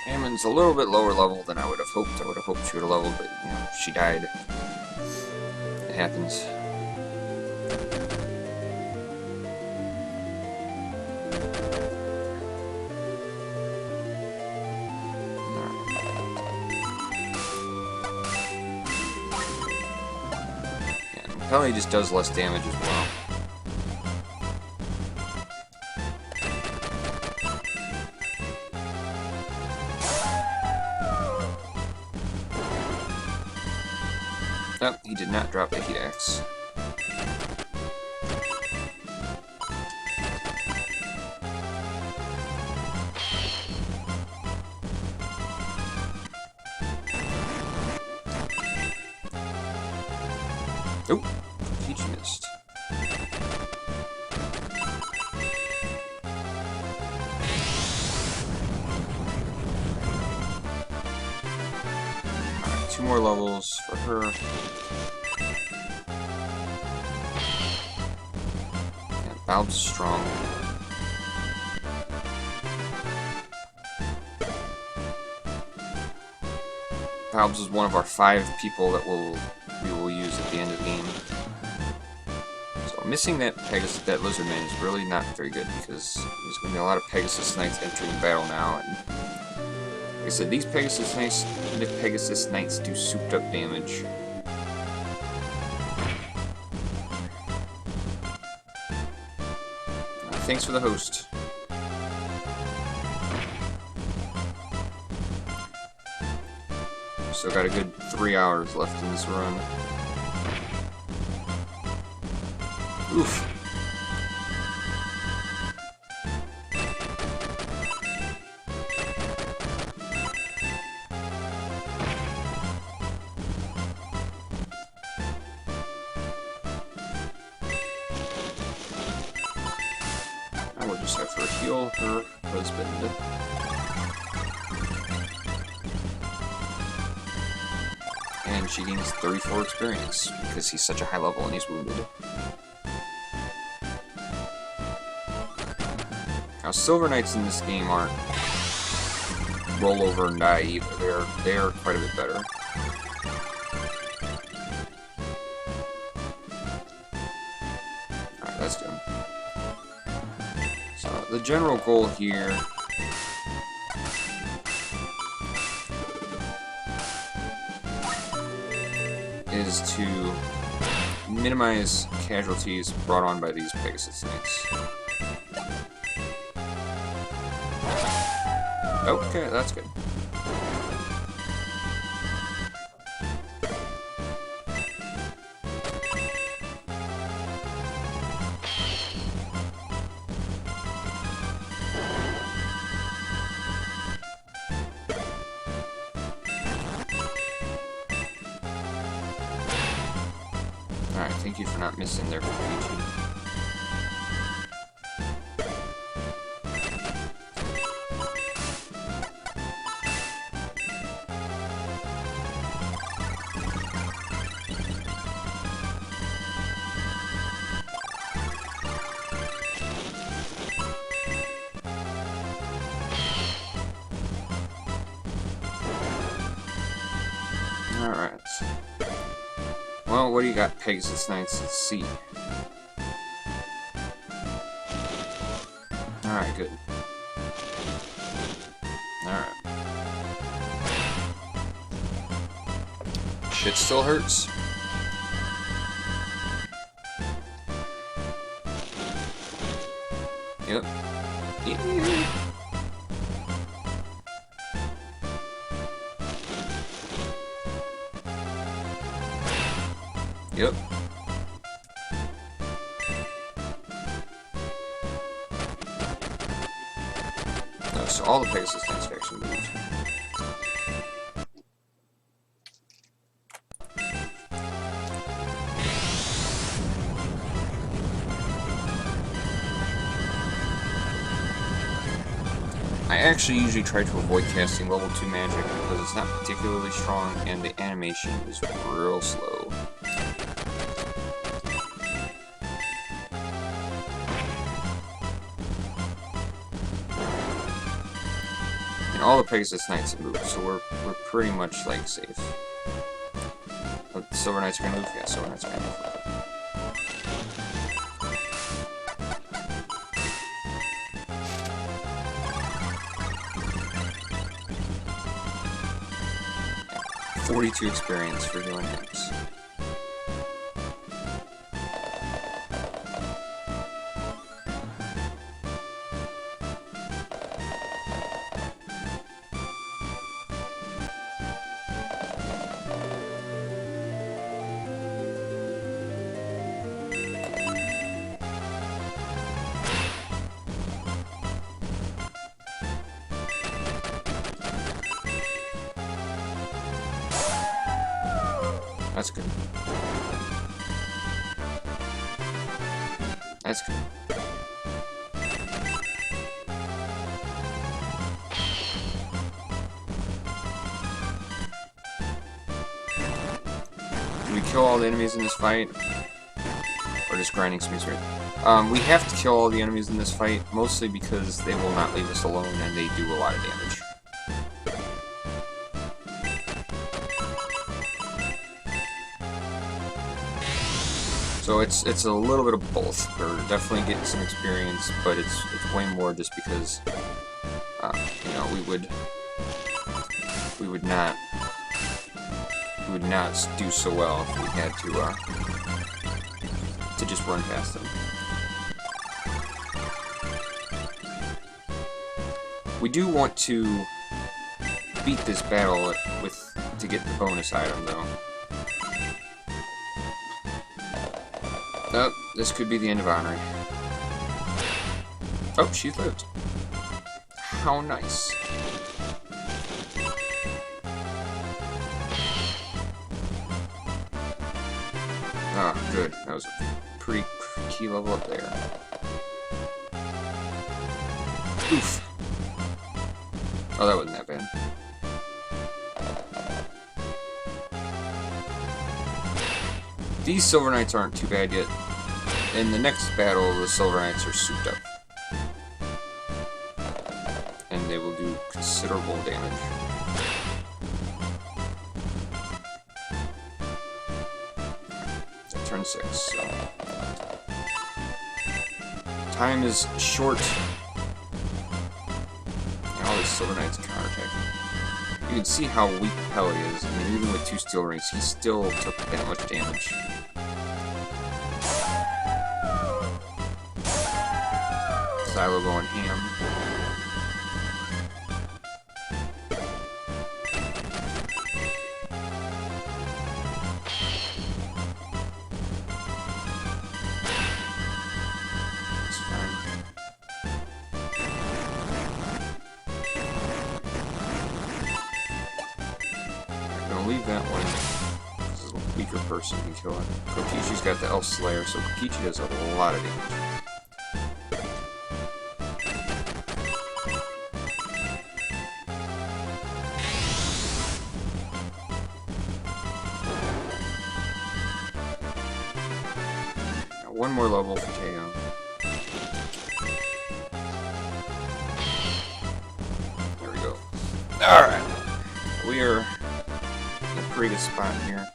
Ammon's a little bit lower level than I would have hoped. I would have hoped she would have leveled, but you know, she died. It happens. Yeah, Pele just does less damage as well. Nope, he did not drop the heat axe. Oh, Peach missed. Alright, 2 more levels for her. Yeah, Balb's strong. Balbs is one of our 5 people that we will use at the end of the game. So missing that Lizard Man is really not very good because there's going to be a lot of Pegasus Knights entering battle now. And like I said, these Pegasus Knights do souped up damage. Thanks for the host. Still got a good 3 hours left in this run. Oof. I will just have her heal her husband. And she gains 34 experience because he's such a high level and he's wounded. Now, Silver Knights in this game aren't roll over and die either. They're quite a bit better. Alright, that's good. So, the general goal here is to minimize casualties brought on by these Pegasus Knights. Okay, that's good. Alright, thank you for not missing there, Peachy. Alright. Well, what do you got, Pegasus Knights? Let's see. Alright, good. Alright. Shit still hurts. Yep. Yeah. Yep. No, so all the Pegasus Knights actually moved. I actually usually try to avoid casting level 2 magic because it's not particularly strong and the animation is real slow. And all the Pegasus Knights have moved, so we're pretty much like safe. But the Silver Knights are gonna move? Yeah, Silver Knights are gonna move. 42 experience for doing hits. That's good. That's good. Do we kill all the enemies in this fight? Or just grinding space right? We have to kill all the enemies in this fight, mostly because they will not leave us alone and they do a lot of damage. So it's a little bit of both. We're definitely getting some experience, but it's way more just because you know, we would not do so well if we had to just run past them. We do want to beat this battle to get the bonus item though. Oh, this could be the end of Honoring. Oh, she lived. How nice. Ah, good. That was a pretty key level up there. Oof. Oh, that wasn't that bad. These Silver Knights aren't too bad yet. In the next battle, the Silver Knights are souped up. And they will do considerable damage. Turn 6, so... time is short. And all these Silver Knights counterattacking. You can see how weak Pele is. I mean, even with 2 steel rings, he still took that much damage. Silo going ham. It's fine. I'm gonna leave that one because a weaker person can kill it. Kokishi's got the Elf Slayer, so Kokichi does a lot of damage. One more level for KO. There we go. Alright. We are in a pretty good spot here.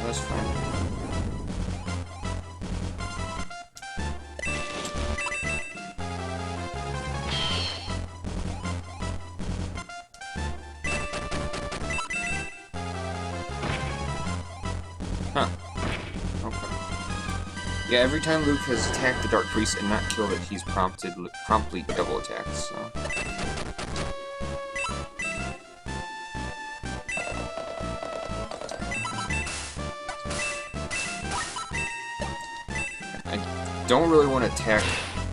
That's fine. Huh. Okay. Yeah, every time Luke has attacked the Dark Priest and not killed it, he's promptly double attacked, so... I don't really want to attack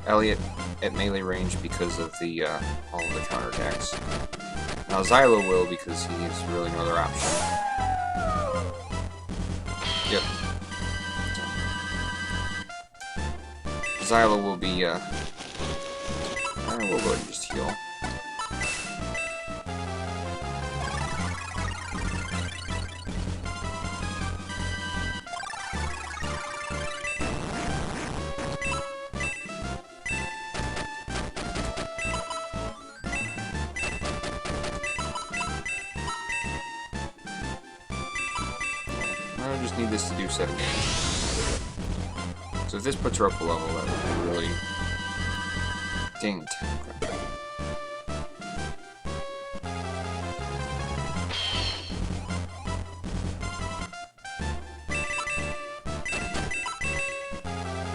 Elliot at melee range because of the all of the counterattacks. Now Xylo will because he has really no other option. Yep. Xylo will be we'll go ahead and just heal. I just need this to do 7 damage. So if this puts her up a level, that would be really Dang it. Okay.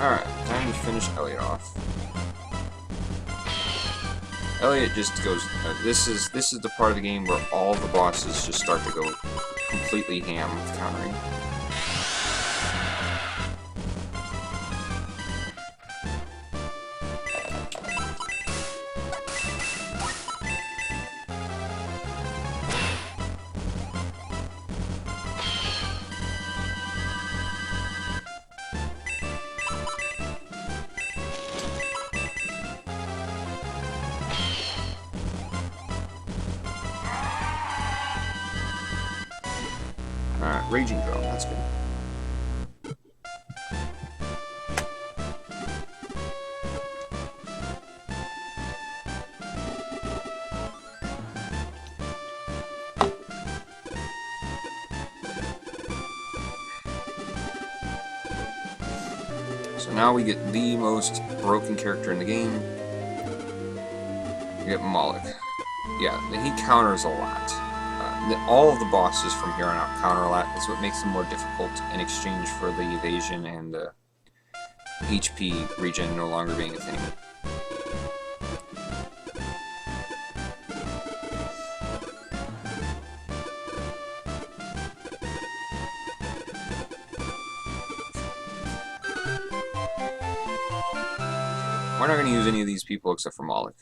Alright, time to finish Elliot off. Elliot just goes. This is the part of the game where all the bosses just start to go completely ham with countering. Alright, Raging Drum, that's good. So now we get the most broken character in the game. We get Moloch. Yeah, he counters a lot. All of the bosses from here on out counter a lot. That's what makes them more difficult in exchange for the evasion and the HP regen no longer being a thing. We're not going to use any of these people except for Moloch.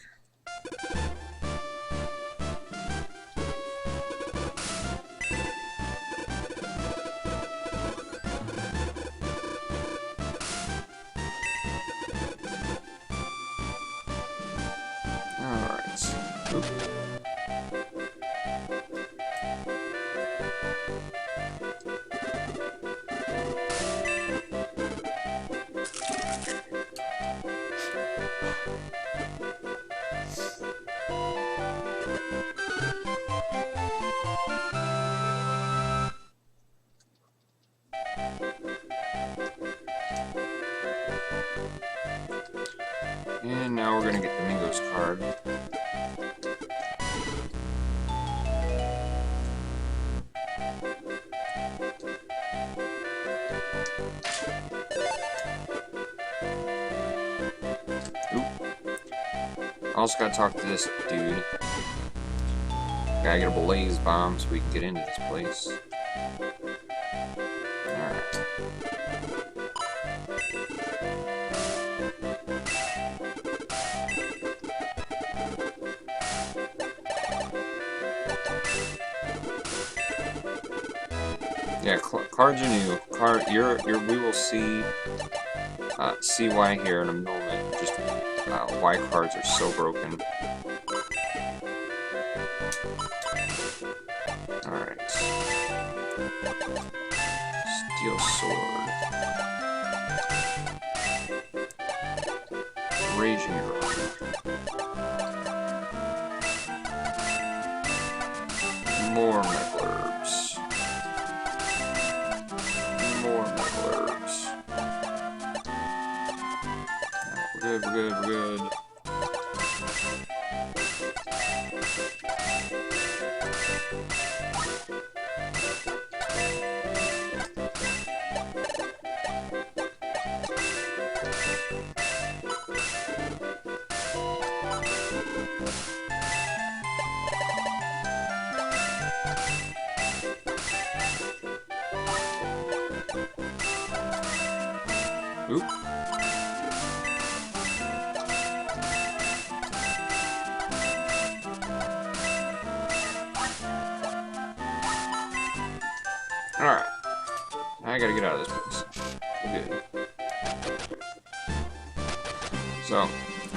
And now we're gonna get Domingo's card. Oop. Also gotta talk to this dude. Gotta get a blaze bomb so we can get into this place. Alright. Yeah, cards are new. We will see why here in a moment. Just why cards are so broken. All right. Steel sword. Raging drum. More metal herbs. More metal herbs. We're good, we're good, we're good. Oop. Alright. I gotta get out of this place. We're good. So,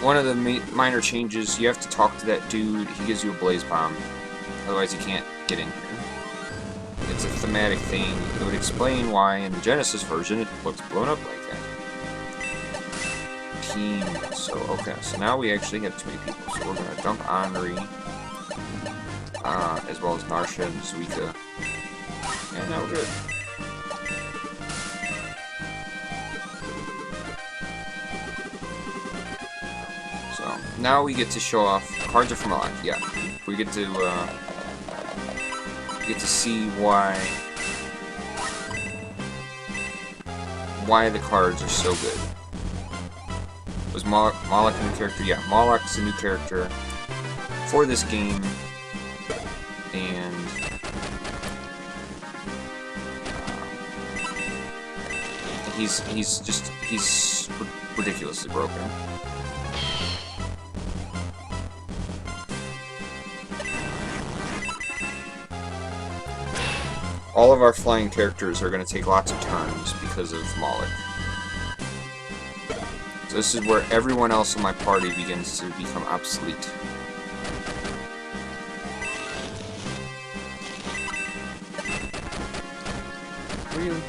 one of the minor changes, you have to talk to that dude. He gives you a blaze bomb. Otherwise you can't get in here. It's a thematic thing. It would explain why in the Genesis version it looks blown up like that. So, okay, so now we actually have too many people, so we're going to dump Henri, as well as Narsha and Zuika, and now we're good. So, now we get to show off. Cards are from a lot. Yeah, we get to see why the cards are so good. Was Moloch a new character? Yeah, Moloch's a new character for this game, and he's ridiculously broken. All of our flying characters are going to take lots of turns because of Moloch. So this is where everyone else in my party begins to become obsolete. Really?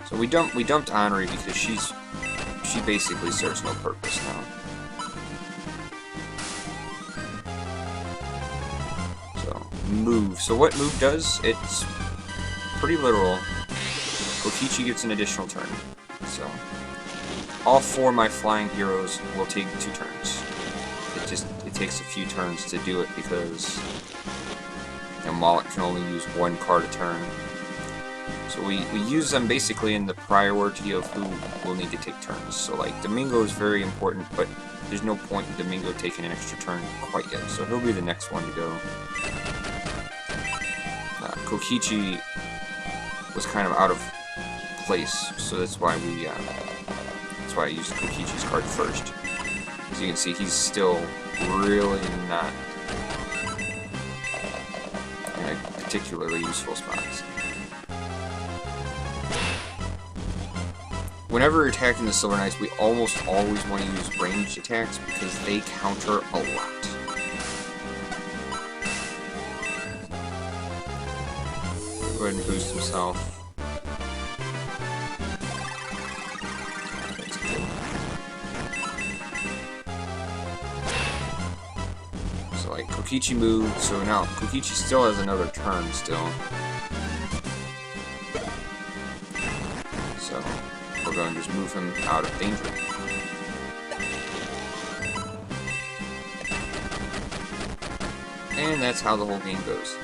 So we dumped Henri because she basically serves no purpose now. Move. So what move does? It's pretty literal. Kokichi gets an additional turn. So all 4 of my flying heroes will take 2 turns. It takes a few turns to do it because Moloch can only use 1 card a turn. So we use them basically in the priority of who will need to take turns. So like Domingo is very important, but there's no point in Domingo taking an extra turn quite yet. So he'll be the next one to go. Kokichi was kind of out of place, so that's why I used Kokichi's card first. As you can see, he's still really not in a particularly useful spot. Whenever attacking the Silver Knights, we almost always want to use ranged attacks because they counter a lot. Go ahead and boost himself. So like Kokichi moved, so now Kokichi still has another turn still. So we're going to just move him out of danger. And that's how the whole game goes.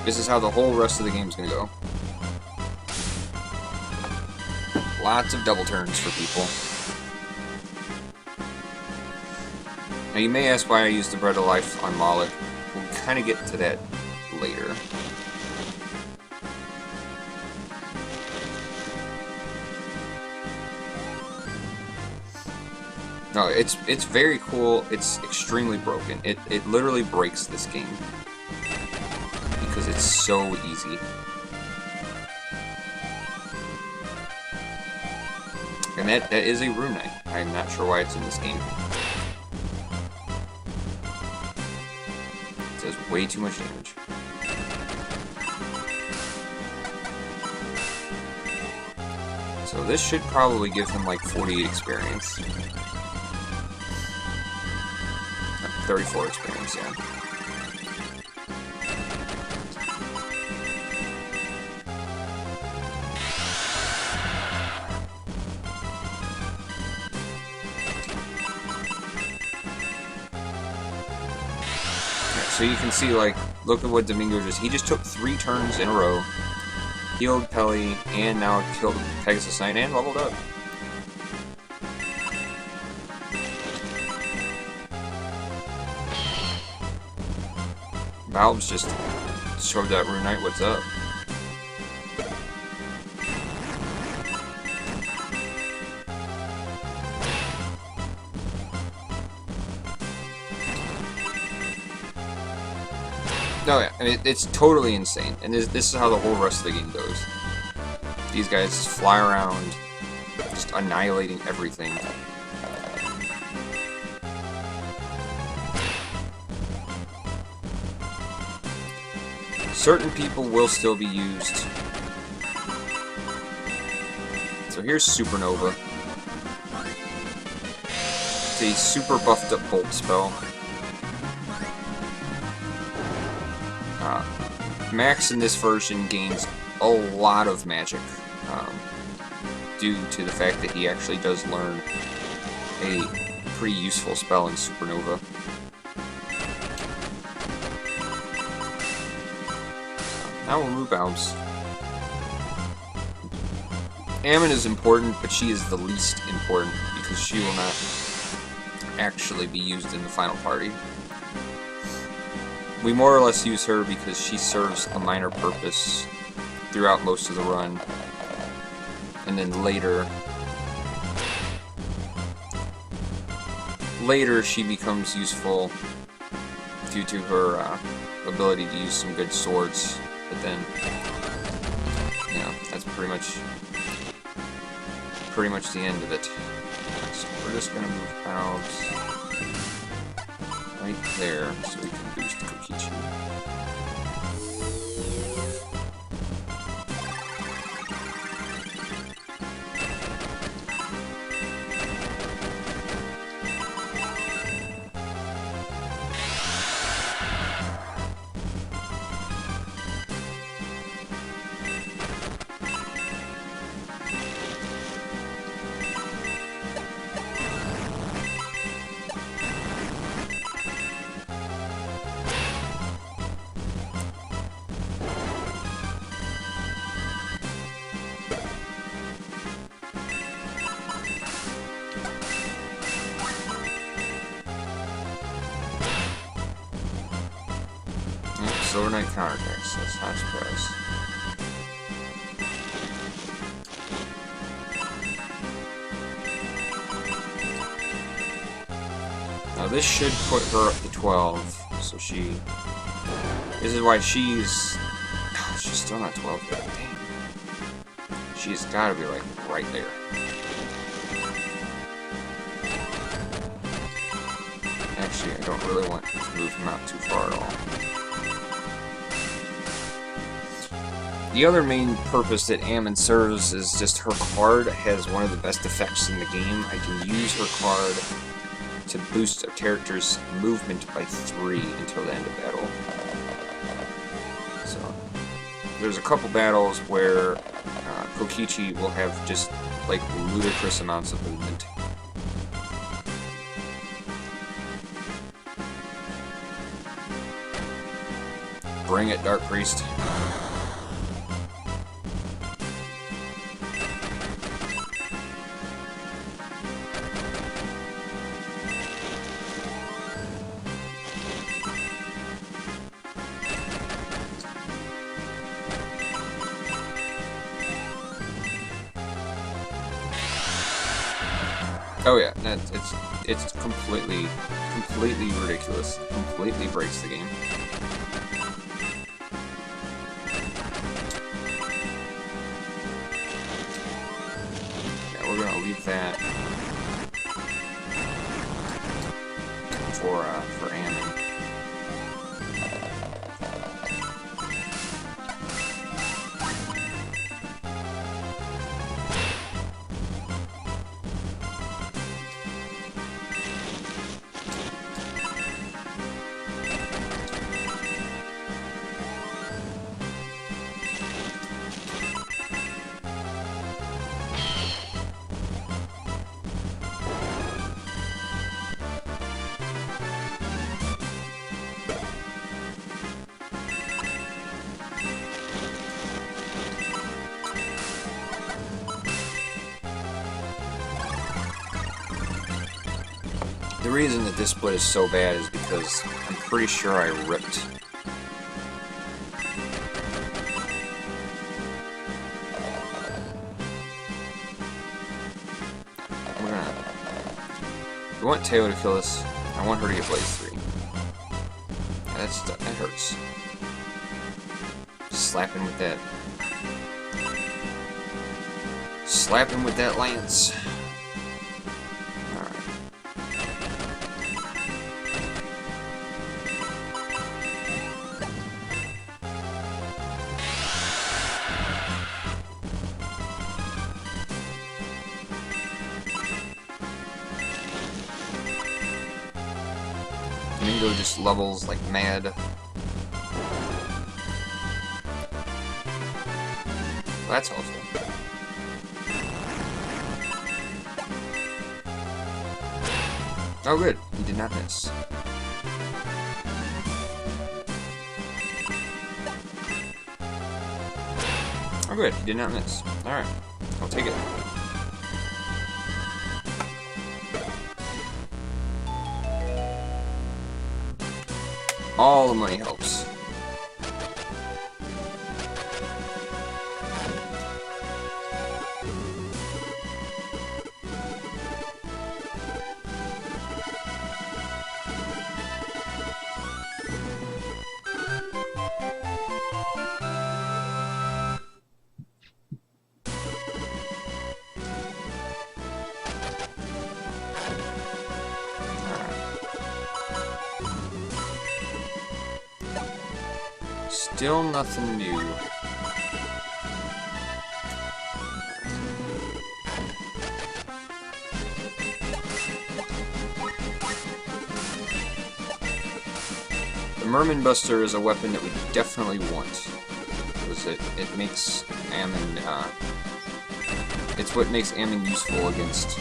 This is how the whole rest of the game is going to go. Lots of double turns for people. Now you may ask why I used the Bread of Life on Moloch. We'll kind of get to that later. No, it's very cool. It's extremely broken. It literally breaks this game. Because it's so easy. And that is a Rune Knight. I'm not sure why it's in this game. It does way too much damage. So this should probably give him like 48 experience. 34 experience, yeah. So you can see, like, look at what Domingo he just took 3 turns in a row, healed Peli, and now killed Pegasus Knight, and leveled up. Valve's just showed that Rune Knight what's up. No, yeah, I mean, it's totally insane, and this is how the whole rest of the game goes. These guys just fly around, just annihilating everything. Certain people will still be used. So here's Supernova. It's a super buffed up bolt spell. Max in this version gains a lot of magic due to the fact that he actually does learn a pretty useful spell in Supernova. Now we'll move Bounce. Ammon is important, but she is the least important because she will not actually be used in the final party. We more or less use her because she serves a minor purpose throughout most of the run, and then later she becomes useful due to her ability to use some good swords, but then, you know, that's pretty much the end of it. So we're just gonna move out right there so we can boost Kokichi. Overnight counterattacks, that's not a surprise. Now this should put her up to 12, so this is why she's still not 12, but damn. She's gotta be like right there. Actually, I don't really want to move him out too far at all. The other main purpose that Ammon serves is just her card has one of the best effects in the game. I can use her card to boost a character's movement by 3 until the end of battle. So, there's a couple battles where Kokichi will have just like ludicrous amounts of movement. Bring it, Dark Priest. Oh yeah, it's completely ridiculous. Completely breaks the game. Yeah, we're gonna leave that for Ammon. The reason that this split is so bad is because I'm pretty sure I ripped. We want Teo to kill us. I want her to get Blaze 3. Yeah, that hurts. Slap him with that. Slap him with that lance. Mingo just levels like mad. Well, that's helpful. Oh, good. He did not miss. Oh, good. He did not miss. Alright. I'll take it. All the money helps. Still nothing new. The Merman Buster is a weapon that we definitely want. Because it makes Ammon, it's what makes Ammon useful against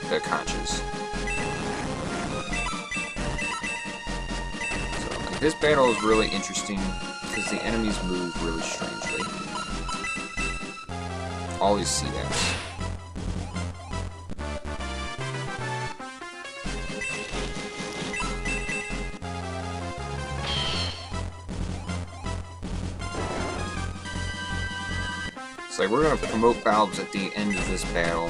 the Conchas. So, like, this battle is really interesting because the enemies move really strangely. All these sea bats. So we're going to promote Balbs at the end of this battle.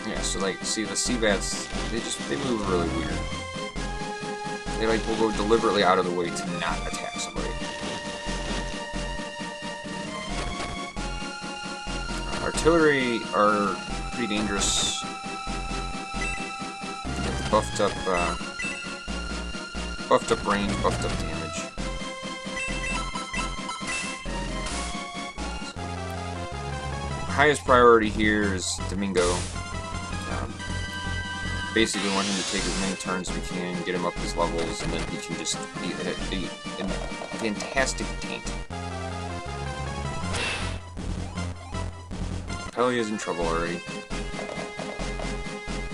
Yeah, so like, see the sea bats, they move really weird. They like will go deliberately out of the way to not attack somebody. Artillery are pretty dangerous. Buffed up range, buffed up damage. So, highest priority here is Domingo. Basically want him to take as many turns as we can, get him up his levels, and then he can just be a fantastic tank. Pelia's in trouble already.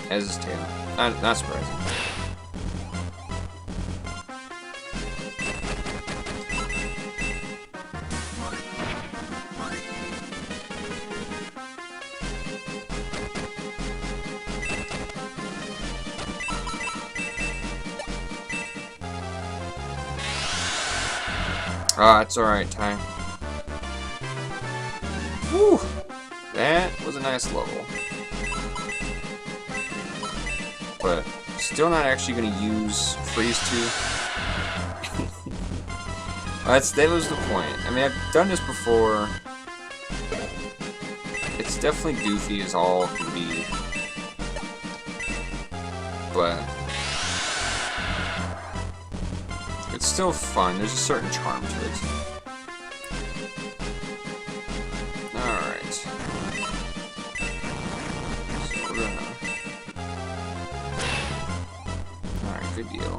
As is Tail. Not surprising. It's alright, Ty. Woo! That was a nice level. But still not actually going to use Freeze 2. That was the point. I mean, I've done this before. It's definitely goofy as all can be. But it's still fun. There's a certain charm to it. Alright. So we're gonna... Alright, good deal.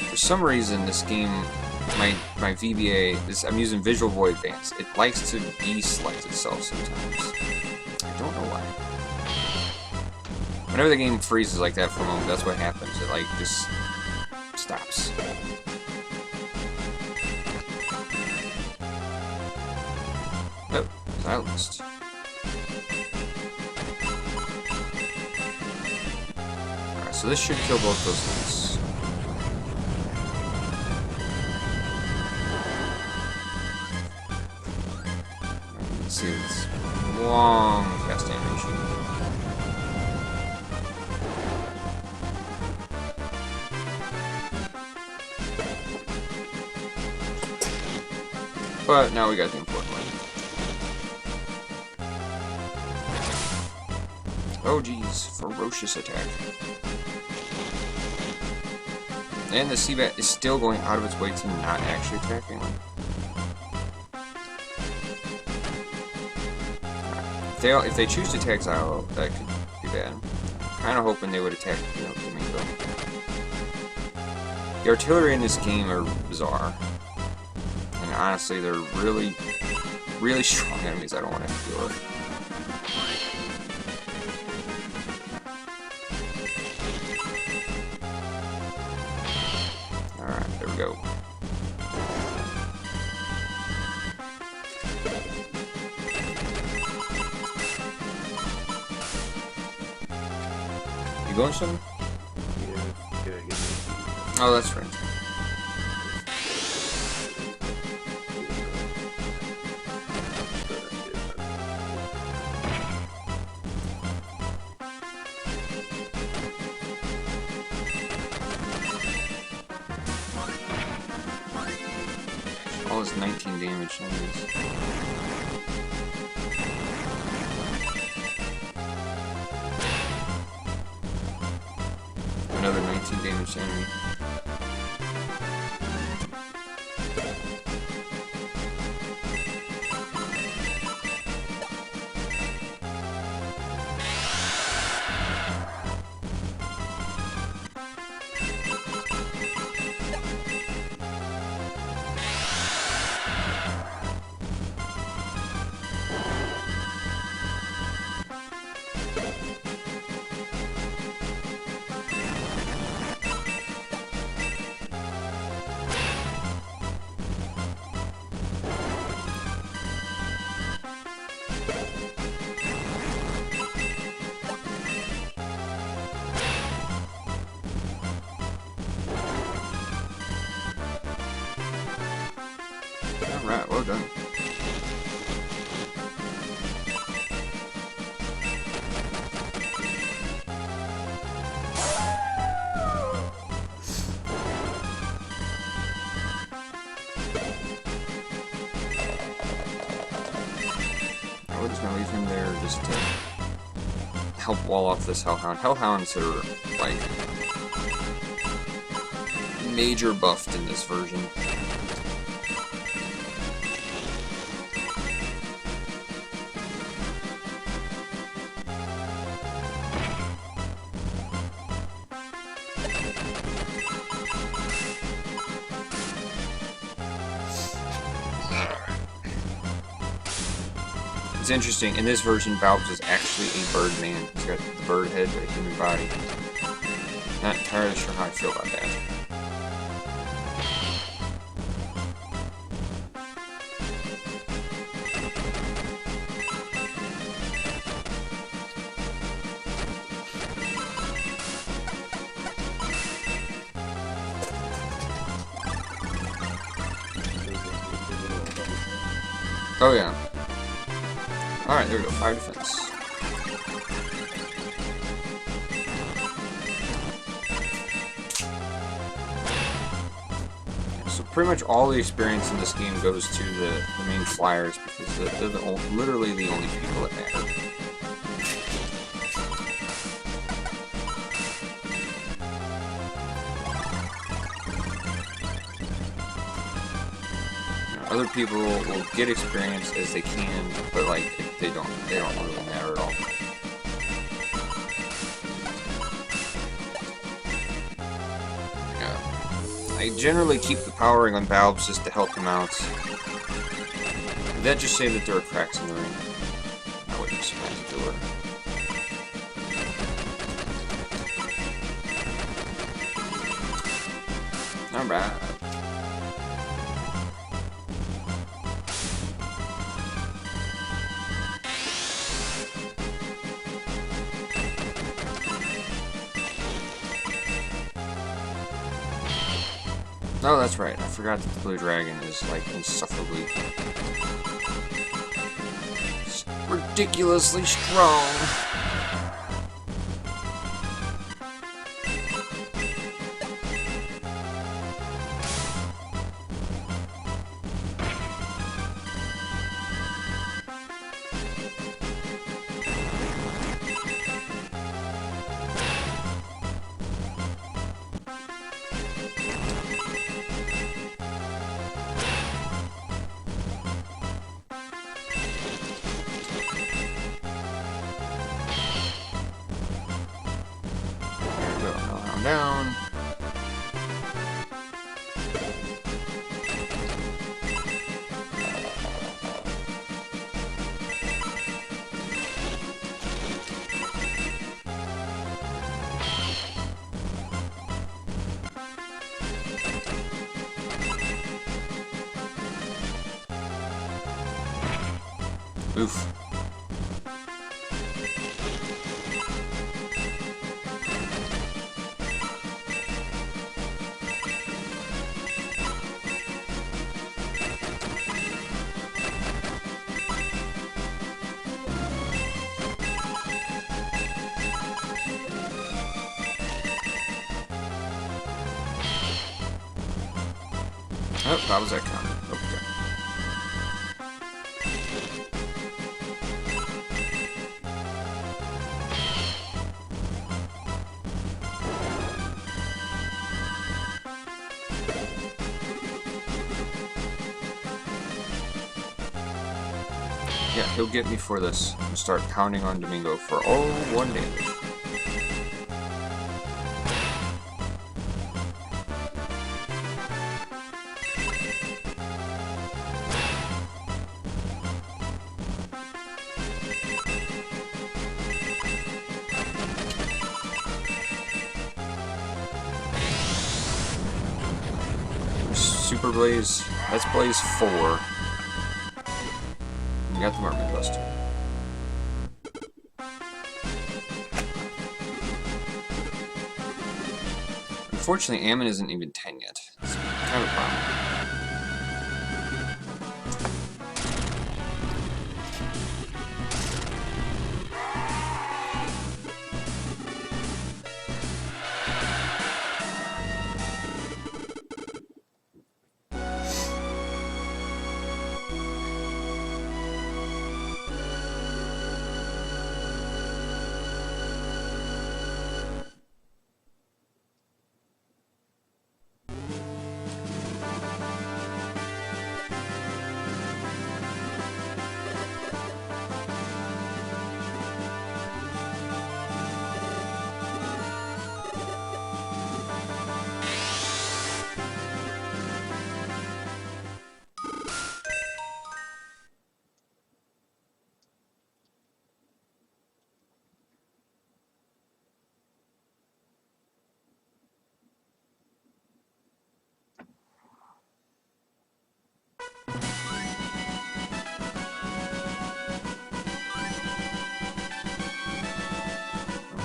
For some reason, this game, my VBA, I'm using Visual Boy Advance. It likes to deselect itself sometimes. I don't know why. Whenever the game freezes like that for a moment, that's what happens. It like just stops. Nope, silenced. Alright, so this should kill both those things. Let's see, it's long cast animation. But now we got the important one. Oh geez, ferocious attack. And the Seabat is still going out of its way to not actually attack anyone. if they choose to attack Xylo, that could be bad. Kind of hoping they would attack, you know, Domingo. The artillery in this game are bizarre, and honestly, they're really, really strong enemies. I don't want to have to deal with. All right, there we go. You going soon? Oh, that's right. All this 19 damage enemies. Another 19 damage enemy. Alright, well done. We're just gonna leave him there just to help wall off this Hellhound. Hellhounds are, like, major buffed in this version. It's interesting, in this version, Balbs is actually a bird man. He's got the bird head but a human body. Not entirely sure how I feel about that. Oh yeah. Alright, there we go, 5 defense. So pretty much all the experience in this game goes to the main flyers because they're literally the only people that matter. Other people will get experience as they can, but like they don't really matter at all. Yeah. I generally keep the powering on Balbs just to help him out. Did that just say that there are cracks in the ring? I wouldn't be surprised if there were. Alright. Oh, that's right. I forgot that the Blue Dragon is, like, insufferably... ridiculously strong. Calm down. Oof. Oh, that was that counter. Okay. Yeah, he'll get me for this. I'll start counting on Domingo for, oh, 1 damage. Super Blaze. That's Blaze 4. We got the Mermaid Buster. Unfortunately, Ammon isn't even 10 yet. It's kind of a problem.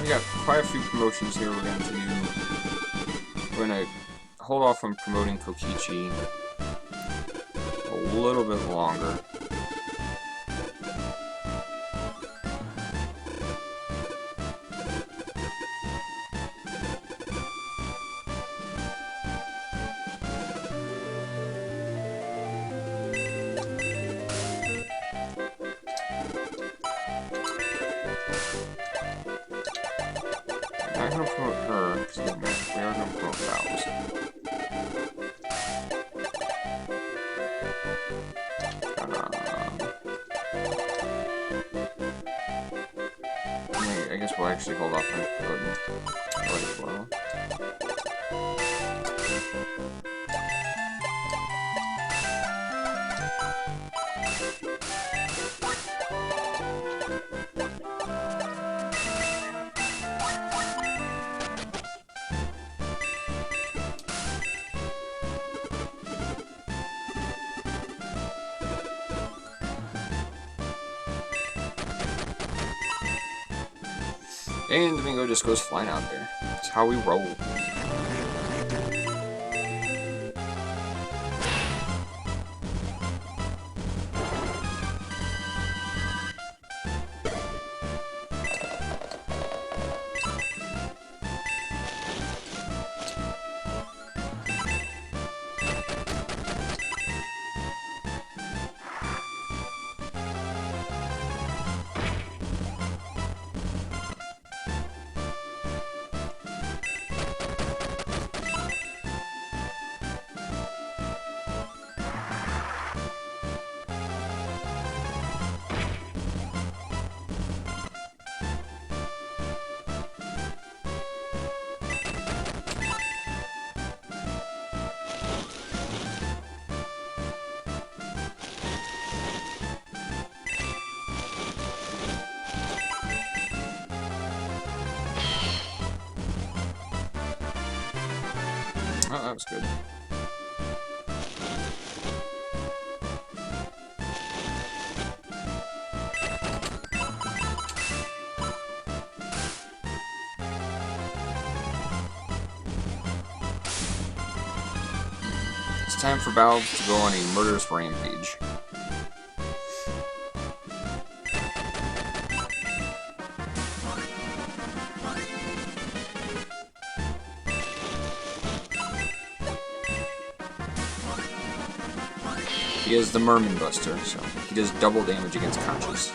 We got quite a few promotions here we're going to do. We're going to hold off on promoting Kokichi a little bit longer. I'm not going to promote her, because we are going to promote Bowser. I guess we'll actually hold off on promoting her as well. And Domingo just goes flying out there. That's how we roll. Oh, that was good. It's time for Valve to go on a murderous rampage. He is the Merman Buster, so he does double damage against Conchas.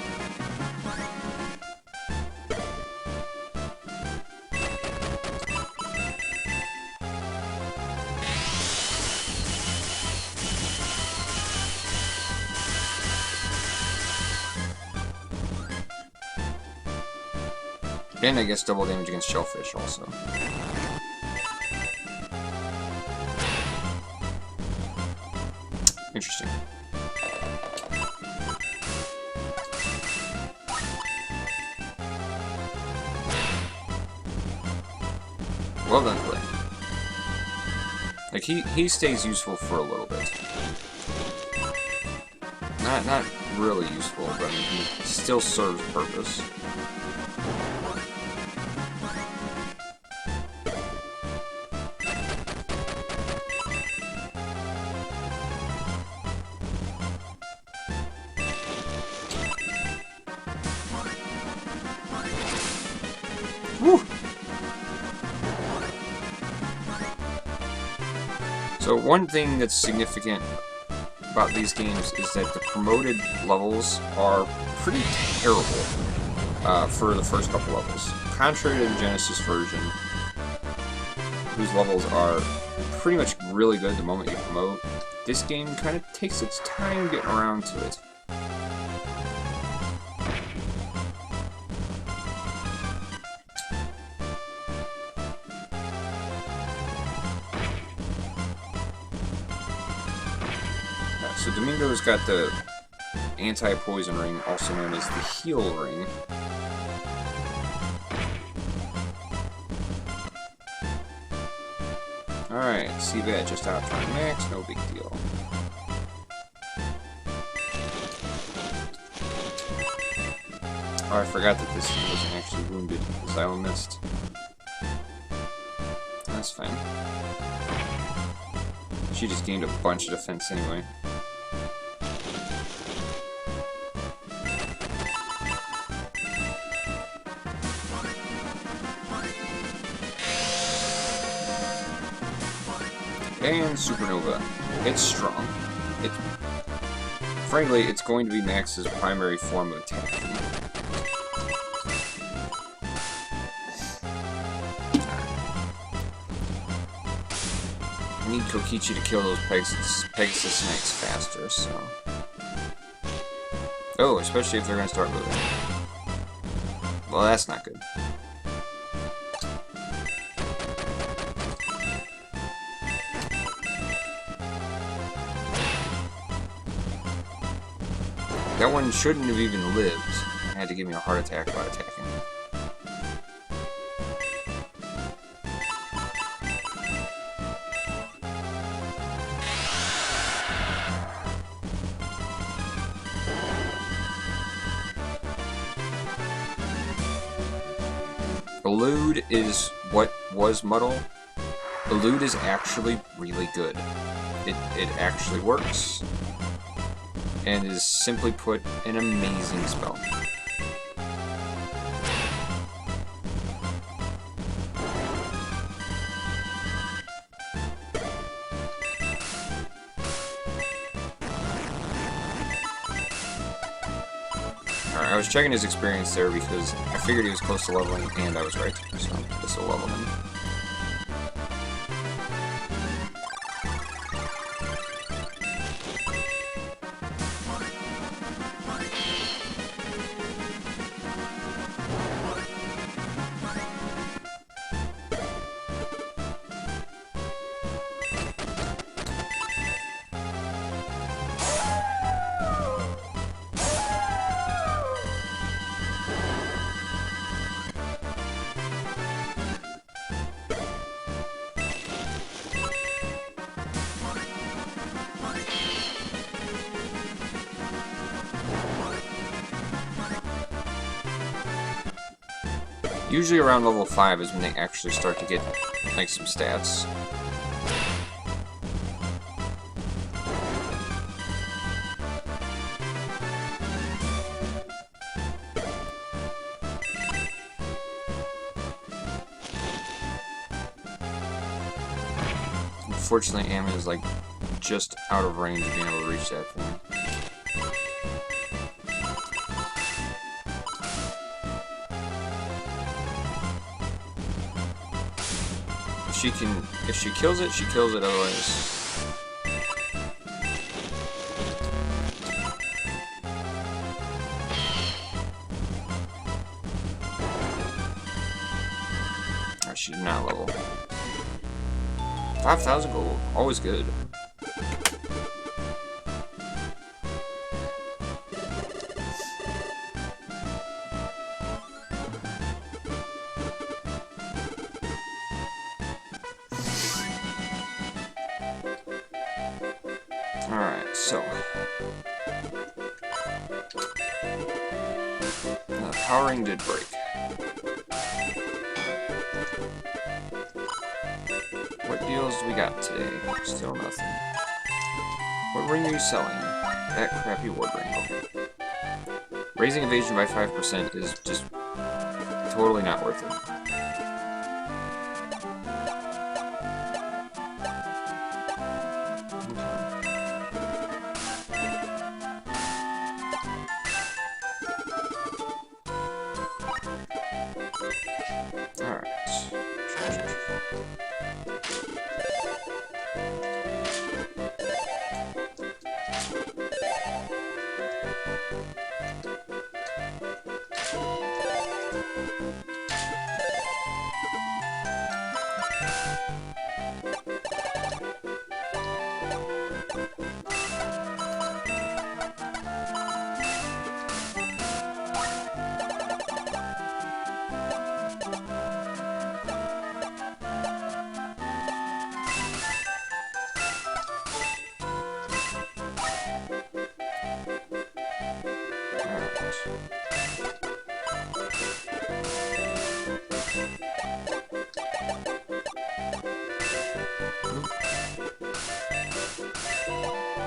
And I guess double damage against Shellfish also. Interesting. Well done, Clay. Like, he stays useful for a little bit. Not really useful, but I mean, he still serves purpose. Woo! So one thing that's significant about these games is that the promoted levels are pretty terrible for the first couple levels. Contrary to the Genesis version, whose levels are pretty much really good the moment you promote, this game kind of takes its time getting around to it. So Domingo's got the anti-poison ring, also known as the heal ring. Alright, see that just out trying max, no big deal. Oh, I forgot that this thing wasn't actually wounded, because I missed. That's fine. She just gained a bunch of defense anyway. And Supernova. It's strong. Frankly, it's going to be Max's primary form of attack. I need Kokichi to kill those Pegasus snakes faster, so... Oh, especially if they're going to start moving. Well, that's not good. That one shouldn't have even lived. It had to give me a heart attack by attacking. Elude is what was Muddle. Elude is actually really good. It actually works. And is, simply put, an amazing spell. Alright, I was checking his experience there because I figured he was close to leveling, and I was right, so this will level him. Usually around level 5 is when they actually start to get, like, some stats. Unfortunately, Ammon is, like, just out of range of being able to reach that thing. If she kills it, she kills it, otherwise. Oh, she's not level. 5,000 gold, always good. Alright, so. The power ring did break. What deals do we got today? Still nothing. What ring are you selling? That crappy ward ring. Okay. Raising evasion by 5% is just totally not worth it.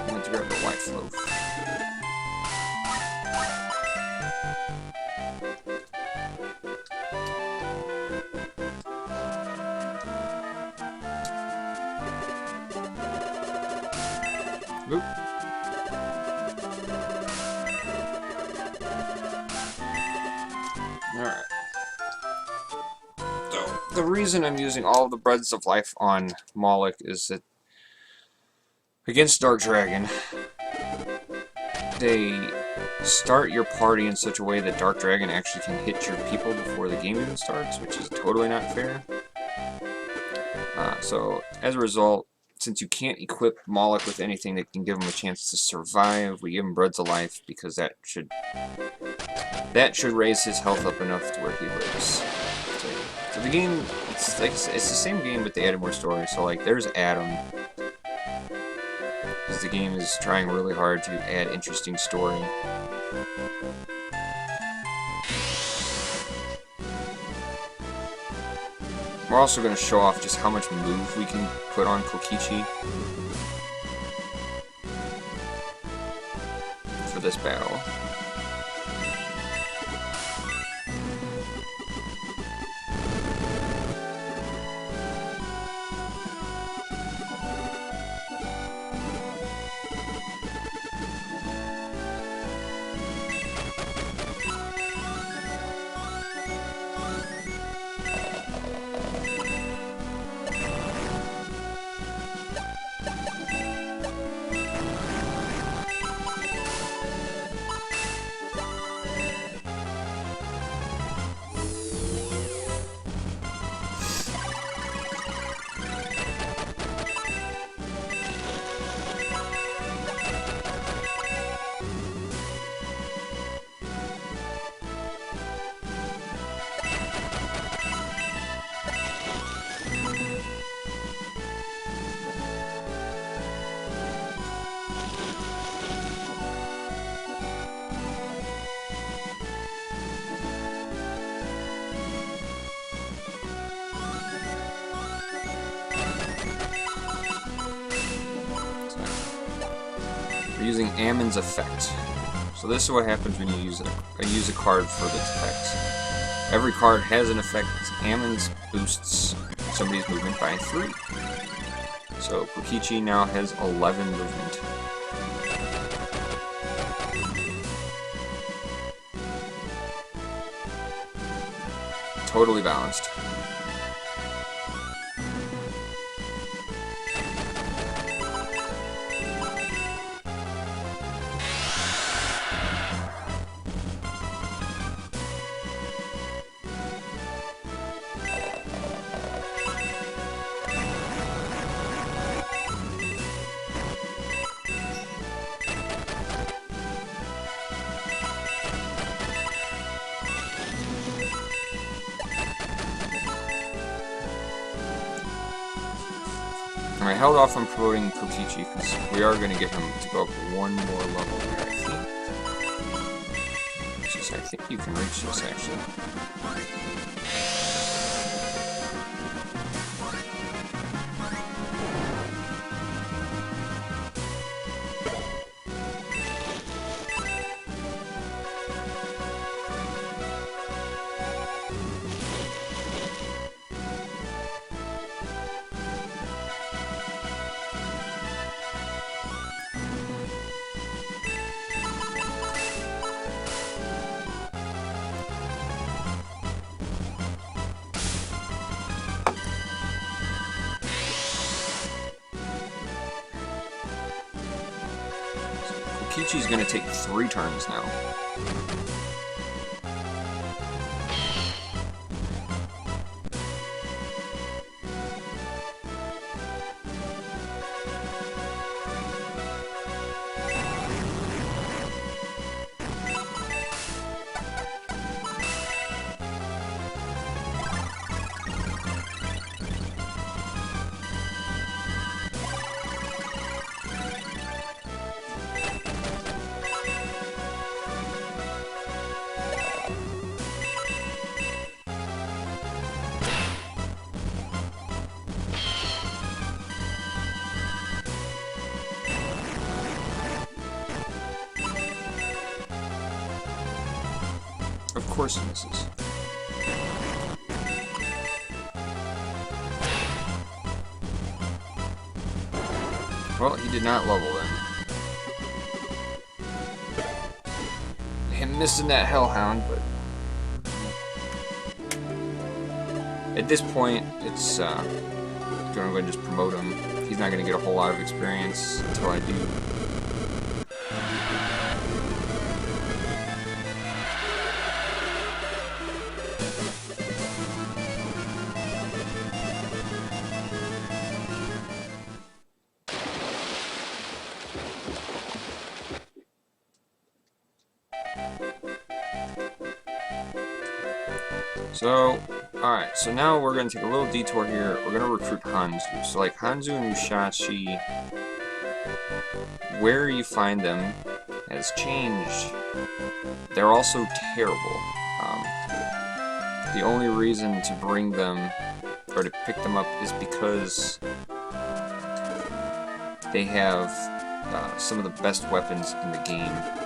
Let's grab the white loaf. Oop. Alright. So, the reason I'm using all of the Breads of Life on Moloch is that against Dark Dragon, they start your party in such a way that Dark Dragon actually can hit your people before the game even starts, which is totally not fair. So, as a result, since you can't equip Moloch with anything that can give him a chance to survive, we give him Breads of Life because that should raise his health up enough to where he lives. So the game, it's the same game, but they added more story. So like, there's Adam, because the game is trying really hard to add interesting story. We're also going to show off just how much move we can put on Kokichi for this battle. We're using Ammon's effect. So this is what happens when you use a card for this effect. Every card has an effect. Ammon's boosts somebody's movement by 3. So Kokichi now has 11 movement. Totally balanced. I held off on promoting Kokichi because we are going to get him to go up one more level here, I think. I think you can reach this, actually. Kokichi's gonna take 3 turns now. Of course he misses. Well, he did not level then. Him missing that Hellhound, but at this point, it's going to go and just promote him. He's not going to get a whole lot of experience until I do. So, alright, so now we're going to take a little detour here. We're going to recruit Hanzu. So, like, Hanzu and Musashi, where you find them has changed. They're also terrible. The only reason to bring them, or to pick them up, is because they have some of the best weapons in the game.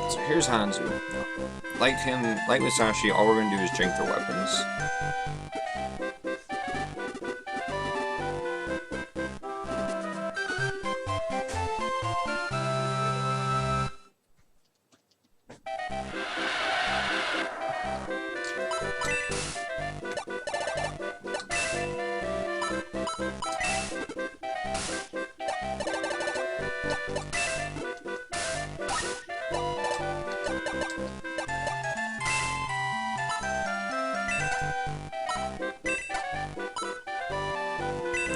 So here's Hanzu. Like him, like Musashi, all we're going to do is drink their weapons.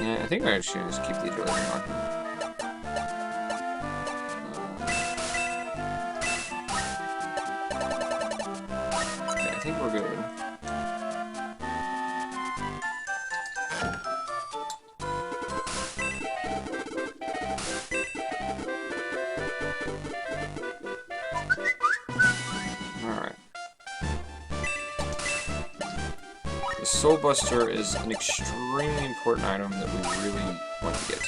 Yeah, I think I should just keep the agility on. Okay, I think we're good. Alright. The Soul Buster is an extremely important item that we really want to get.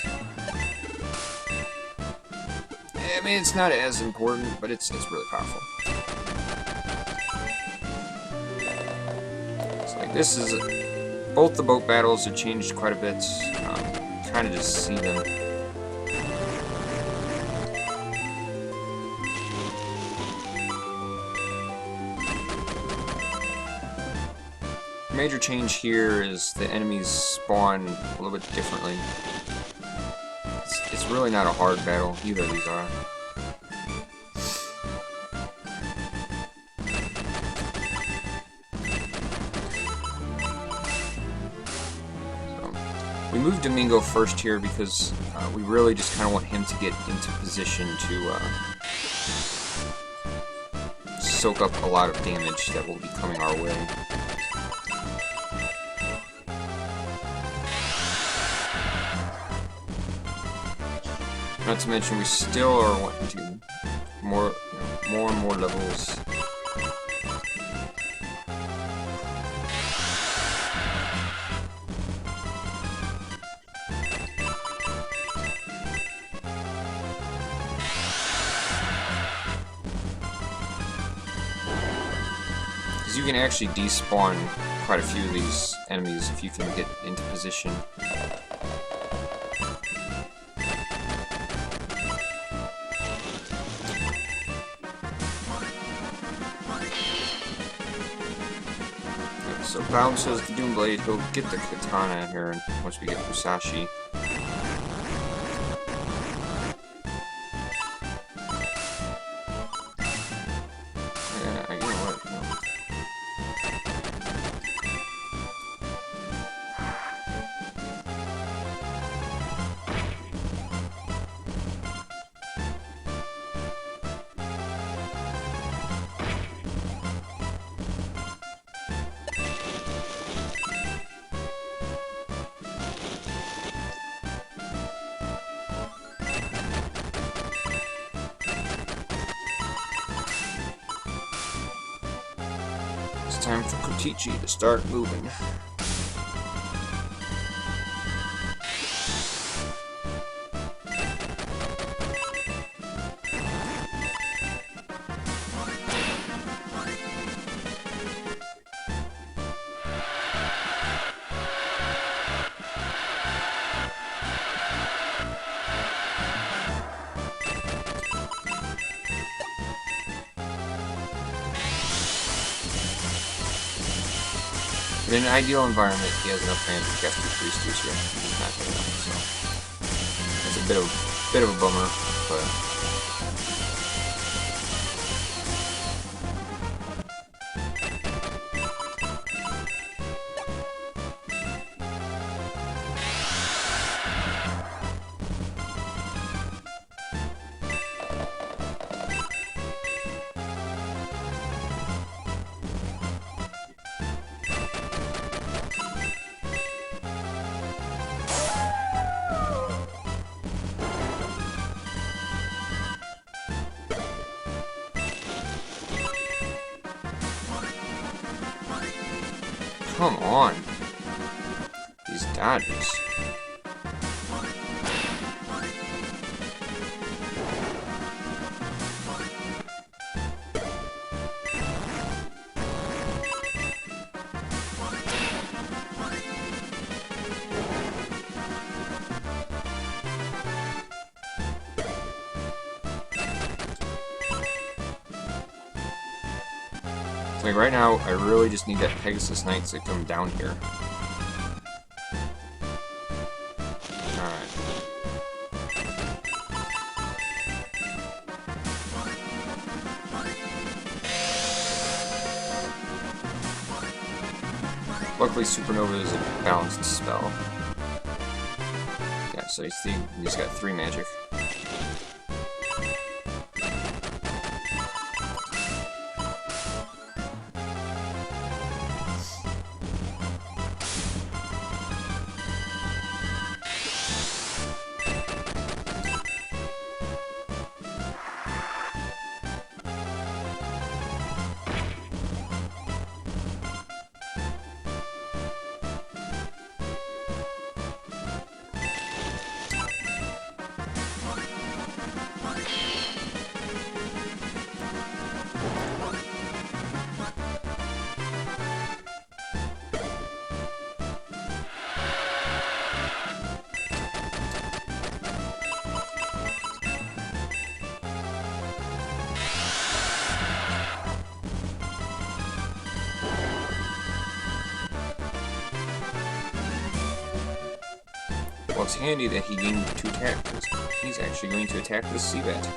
I mean, it's not as important, but it's really powerful. So, like, this is... both the boat battles have changed quite a bit. Kind of just see them. Major change here is the enemies spawn a little bit differently. It's really not a hard battle, either of these are. So, we moved Domingo first here because we really just kind of want him to get into position to soak up a lot of damage that will be coming our way. Not to mention, we still are wanting to more and more levels. Because you can actually despawn quite a few of these enemies if you can get into position. So Bounce has the Doom Blade, he'll get the Katana here once we get Musashi. Yeah, you know what? No. It's time for Kotichi to start moving. In an ideal environment, he has enough mana to cast 2 Priestess here. He's not getting enough, so it's a bit of a bummer, but come on. These dodges. Like right now, I really just need that Pegasus Knight to come down here. Alright. Luckily, Supernova is a balanced spell. Yeah, so he's got 3 magic. Well, it's handy that he gained 2 attack, because he's actually going to attack this Seabat.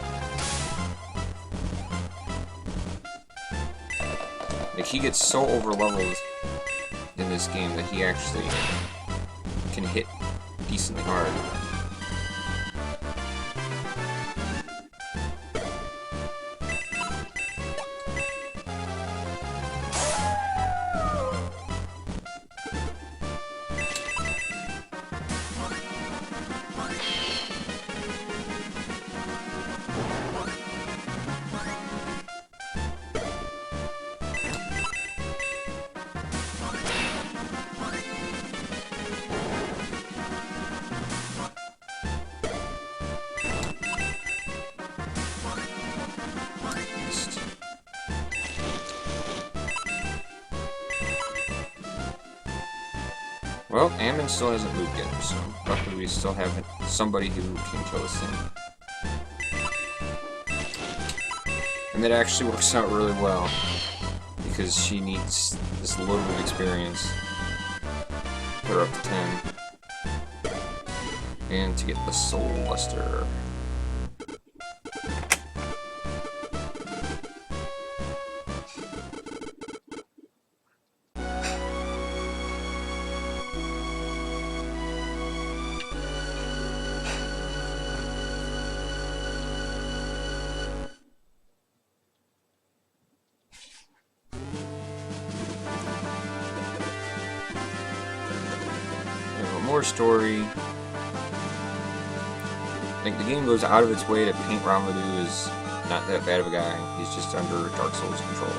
Like, he gets so over-leveled in this game that he actually can hit decently hard. Well, Ammon still hasn't moved yet, so luckily we still have somebody who can kill this thing. And that actually works out really well, because she needs this little bit of experience. Put her up to 10. And to get the Soul Luster. More story. Like, the game goes out of its way to paint Ramaду as not that bad of a guy. He's just under Dark Souls control.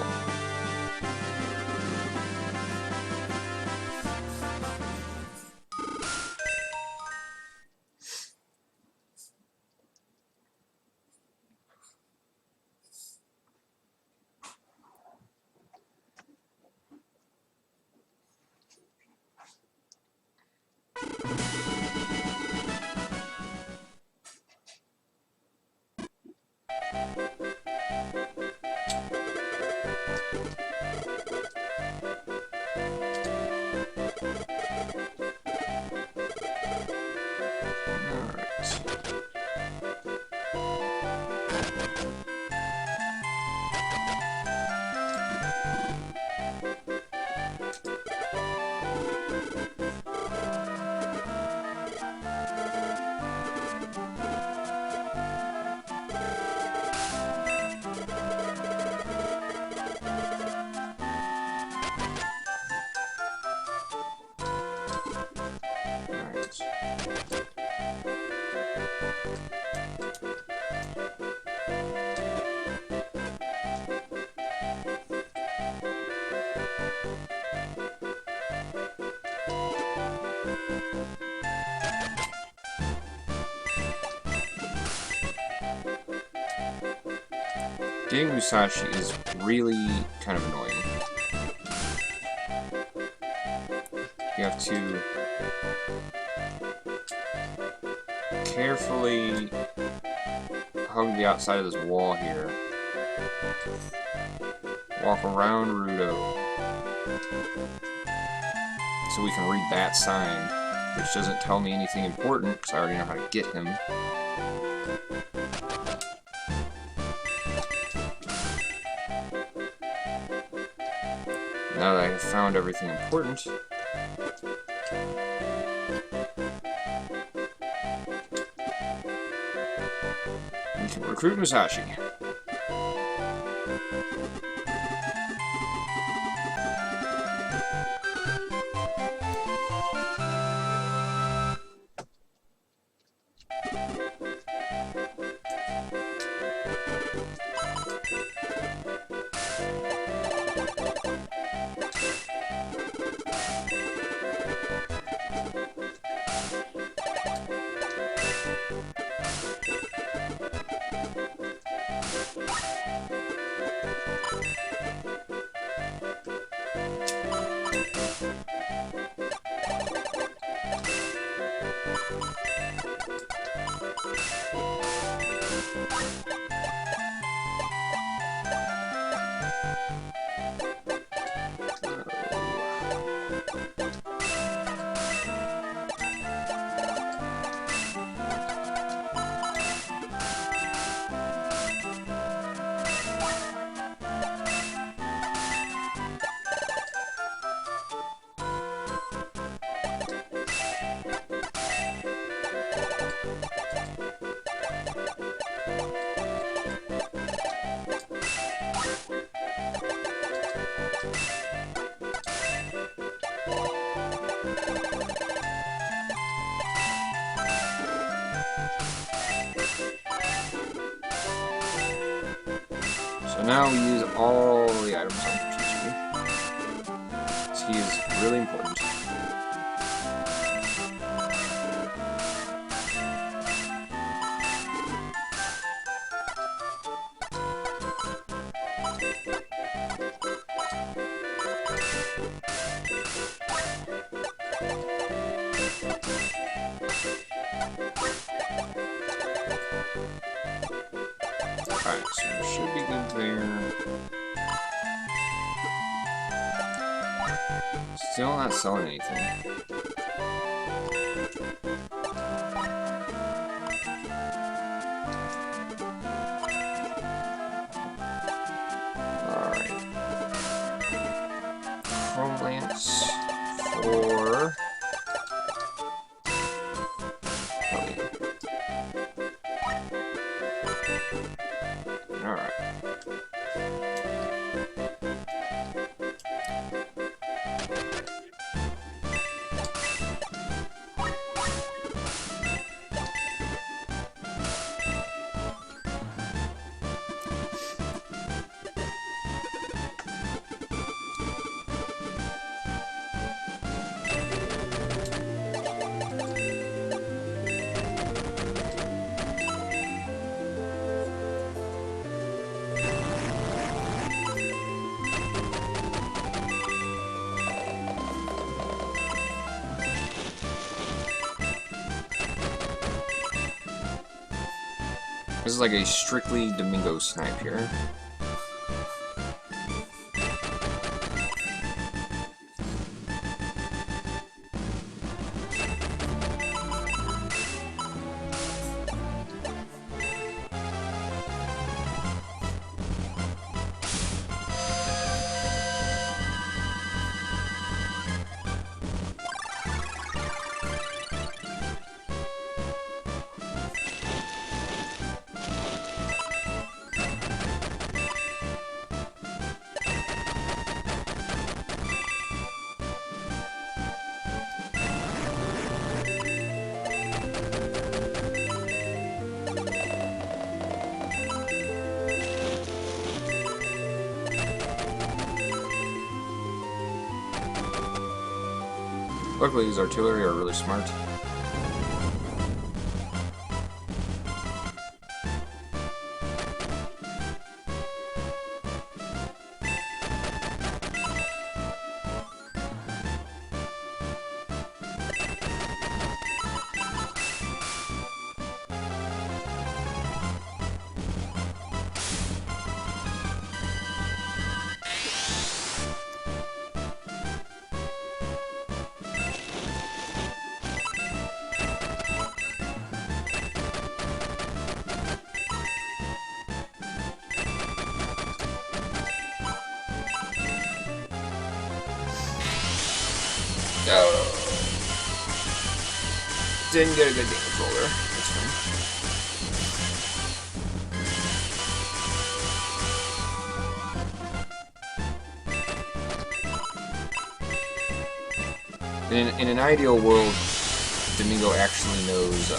Getting Musashi is really kind of annoying. You have to carefully hug the outside of this wall here. Walk around Rudo so we can read that sign, which doesn't tell me anything important because I already know how to get him. Now that I have found everything important, we can recruit Musashi. So now we use all the items on Force GBA. He is really important. Alright, so we should be good there. Still not selling anything. Alright. Chrome Lance for... Alright. This is like a strictly Domingo snipe here. Luckily, these artillery are really smart. Oh. Didn't get a good damage roll there. That's fine. In an ideal world, Domingo actually knows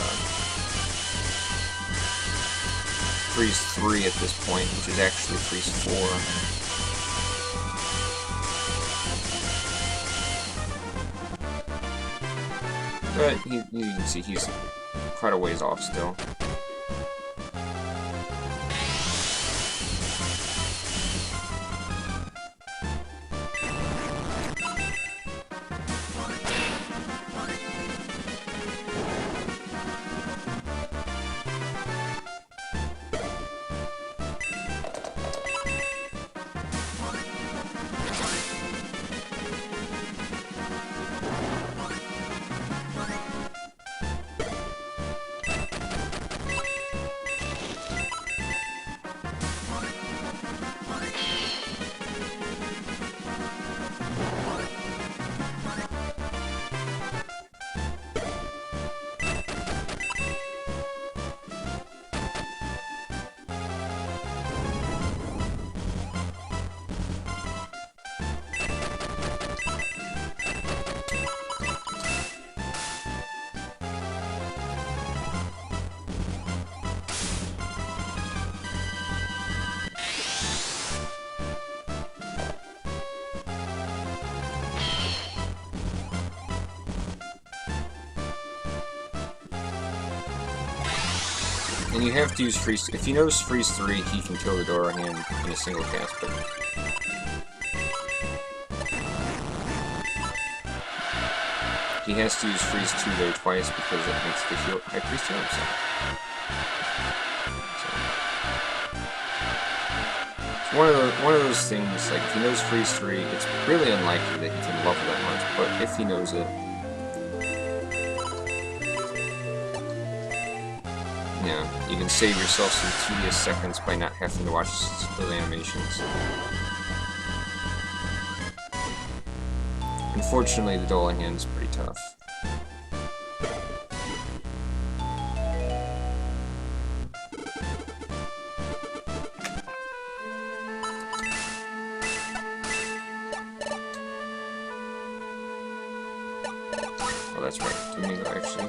freeze 3 at this point, which is actually freeze 4. But you can see he's quite a ways off still. And you have to use freeze. If he knows freeze 3, he can kill the Dora hand in a single cast, but he has to use freeze 2 there twice because it makes the High Priest heal himself. So it's one of those things, like if he knows freeze 3, it's really unlikely that he can level that much, but if he knows it, yeah, you can save yourself some tedious seconds by not having to watch those animations. Unfortunately, the Dola hand is pretty tough. Oh, that's right. Domingo, actually.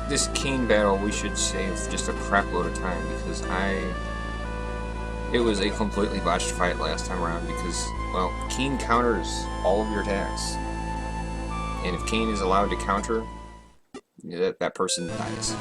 This Kane battle we should save just a crap load of time because it was a completely botched fight last time around because, well, Kane counters all of your attacks. And if Kane is allowed to counter, that person dies.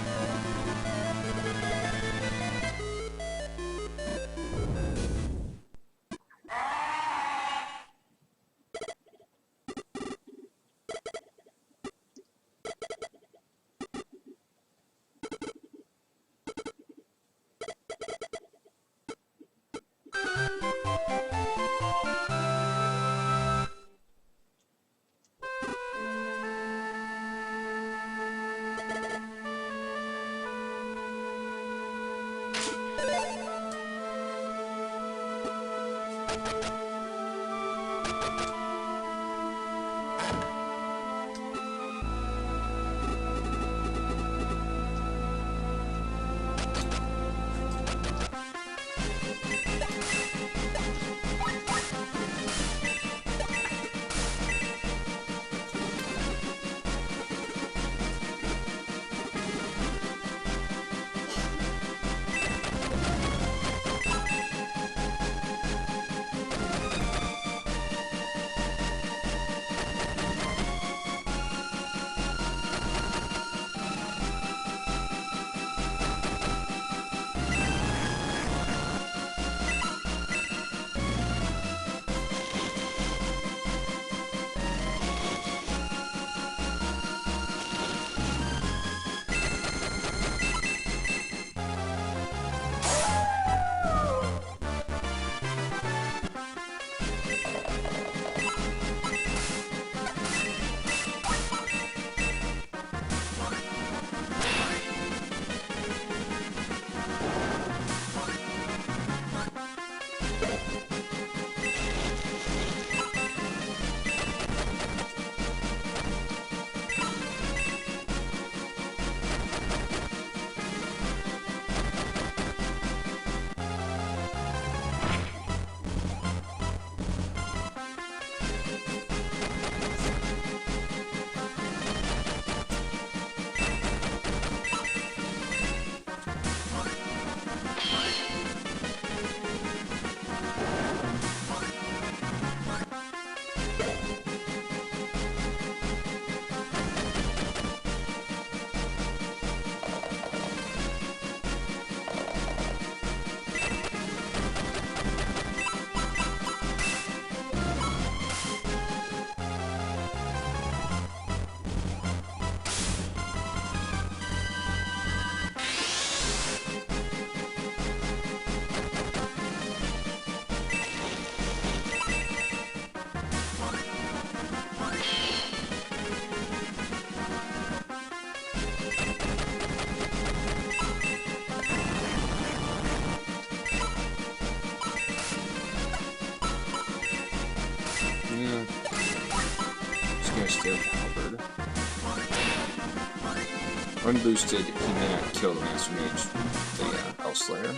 of Halberd. Unboosted, he may not kill the Master Mage, the Elf Slayer.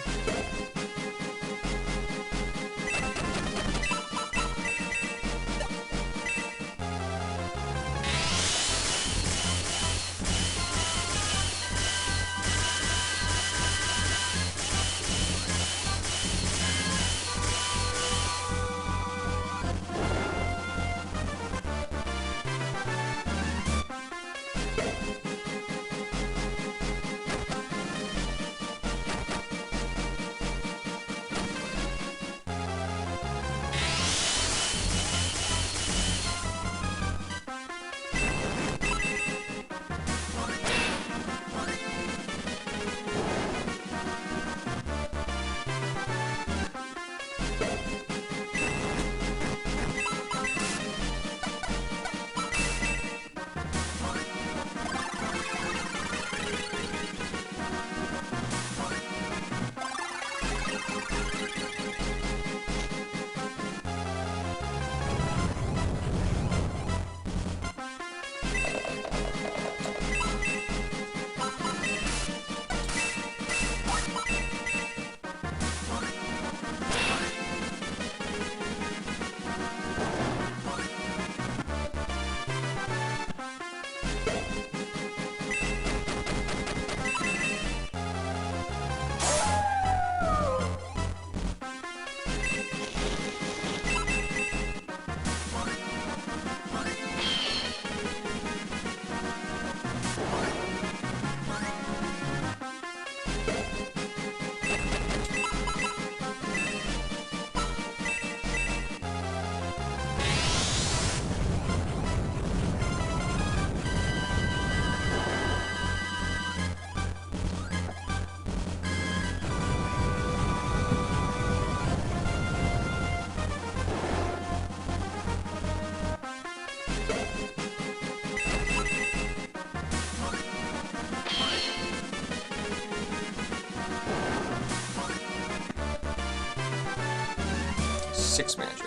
Six magic,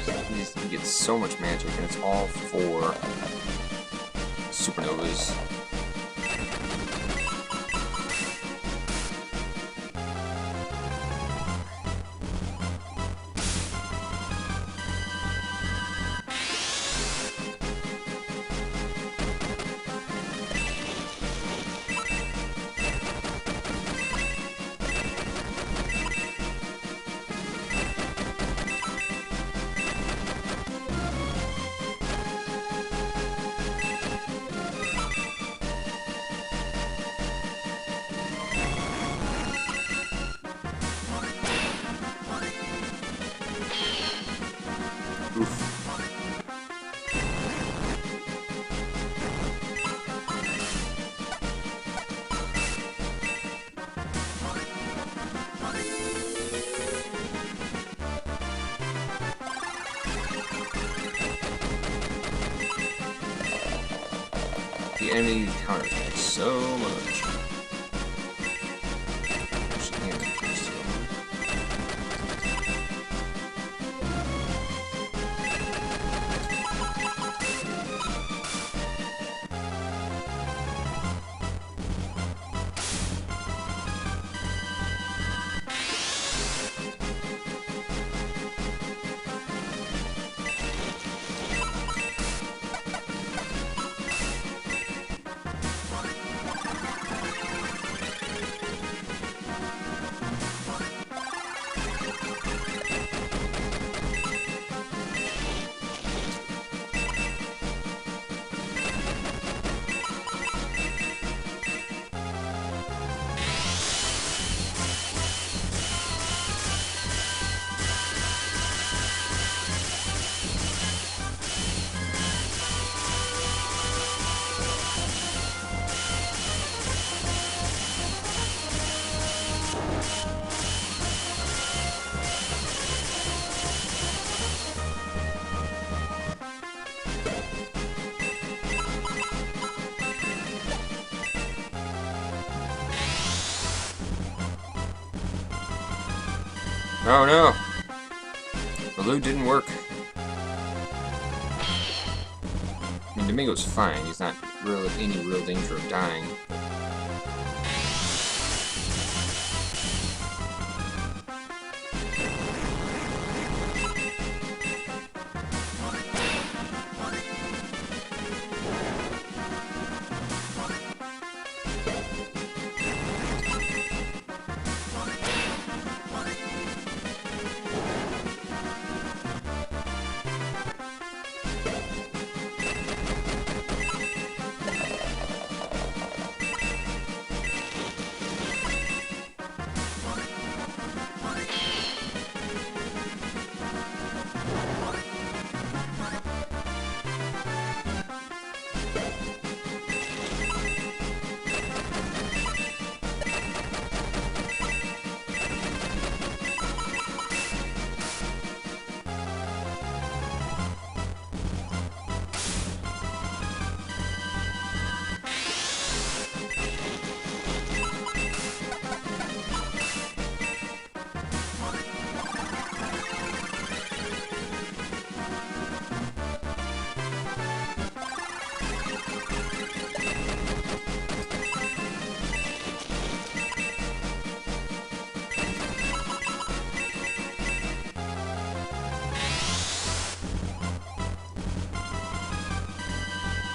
yeah. He gets so much magic, and it's all for supernovas. Oof. The enemy counterattacks so much. Actually, the enemy comes to him. Oh no! The loot didn't work. And Domingo's fine. He's not really any real danger of dying.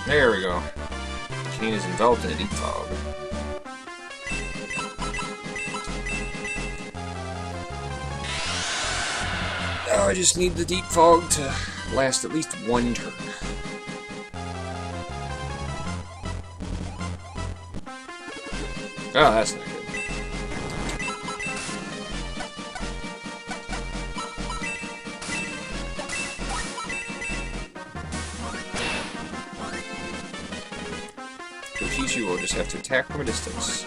There we go. Kane is enveloped in a deep fog. Now I just need the deep fog to last at least one turn. Oh, that's not good. Kokichi will just have to attack from a distance.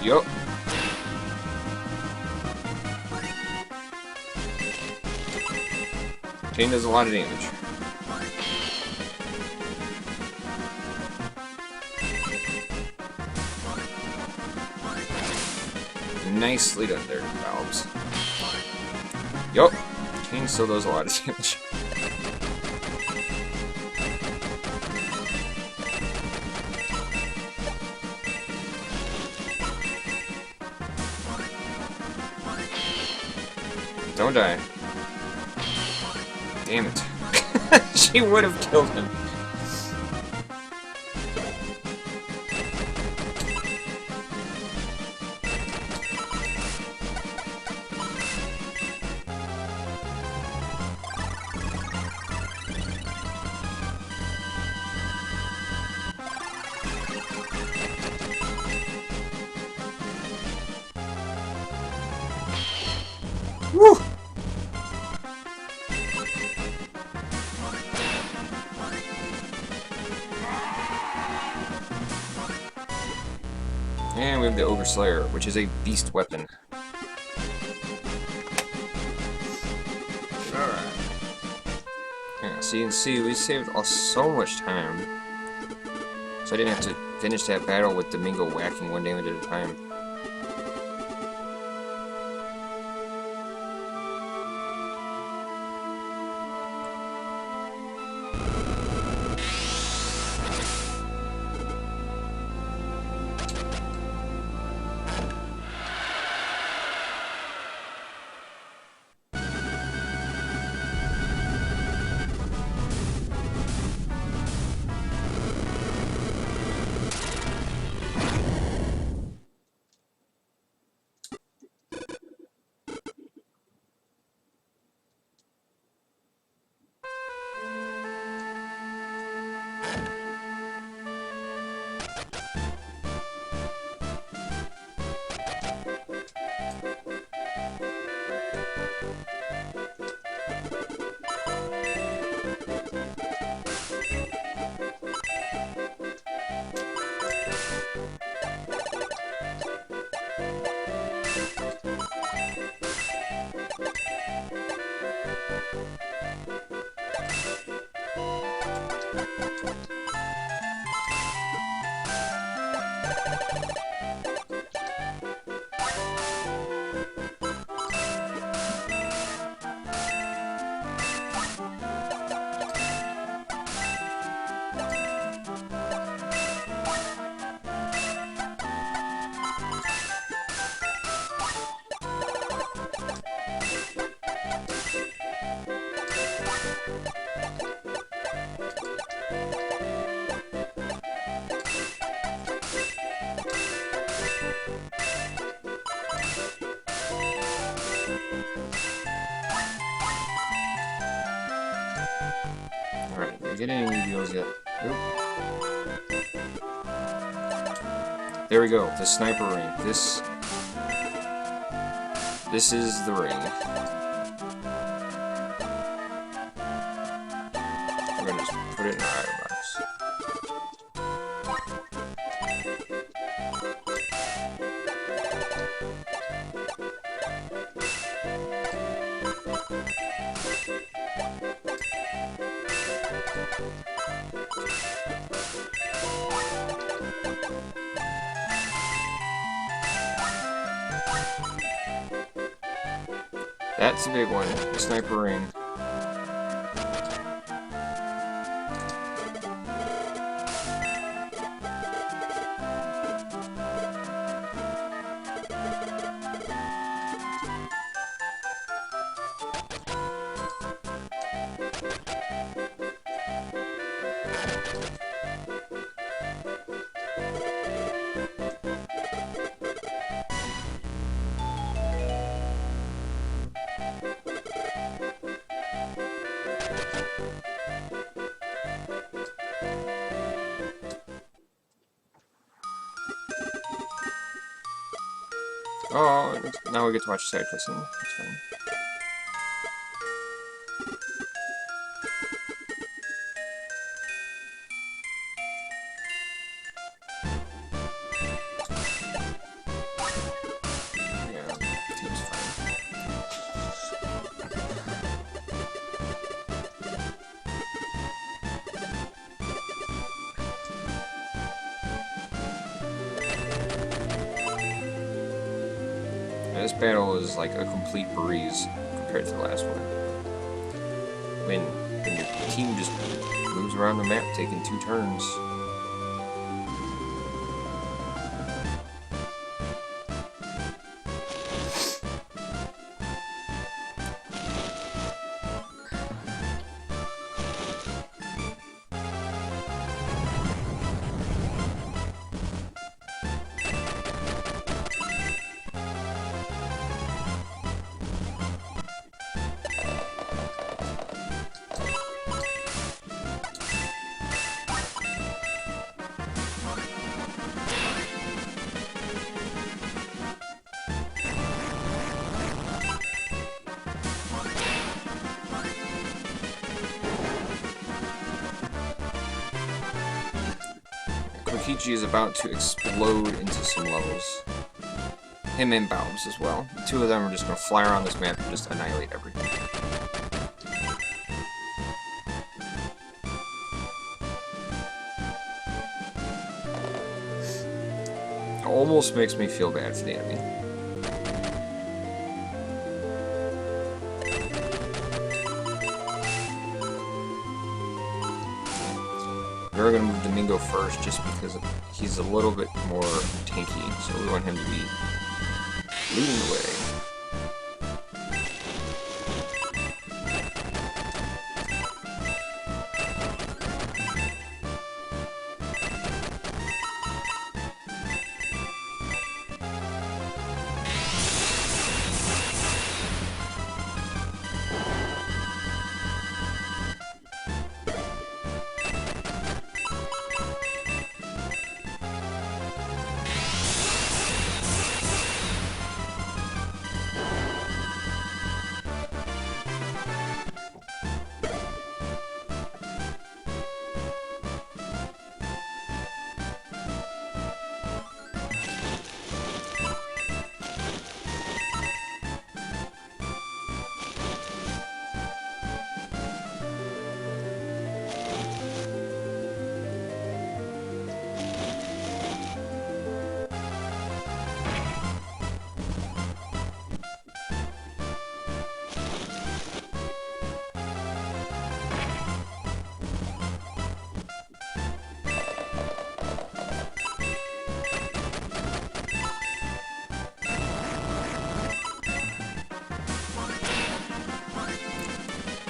Yup. Kane does a lot of damage. Nicely done there, Valves. Yup. Kane still does a lot of damage. Don't die. Damn it. She would have killed him. Woo! And we have the Ogre Slayer, which is a beast weapon. Alright. Yeah, so you can see we saved so much time. So I didn't have to finish that battle with Domingo whacking one damage at a time. Alright, did I get any deals yet? Nope. There we go, the sniper ring. This is the ring. We're gonna just put it in our item box. That's a big one, the sniper ring. Oh, now we get to watch side cutscene. That's fine. Yeah, seems fine. This battle is like a complete breeze compared to the last one. When your team just moves around the map taking 2 turns. Kokichi is about to explode into some levels. Him and Baobs as well. The 2 of them are just going to fly around this map and just annihilate everything. It almost makes me feel bad for the enemy. We're going to move Domingo first just because he's a little bit more tanky, so we want him to be leading the way.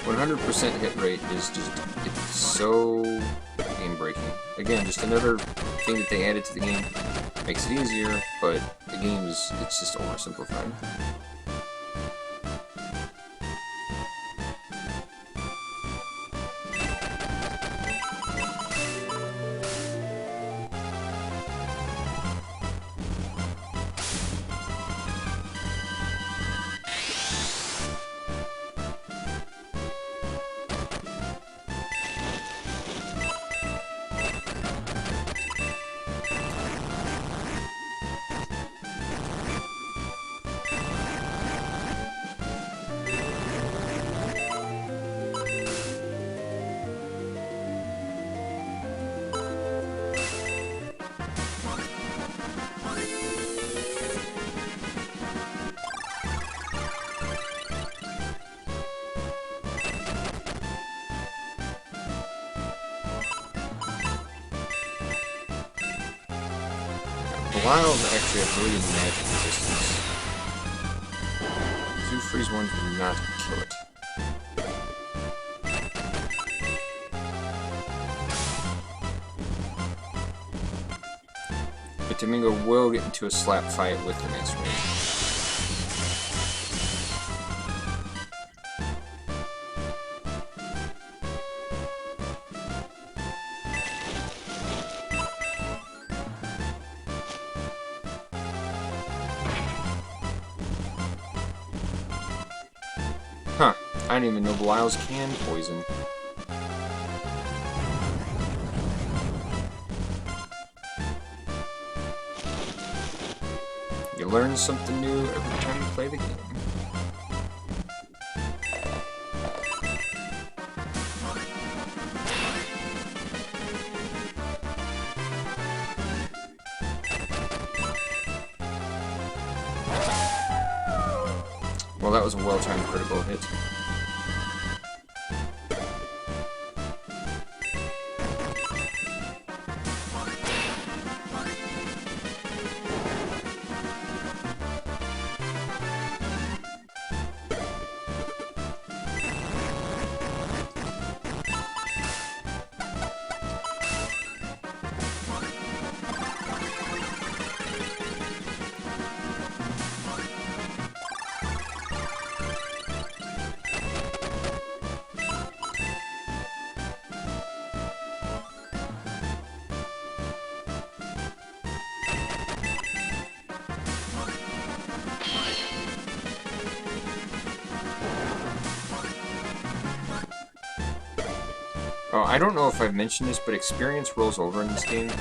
100% hit rate is just, it's so game-breaking. Again, just another thing that they added to the game. Makes it easier, but the game is, it's just oversimplified. Belials actually have really magic resistance. 2 freeze ones will not kill it. But Domingo will get into a slap fight with the Master Mage. Huh, I didn't even know Belials can poison. You learn something new every time you play the game. Well, that was a well-timed critical hit. Oh, I don't know if I've mentioned this, but experience rolls over in this game.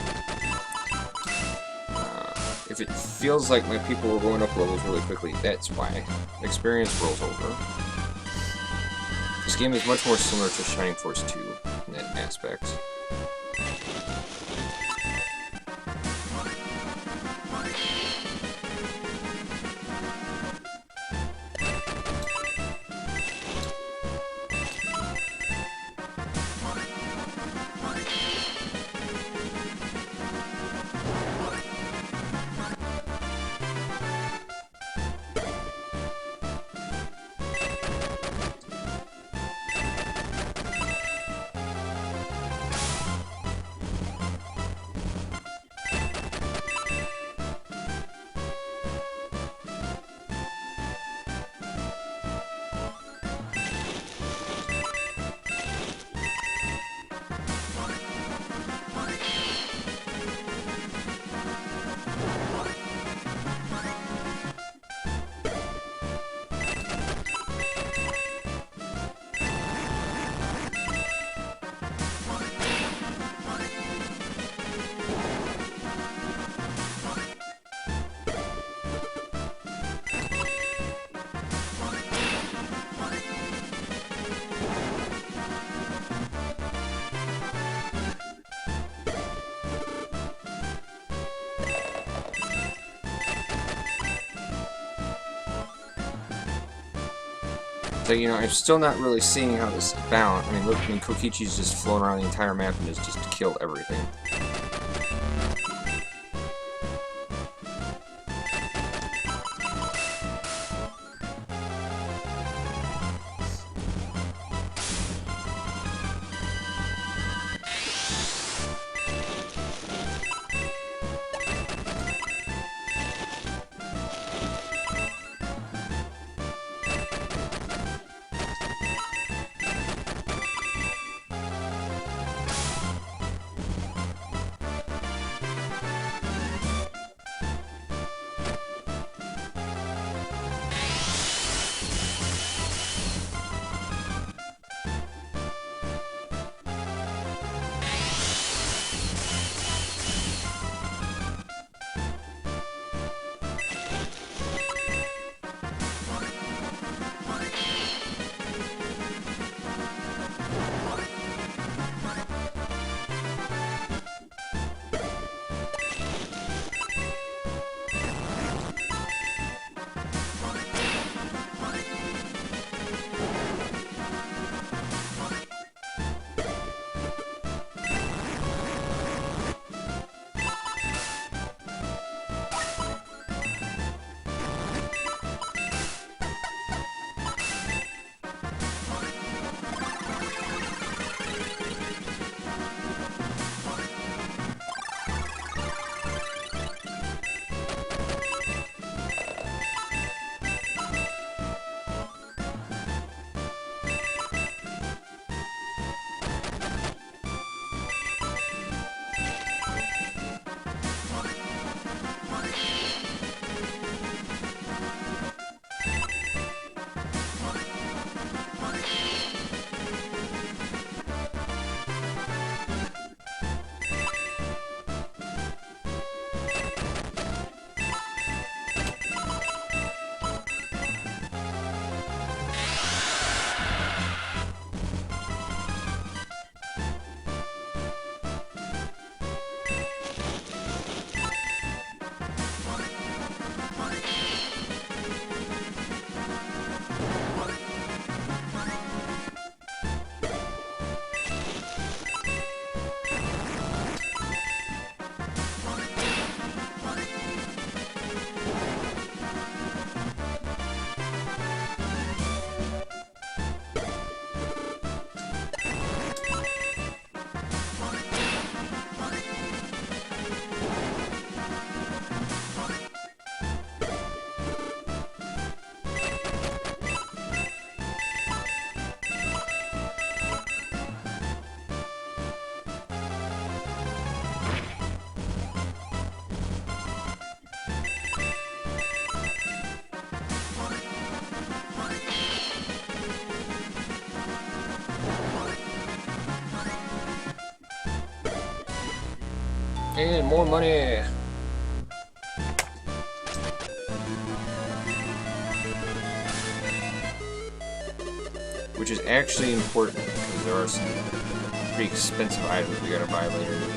If it feels like my people were going up levels really quickly, that's why. Experience rolls over. This game is much more similar to Shining Force 2 in that aspect. So, you know, I'm still not really seeing how this is balanced. I mean, look, Kokichi's just flown around the entire map and has just killed everything. And more money. Which is actually important, because there are some pretty expensive items we gotta buy later in the game.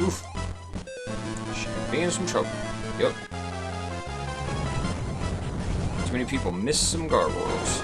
Oof. She could be in some trouble. Yep. Too many people miss some gargoyles.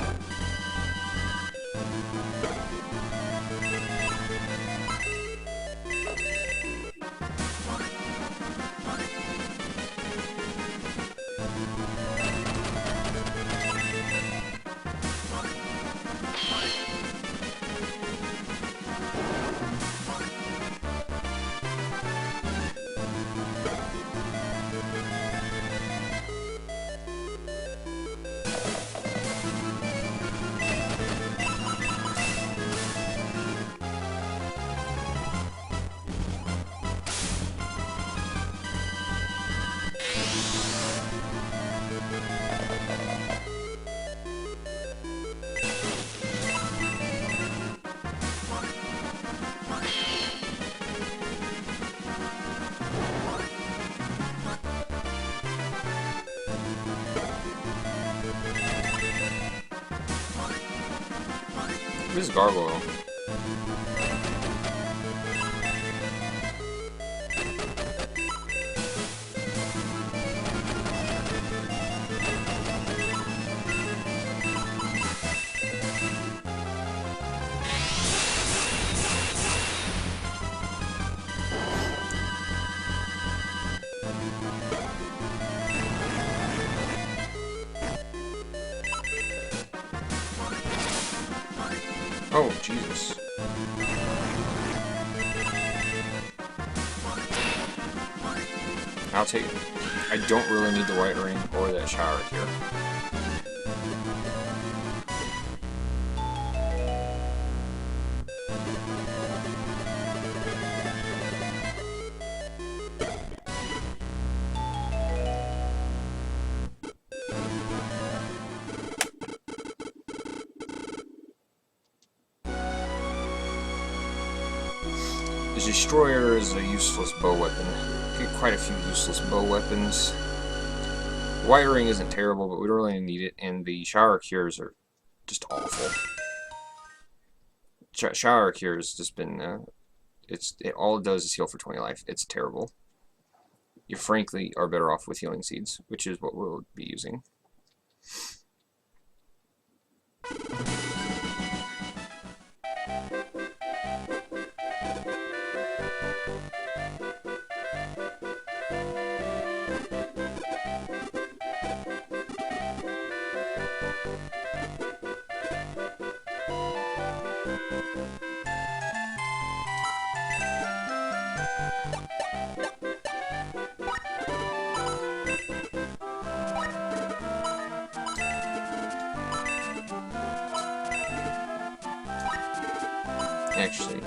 Where's Gargoyle? Oh, Jesus. I'll take it. I don't really need the wiring or that shower here. The Destroyer is a useless bow weapon. Get quite a few useless bow weapons. Wiring isn't terrible, but we don't really need it, and the shower cures are just awful. Shower cure has just been, all it does is heal for 20 life. It's terrible. You frankly are better off with healing seeds, which is what we'll be using. Actually,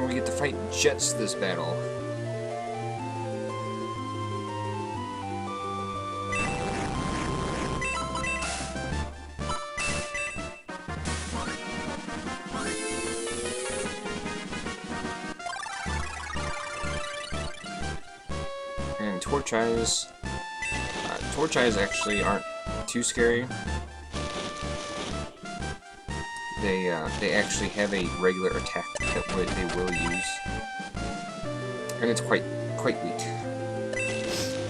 we get to fight jets this battle. And torch eyes. Torch eyes actually aren't too scary. they actually have a regular attack that they will use, and it's quite weak.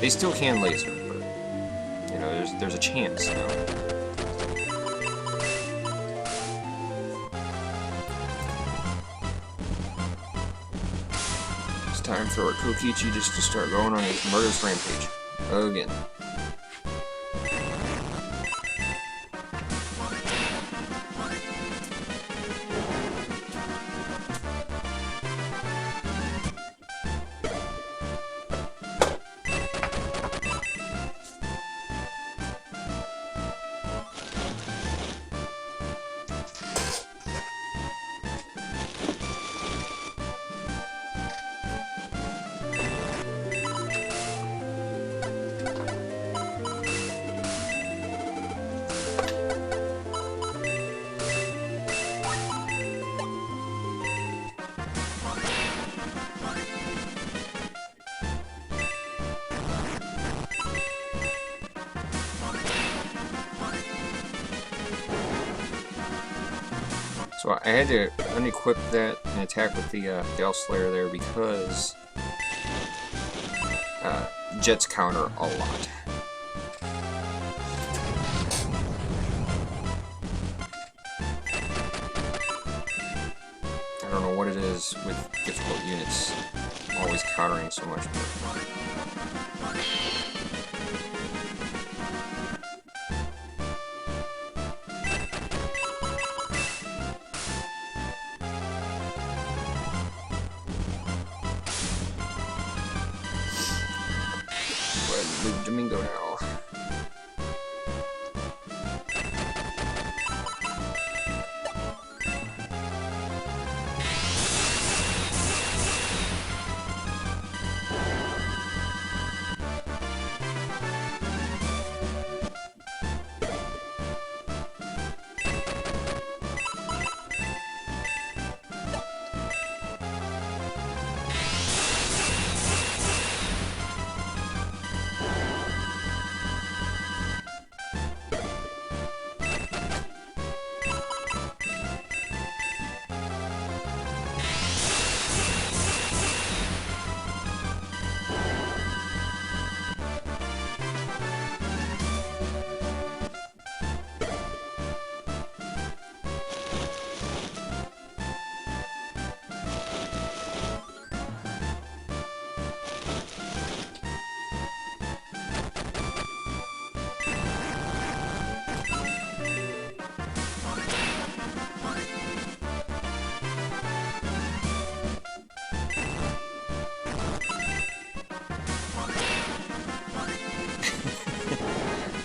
They still can laser, but you know, there's a chance, you know. It's time for our Kokichi just to start going on his murderous rampage again. So I had to unequip that and attack with the Gale Slayer there because Jets counter a lot. I don't know what it is with difficult units always countering so much. Move Domingo now.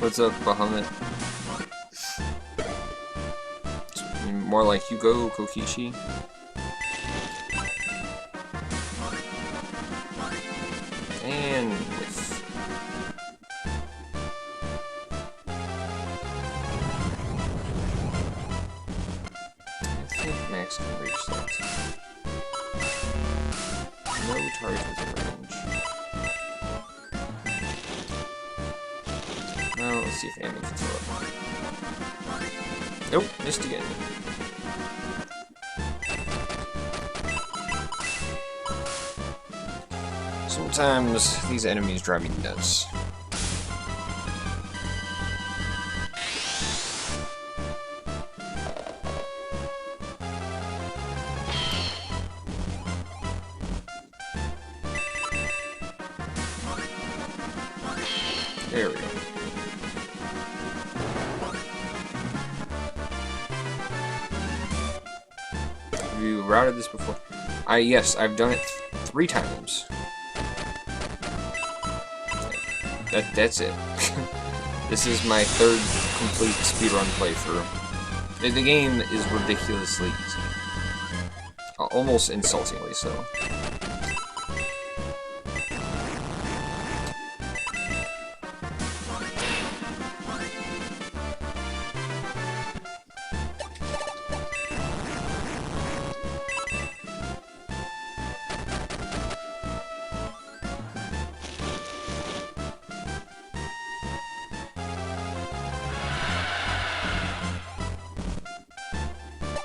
What's up, Bahamut? More like you go, Kokichi. And whiff. I think Max can reach that. No target within range. Well, let's see if Amy can throw it. Nope, missed again. Sometimes these enemies drive me nuts. There we go. Have you routed this before? Yes, I've done it 3 times. That's it. This is my 3rd complete speedrun playthrough. The game is ridiculously easy. Almost insultingly so.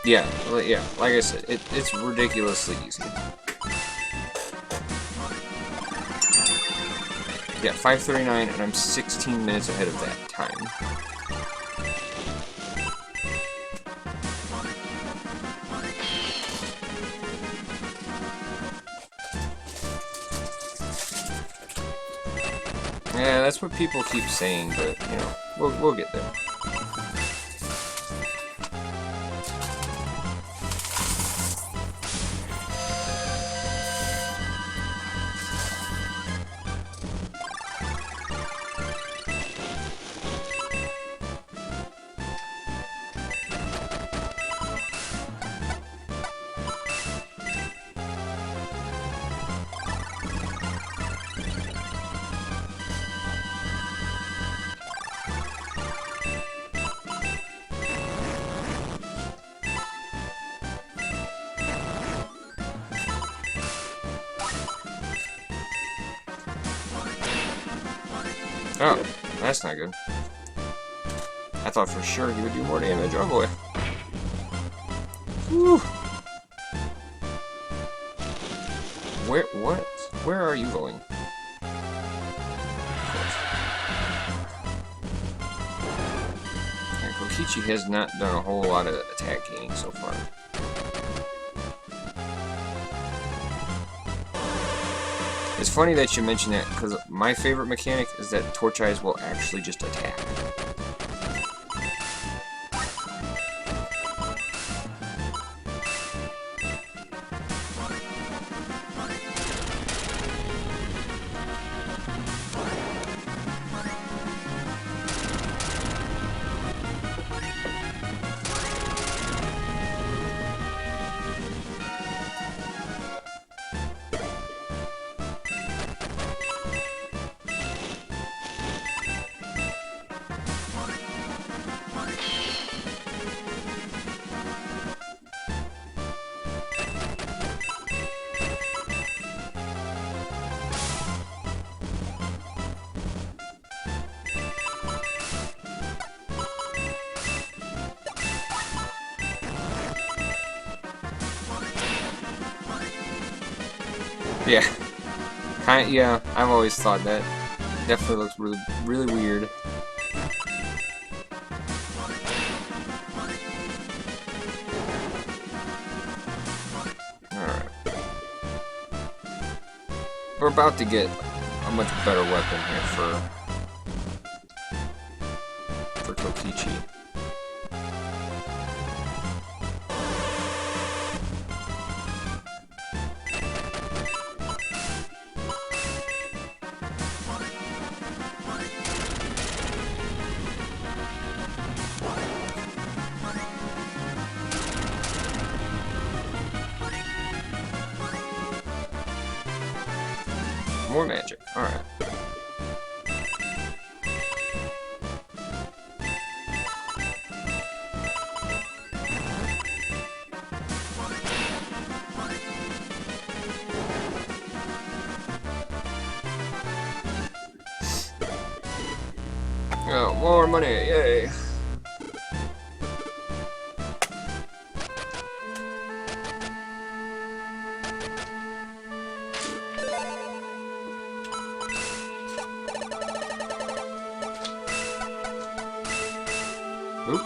Yeah, yeah. Like I said, it's ridiculously easy. Yeah, 5:39, and I'm 16 minutes ahead of that time. Yeah, that's what people keep saying, but you know, we'll get there. Oh, that's not good. I thought for sure he would do more damage. Oh boy. Whew. What? Where are you going? Yeah, Kokichi has not done a whole lot of attack gaining so far. It's funny that you mention that, because my favorite mechanic is that Torch Eyes will actually just attack. Yeah. Yeah, I've always thought that. Definitely looks really weird. Alright. We're about to get a much better weapon here for Kokichi. More magic. Alright. Oh, more money. Yay. Oop.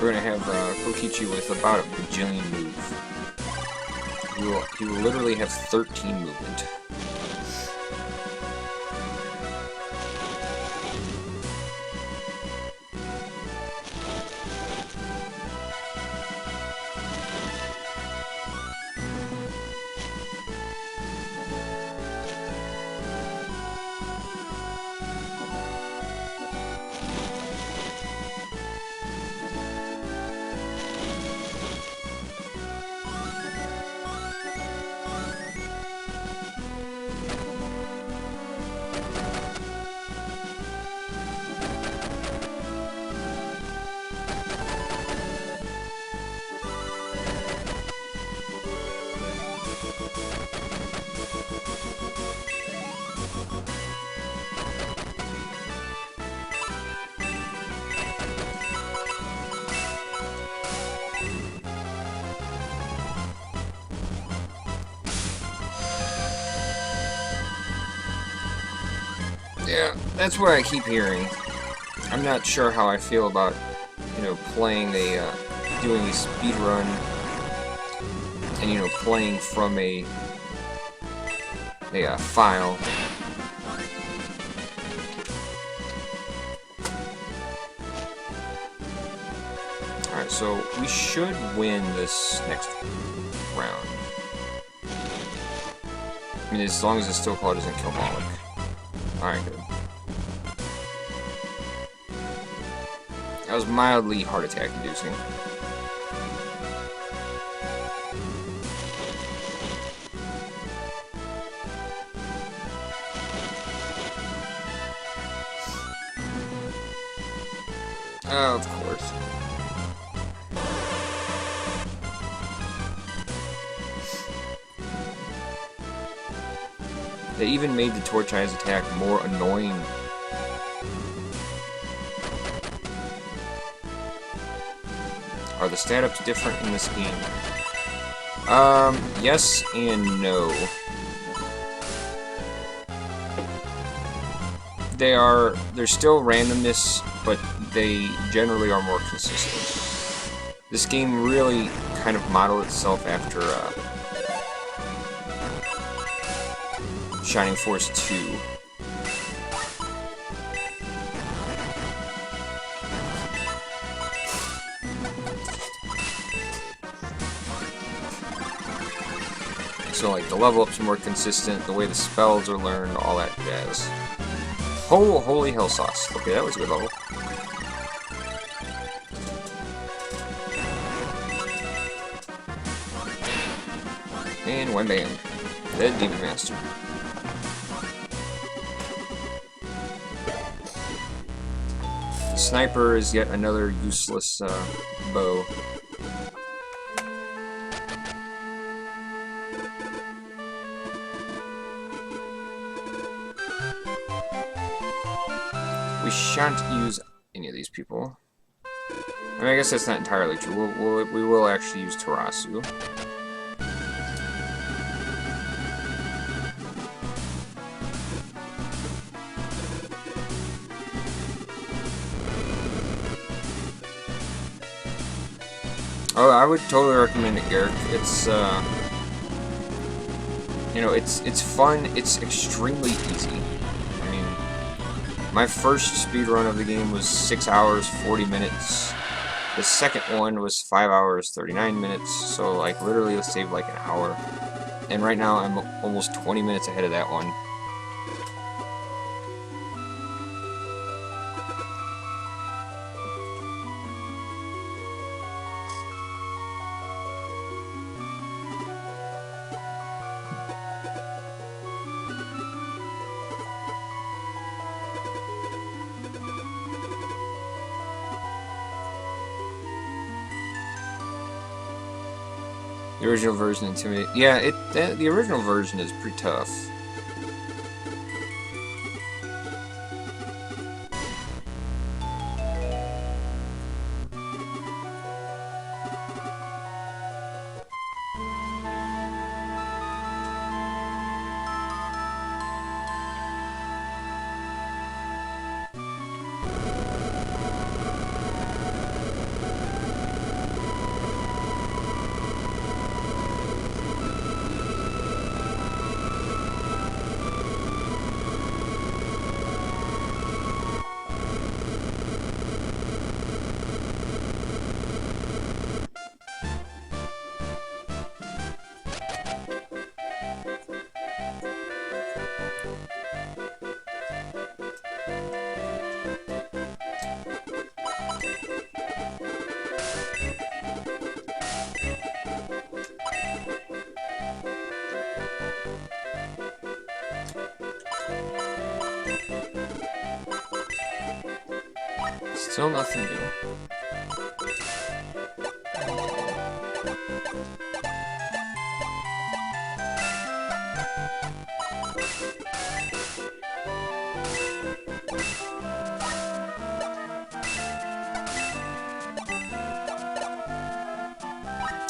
We're gonna have Kokichi with about a bajillion move. He will literally have 13 movement. Yeah, that's what I keep hearing. I'm not sure how I feel about, you know, playing a, doing a speed run, and, you know, playing from a file. Alright, so we should win this next round. I mean, as long as the Steel Claw doesn't kill Moloch. Alright, good. That was mildly heart attack inducing. Of course. They even made the Torch Eyes attack more annoying. Are the stat-ups different in this game? Yes and no. There's still randomness, but they generally are more consistent. This game really kind of modeled itself after Shining Force 2. So, like, the level ups are more consistent, the way the spells are learned, all that jazz. Oh, holy hell sauce. Okay, that was a good level. And wham bam. Dead Demon Master. Sniper is yet another useless bow. We shan't use any of these people. I mean, I guess that's not entirely true. We will actually use Tarasu. Oh, I would totally recommend it, Garrick. It's you know, it's fun. It's extremely easy. I mean, my first speedrun of the game was 6 hours, 40 minutes. The second one was 5 hours, 39 minutes. So, like, literally, it saved like an hour. And right now, I'm almost 20 minutes ahead of that one. The original version intimidating. Yeah, the original version is pretty tough. Still nothing new.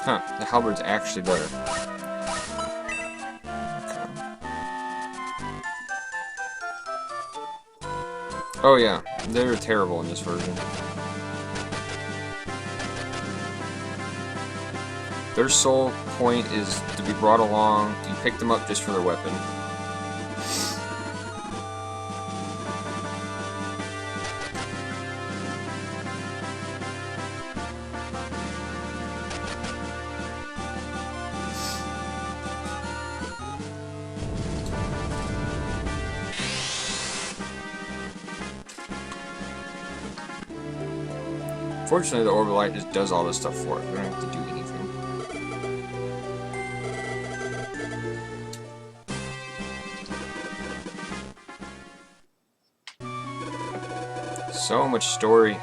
Huh, the halberd's actually better. Oh yeah, they're terrible in this version. Their sole point is to be brought along. You pick them up just for their weapon. Fortunately, the Orbalite just does all this stuff for us. We don't have to do anything. So much story.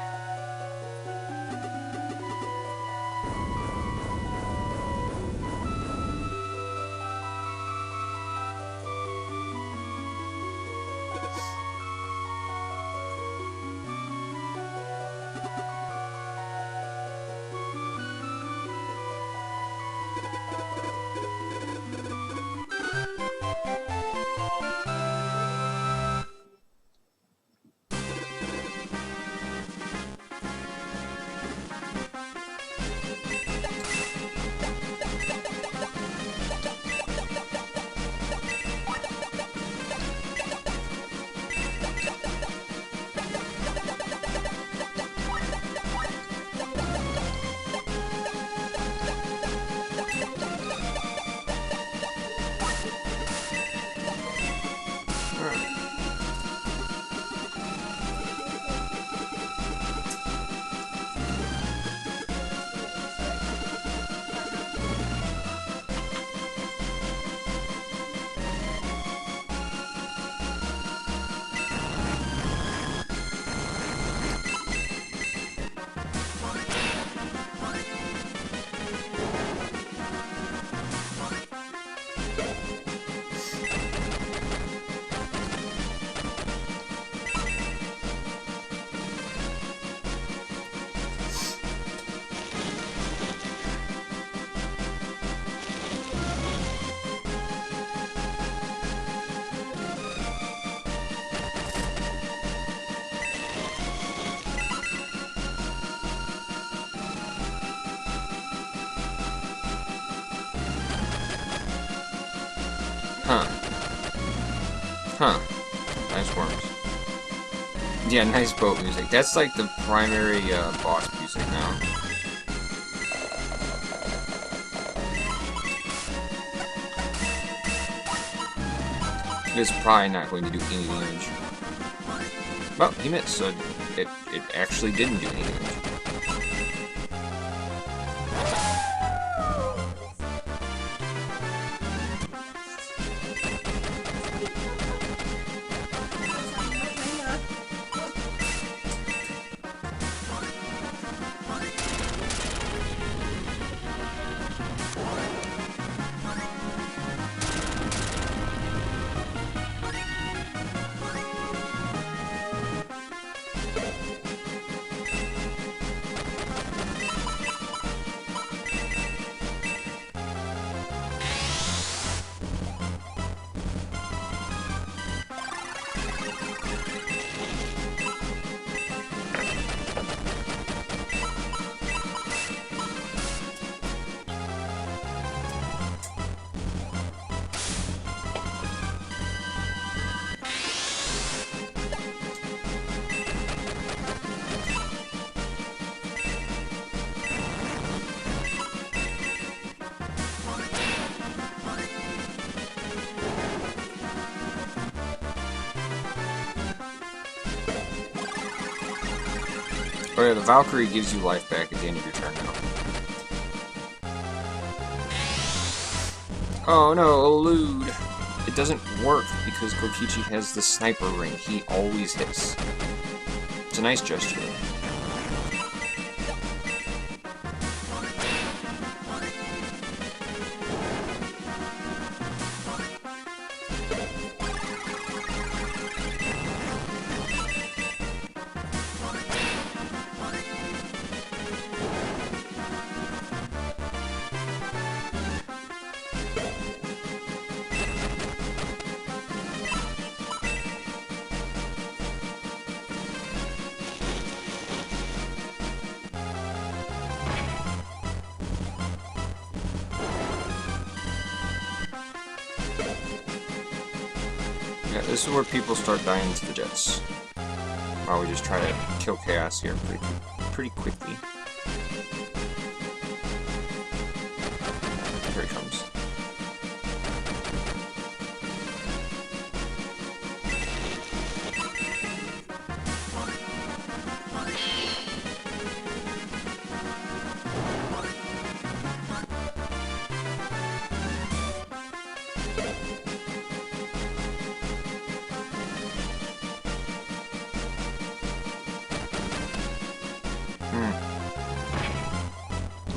Huh. Huh. Nice worms. Yeah, nice boat music. That's like the primary boss music now. It's probably not going to do any damage. Well, he missed, so it actually didn't do any damage. Oh yeah, the Valkyrie gives you life back at the end of your turn now. Oh no, elude! It doesn't work because Kokichi has the sniper ring. He always hits. It's a nice gesture. Yeah, this is where people start dying to the jets. While we just try to kill chaos here pretty quickly. Here he comes.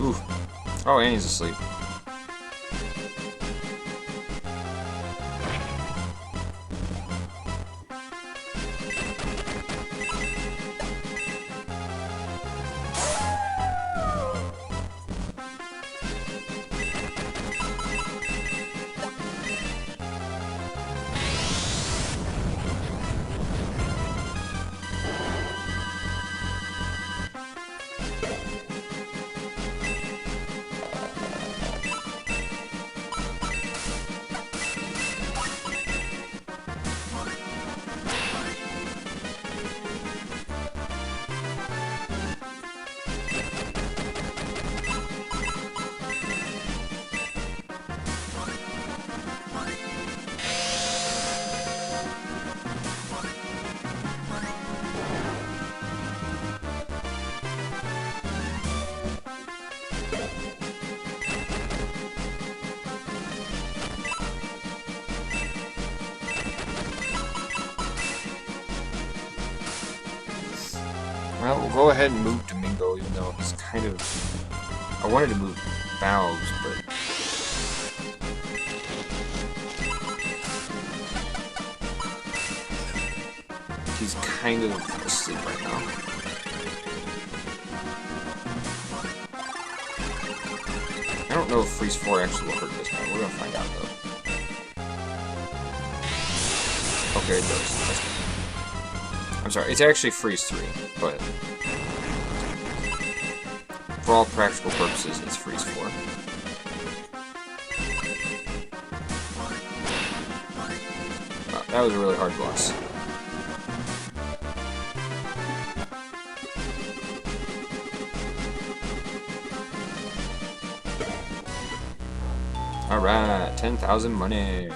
Ooh. Oh, and he's asleep. Well, we'll go ahead and move Domingo, even though he's kind of... I wanted to move Valves, but... he's kind of asleep right now. I don't know if Freeze 4 actually will hurt this time. We're gonna find out, though. Okay, it does. I'm sorry, it's actually Freeze 3, but for all practical purposes, it's Freeze 4. Wow, that was a really hard boss. Alright, 10,000 money.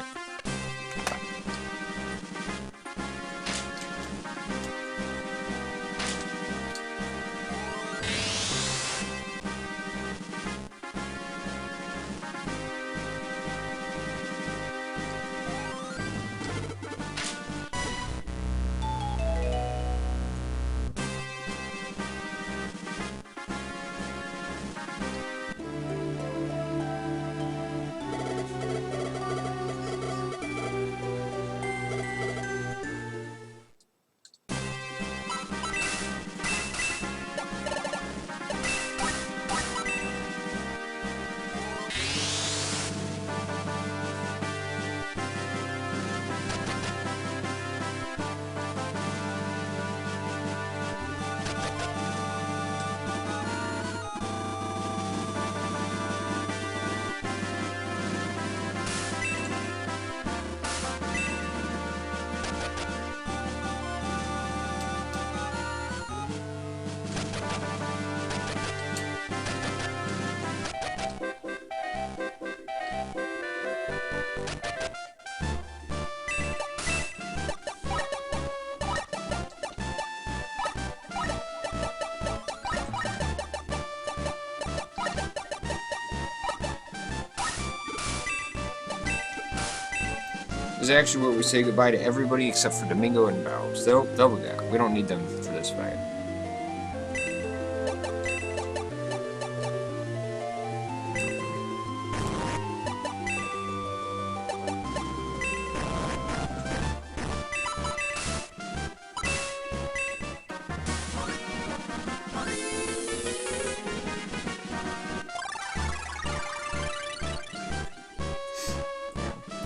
This is actually where we say goodbye to everybody except for Domingo and Valves. They'll be back. We don't need them for this fight.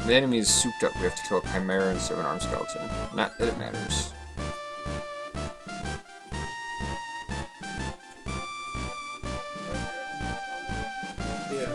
The enemy is souped up. We have to kill a Chimera and 7-armed skeleton. Not that it matters. Yeah.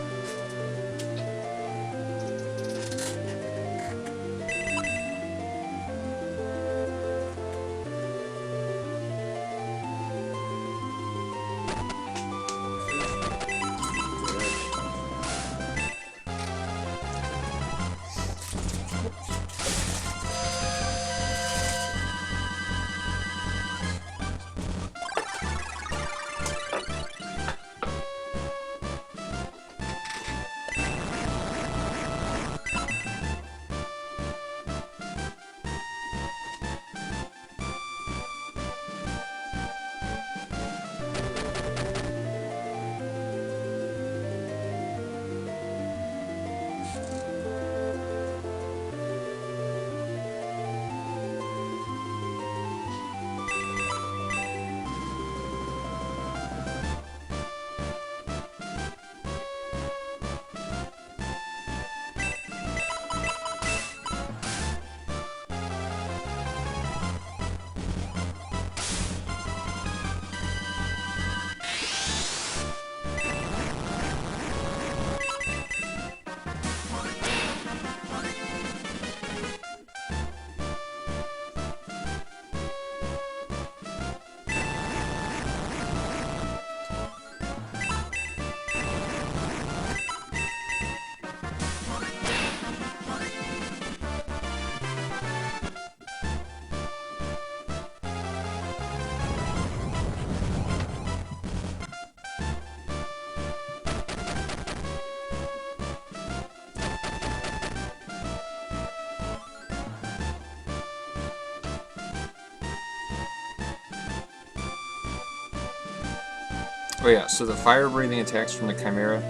Oh yeah, so the fire-breathing attacks from the Chimera,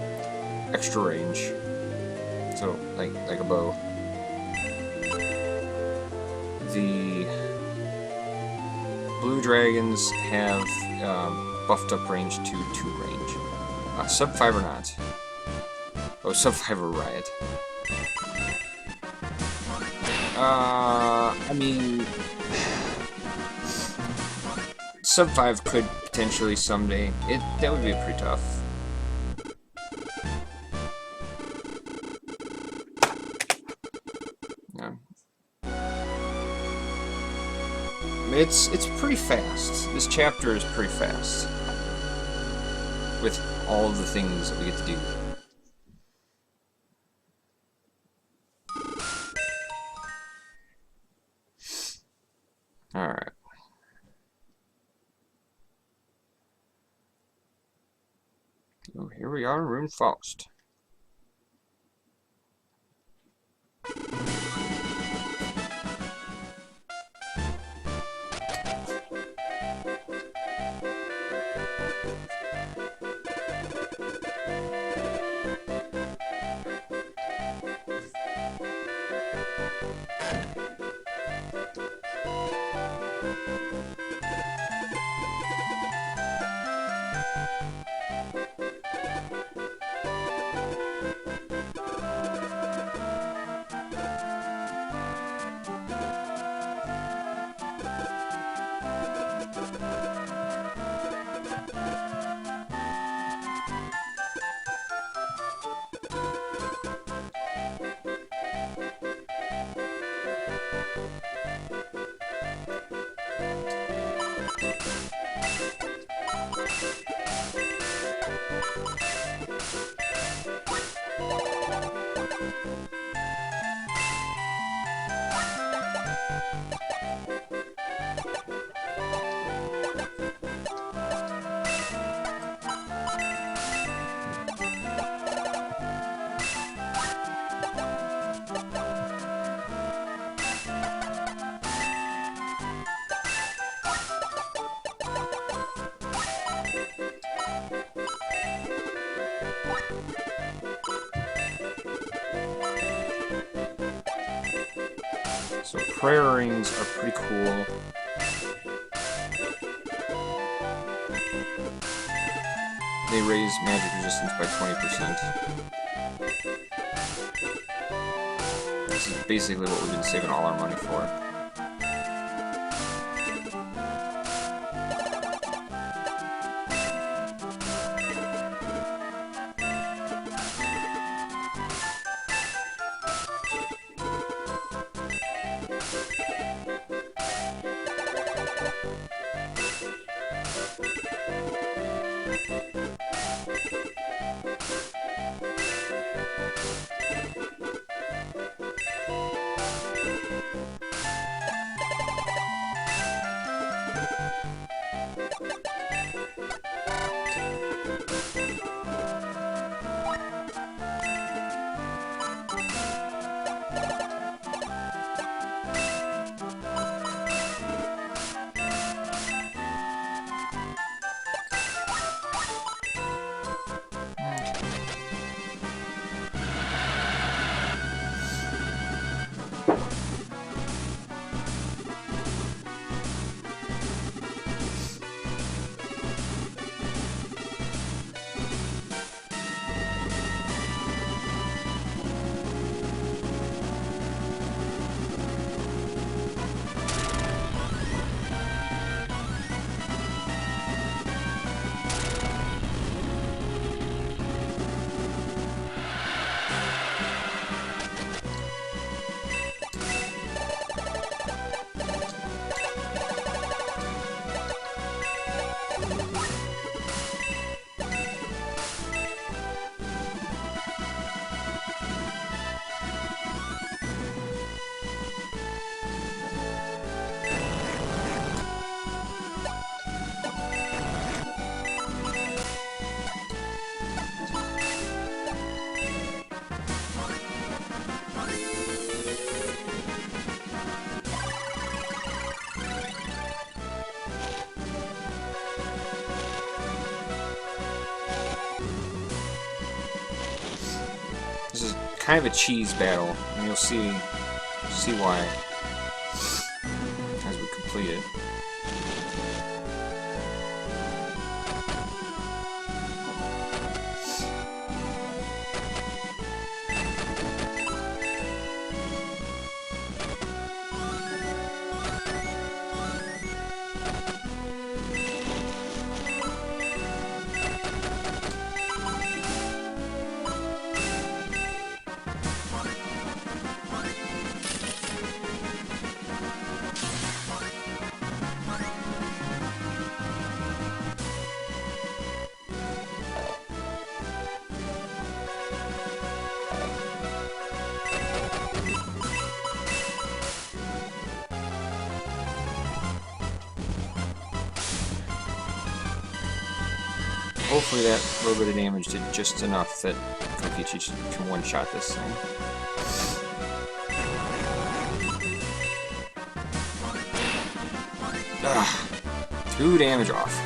extra range. So, like a bow. The blue dragons have buffed up range to 2 range. Sub 5 or not. Oh, sub 5 or riot. I mean... Sub 5 could potentially someday. That would be pretty tough. Yeah. It's pretty fast. This chapter is pretty fast. With all of the things that we get to do. Alright. Oh, here we are in Rune Faust. So prayer rings are pretty cool. They raise magic resistance by 20%. This is basically what we've been saving all our money for. kind of a cheese battle, and you'll see why as we complete it. Hopefully that little bit of damage did just enough that Kokichi can one-shot this thing. Ugh. 2 damage off.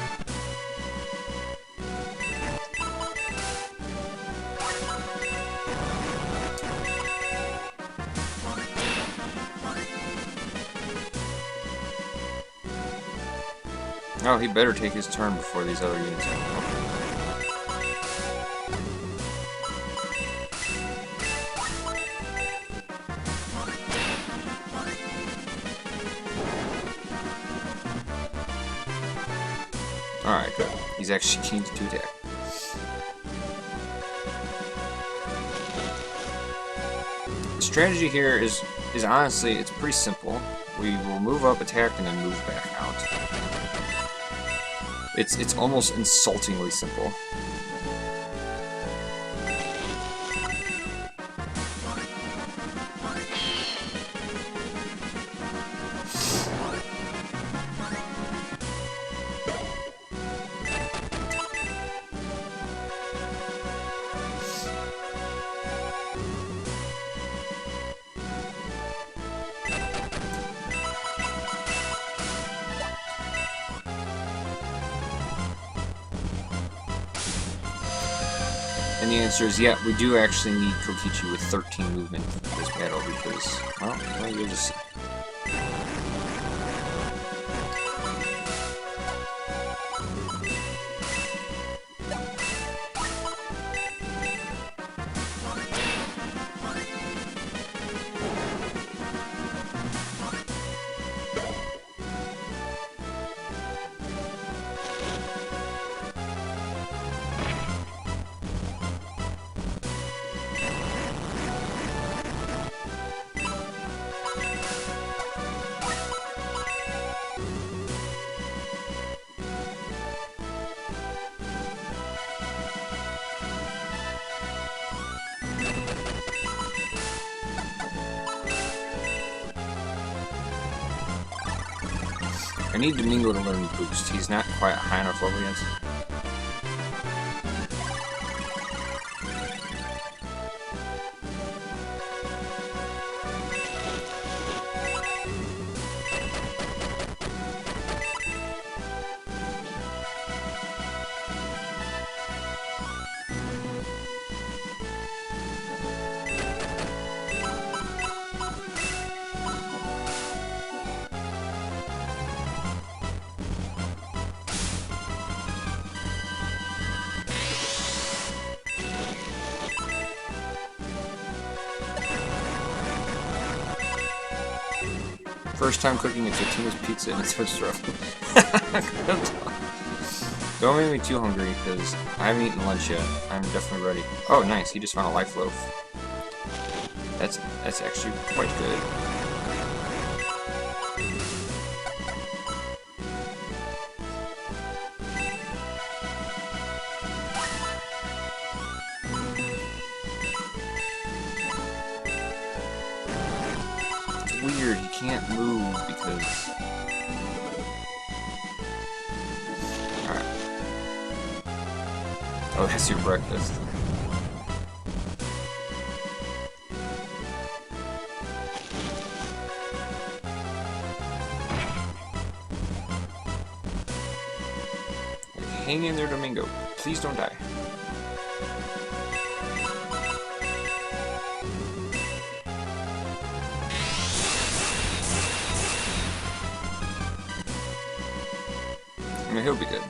Oh, he better take his turn before these other units come up. Alright, good. He's actually keen to attack. The strategy here is honestly, it's pretty simple. We will move up, attack, and then move back out. It's almost insultingly simple. And the answer is, yeah, we do actually need Kokichi with 13 movement for this battle because, well, you'll just see. I need Domingo to learn Boost. He's not quite high enough level yet. First time cooking a Totino's pizza and it's so rough. Don't make me too hungry because I haven't eaten lunch yet. I'm definitely ready. Oh, nice! He just found a life loaf. That's actually quite good. Weird, he can't move because... Alright. Oh, that's your breakfast. Hang in there, Domingo. Please don't die. I mean, he'll be good.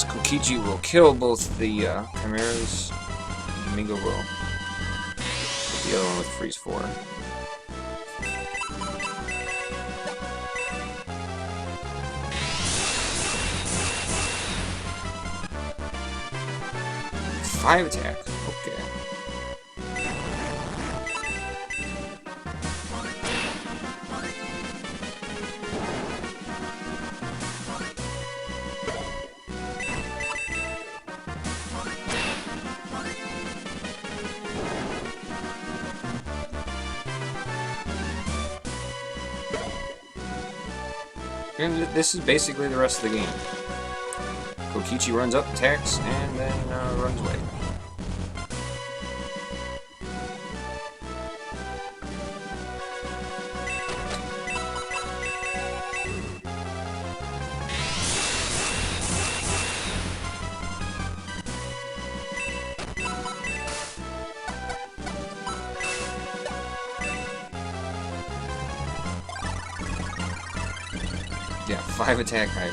Kokichi will kill both the Chimeras. Domingo will. But the other one with Freeze 4. Five attack. Okay. And this is basically the rest of the game. Kokichi runs up, attacks, and then runs away. Yeah, 5 attack hype.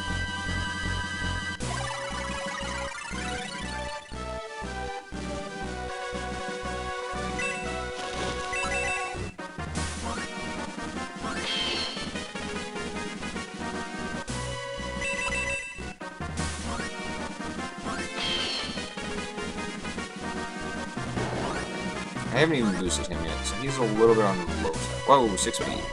I haven't even boosted him yet, so he's a little bit on the low side. Whoa, 6 speed.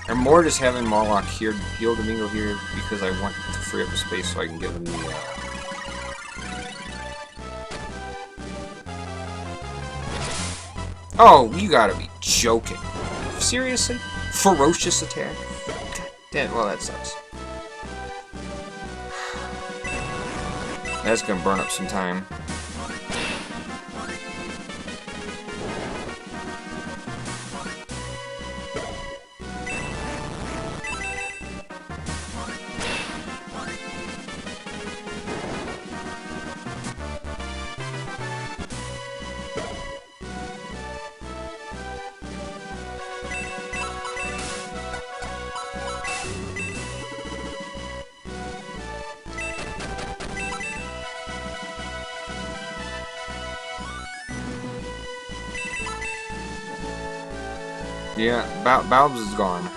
I'm more just having Marlock here, heal Domingo here, because I want to free up the space so I can give him the, Oh, you gotta be joking. Seriously? Ferocious attack? God damn, well that sucks. That's gonna burn up some time. Yeah, Balbs is gone.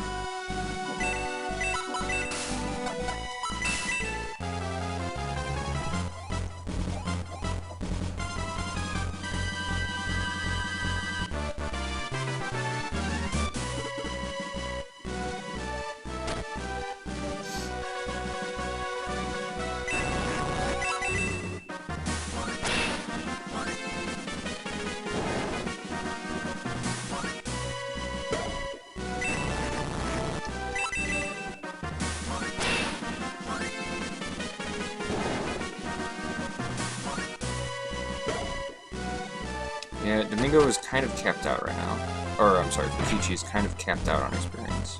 Yeah, Domingo is kind of capped out right now. Or, I'm sorry, Kokichi is kind of capped out on experience.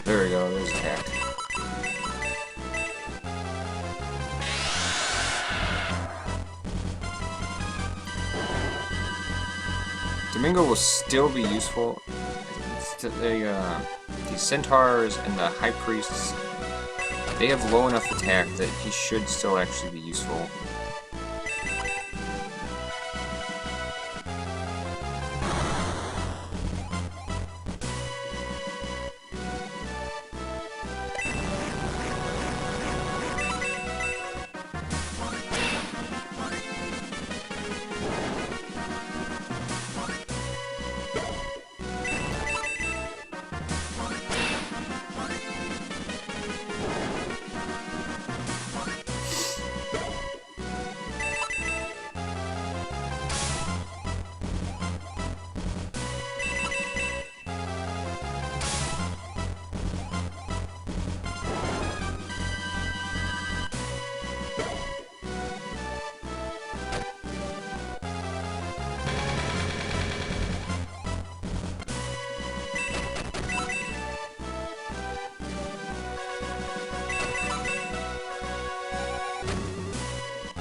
There we go, there's attack. Domingo will still be useful. The Centaurs and the High Priests, they have low enough attack that he should still actually be useful.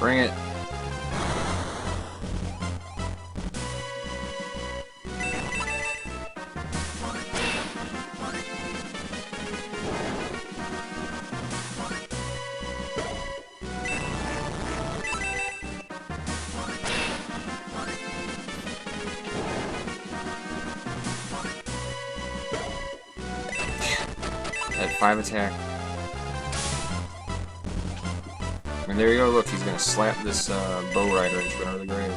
Bring it. That 5 attack. And there you go, look, he's gonna slap this bow rider into another grave.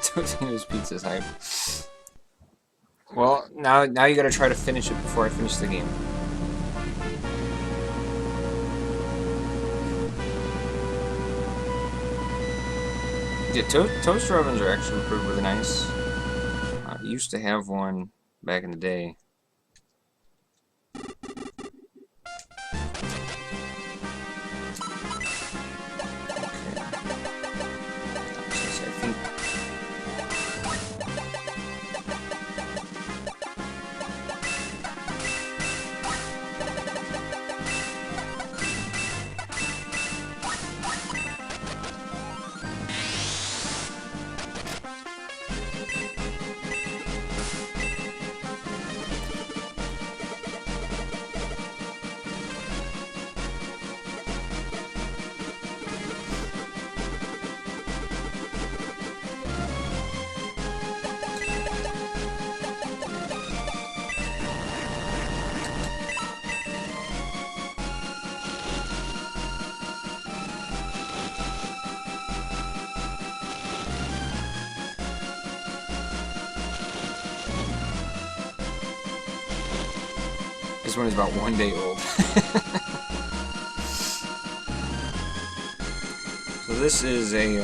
Totino's Pizza's hype. Well, now you gotta try to finish it before I finish the game. Yeah, toaster ovens are actually really nice. I used to have one back in the day. This one is about 1 day old. So this is a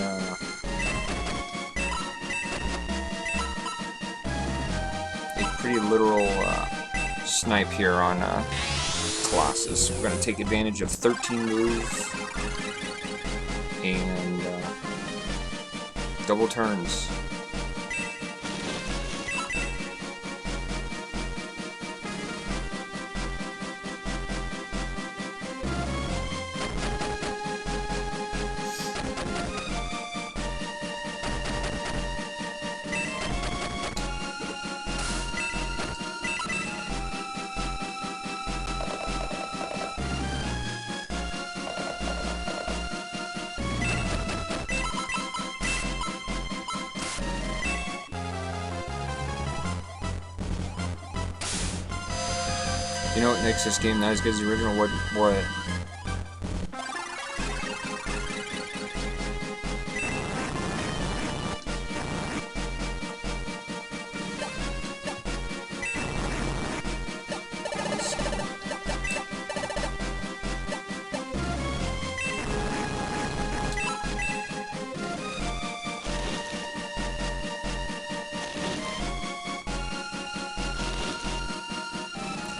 pretty literal snipe here on Colossus. We're going to take advantage of 13 move and double turns. You know what makes this game not as good as the original? What?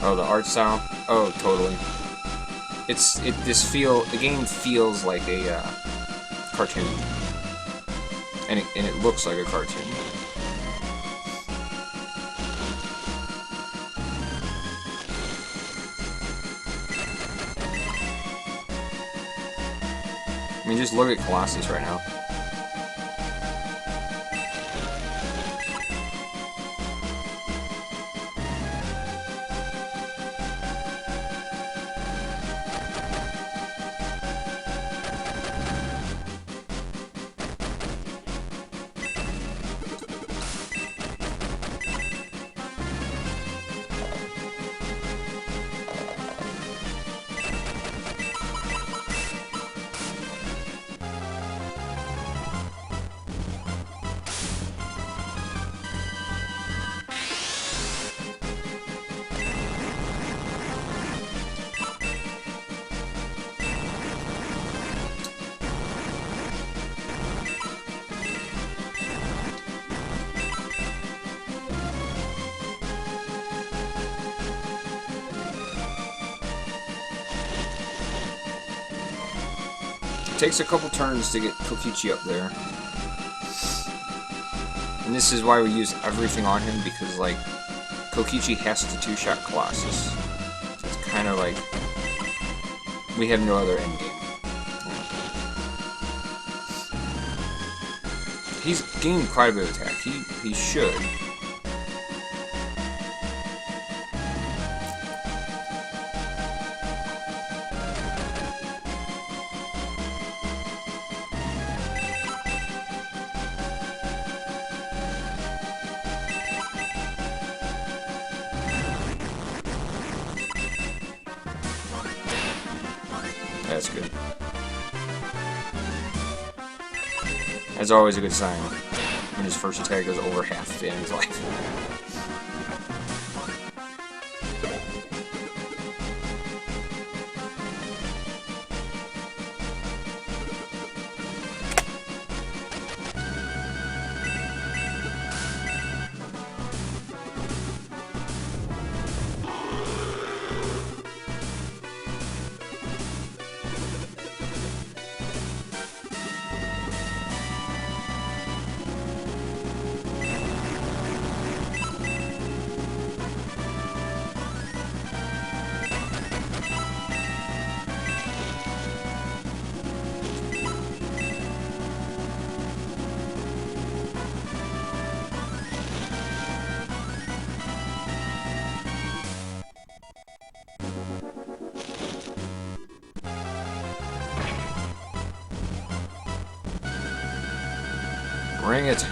Oh, the art style? Oh, totally. The game feels like a cartoon. And it looks like a cartoon. I mean, just look at Colossus right now. It takes a couple turns to get Kokichi up there. And this is why we use everything on him, because, like, Kokichi has to two-shot Colossus. It's kind of like we have no other endgame. He's gained quite a bit of attack. He should. That's good. That's always a good sign when his first attack goes over half the enemy's life. Bring it.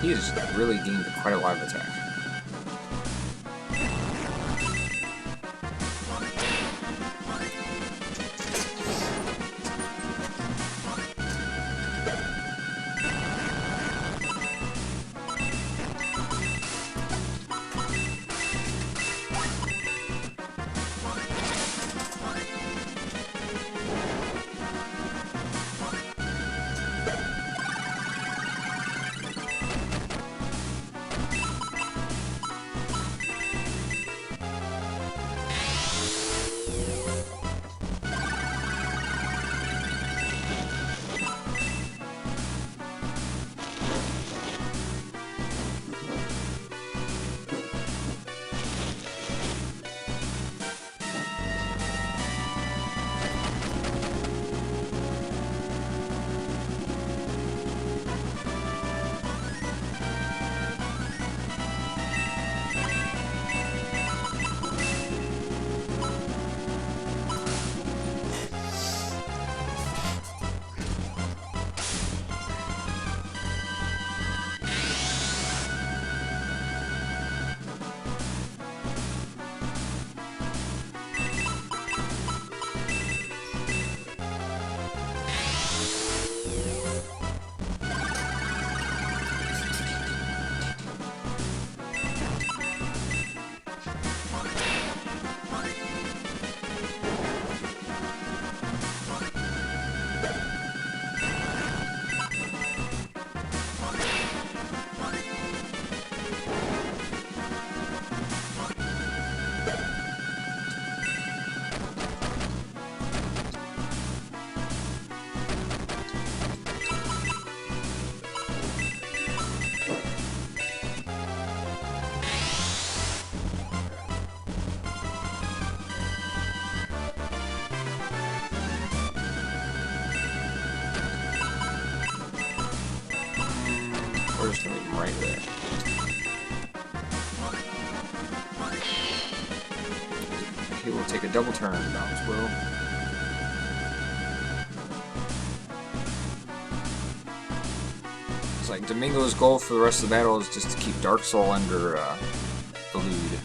He has really gained quite a lot of attack. We're just gonna leave him right there. He will take a double turn, Bounce will. It's like Domingo's goal for the rest of the battle is just to keep Dark Soul under elude.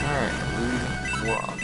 Alright, elude, we're off.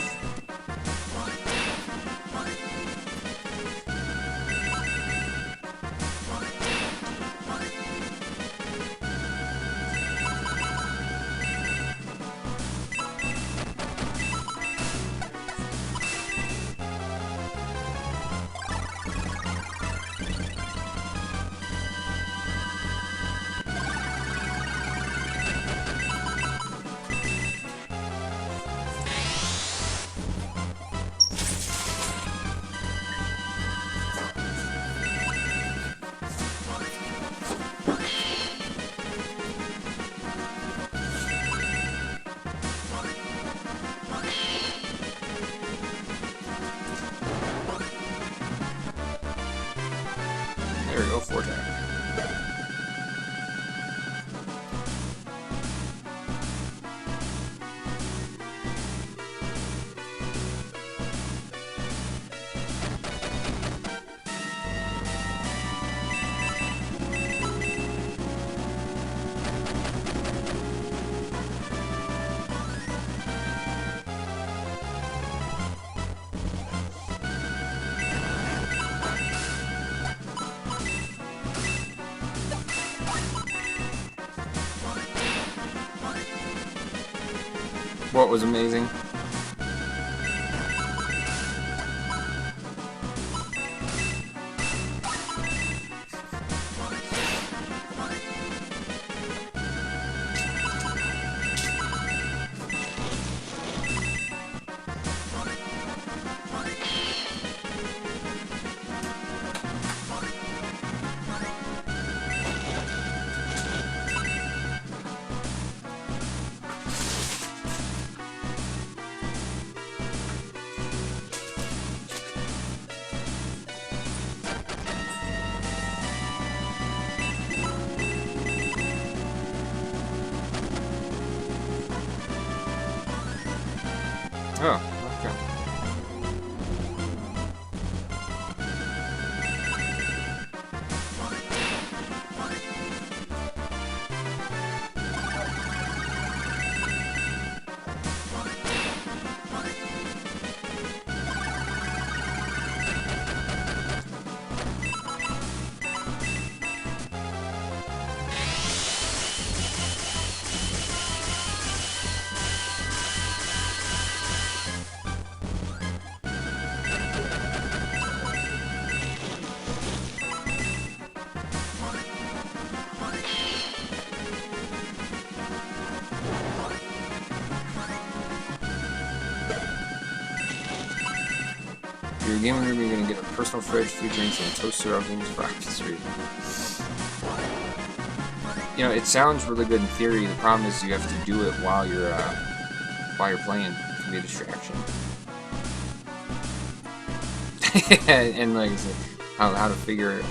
There we go, 4 attack. What was amazing? Oh, okay. For your gaming room, you're going to get a personal fridge, food, drinks, and toaster ovens for office reading. You know, it sounds really good in theory. The problem is you have to do it while you're playing. It can be a distraction. And like I said, how to figure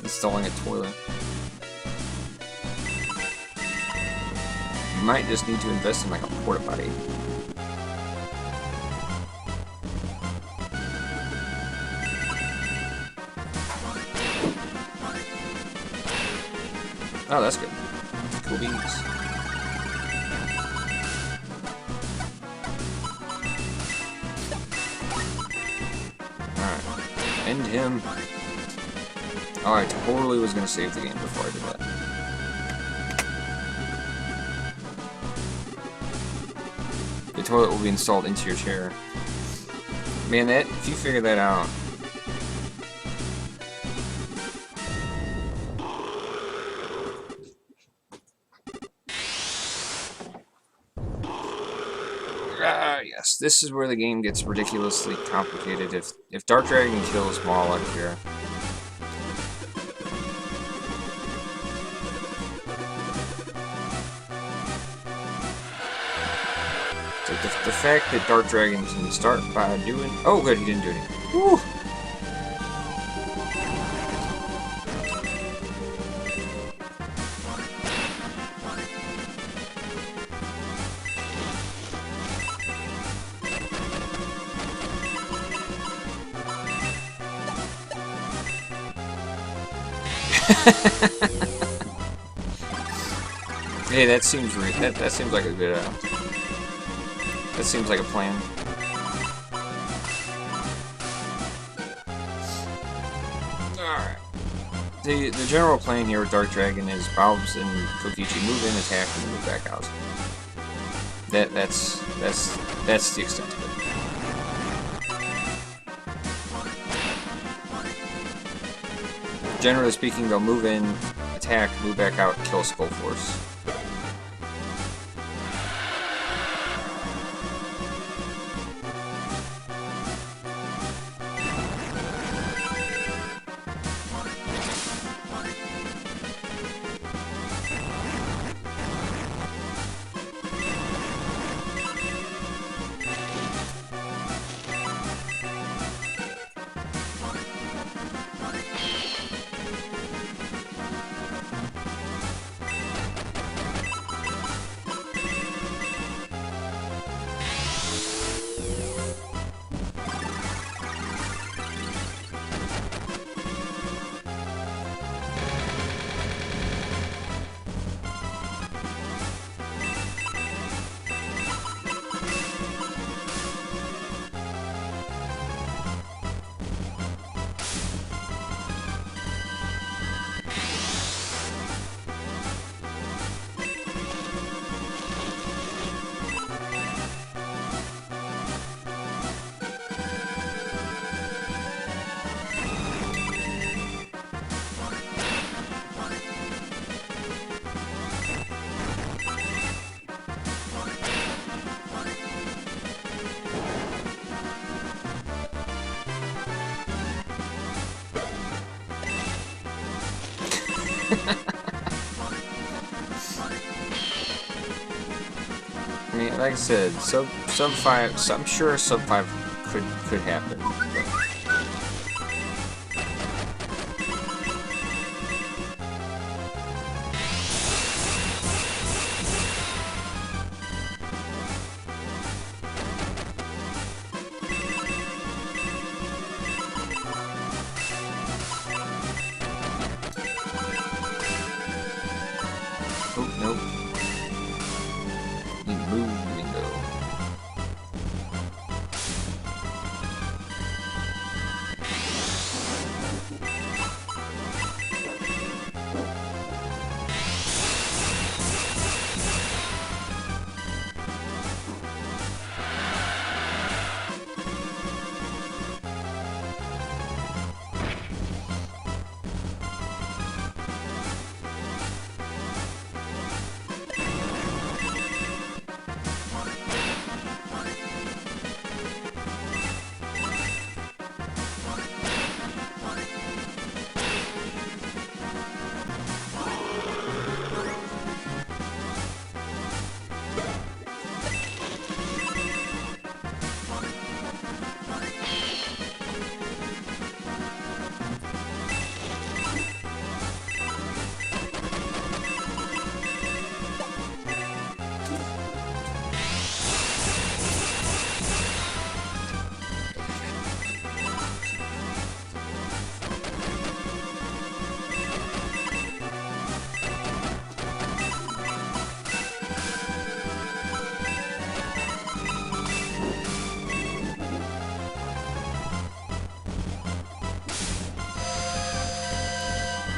installing a toilet. You might just need to invest in like a porta potty. Oh, that's good. Cool beans. Alright. End him. Oh, I totally was gonna save the game before I did that. The toilet will be installed into your chair. Man, that if you figure that out. Yes, this is where the game gets ridiculously complicated. If Dark Dragon kills Maul up here, so the fact that Dark Dragon can start by doing... Oh, good, he didn't do anything. Woo! Hey, that seems that seems like a good that seems like a plan. Alright. The general plan here with Dark Dragon is Bobs and Kokichi move in, attack, and move back out. That's the extent of it. Generally speaking, they'll move in, attack, move back out, kill Skull Force. I mean, like I said, sub 5. So I'm sure sub 5 could happen.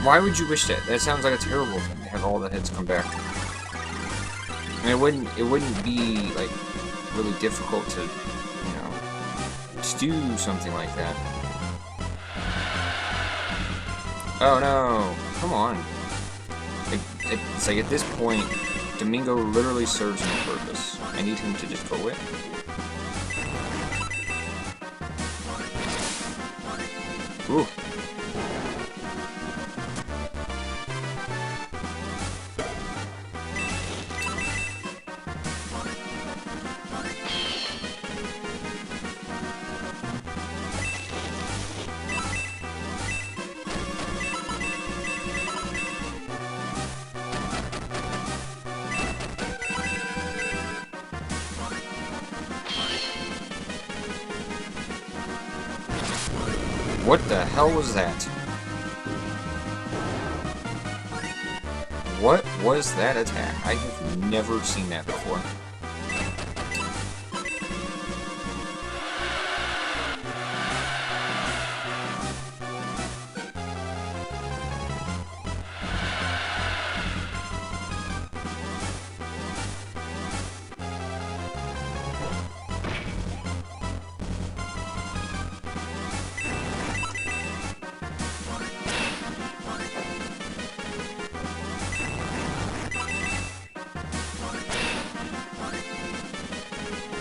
Why would you wish that? That sounds like a terrible thing to have all the heads come back. I mean, it wouldn't be like really difficult to, you know, to do something like that. Oh no! Come on! It's like at this point, Domingo literally serves no purpose. I need him to just go away. Ooh. What the hell was that? What was that attack? I have never seen that before.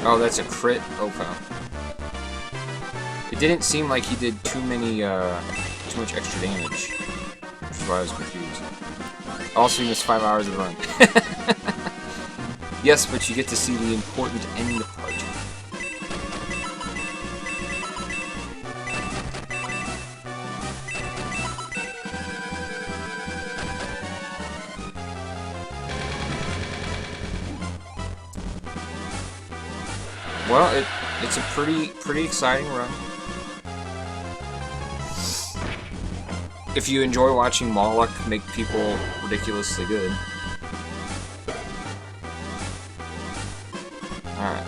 Oh, that's a crit? Okay. It didn't seem like he did too much extra damage. Which is why I was confused. Also, you missed 5 hours of the run. Yes, but you get to see the important end part. Well, it's a pretty exciting run. If you enjoy watching Moloch make people ridiculously good. Alright.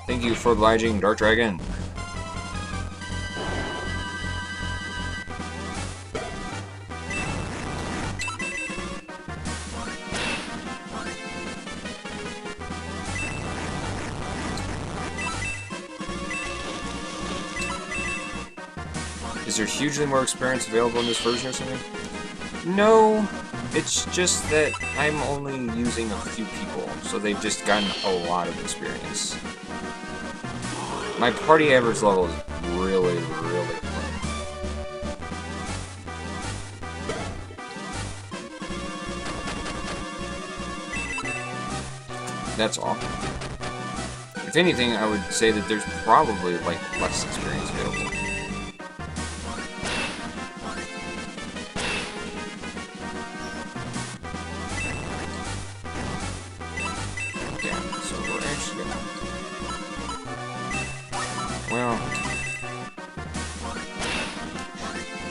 Thank you for obliging, Dark Dragon. Is there hugely more experience available in this version or something? No, it's just that I'm only using a few people, so they've just gotten a lot of experience. My party average level is really, really low. That's all. If anything, I would say that there's probably, like, less experience available.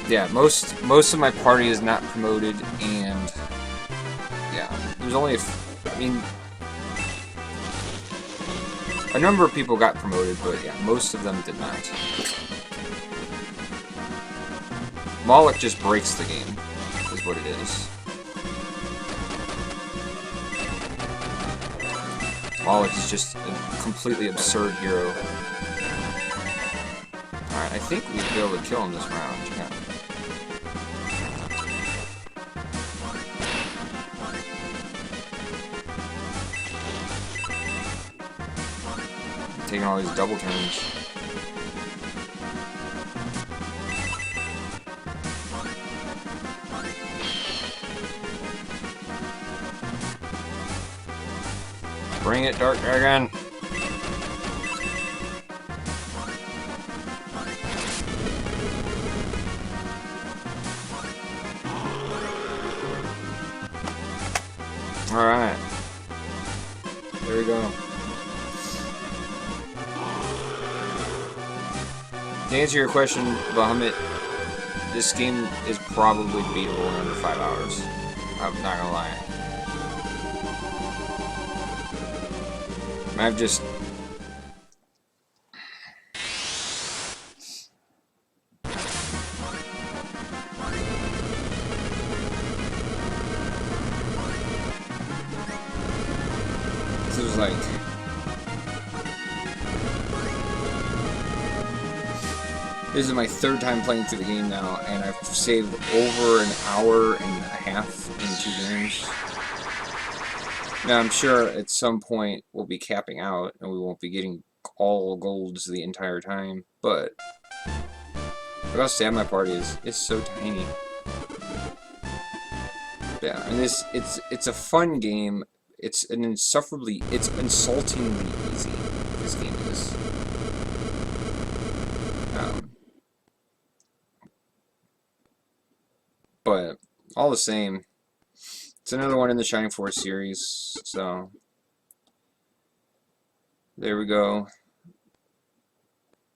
Yeah, most of my party is not promoted, and yeah, there's only I mean, a number of people got promoted, but yeah, most of them did not. Moloch just breaks the game, is what it is. Moloch is just a completely absurd hero. Alright, I think we'd be able to kill him this round. Yeah. Taking all these double turns. Bring it, Dark Dragon! Alright. There we go. To answer your question, Bahamut, this game is probably beatable in under 5 hours. I'm not gonna lie. I've just... like this is my third time playing through the game now, and I've saved over an hour and a half in 2 games. Now I'm sure at some point we'll be capping out and we won't be getting all golds the entire time, but look how sad my party is. It's so tiny. Yeah, and it's a fun game. It's insultingly easy. This game is. But all the same, it's another one in the Shining Force series. So there we go.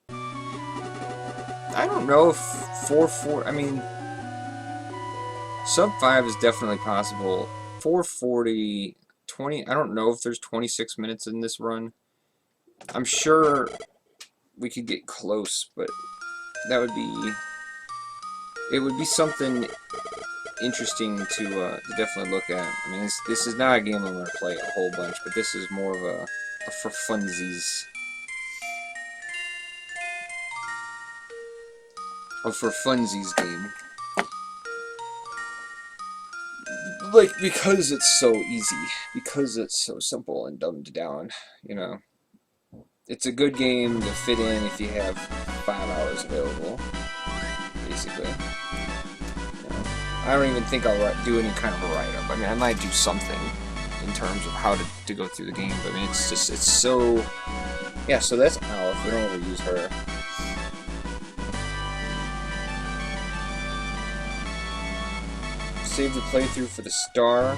I don't know if 440. I mean, sub 5 is definitely possible. 440, 20. I don't know if there's 26 minutes in this run. I'm sure we could get close, but that would be. It would be something interesting to definitely look at. I mean, this is not a game I'm going to play a whole bunch, but this is more of a for funsies. A for funsies game. Like, because it's so easy. Because it's so simple and dumbed down, you know. It's a good game to fit in if you have 5 hours available, basically. I don't even think I'll do any kind of a write-up. I mean, I might do something in terms of how to go through the game, but I mean, it's just, it's so... Yeah, so that's Alf. We don't overuse her. Save the playthrough for the star.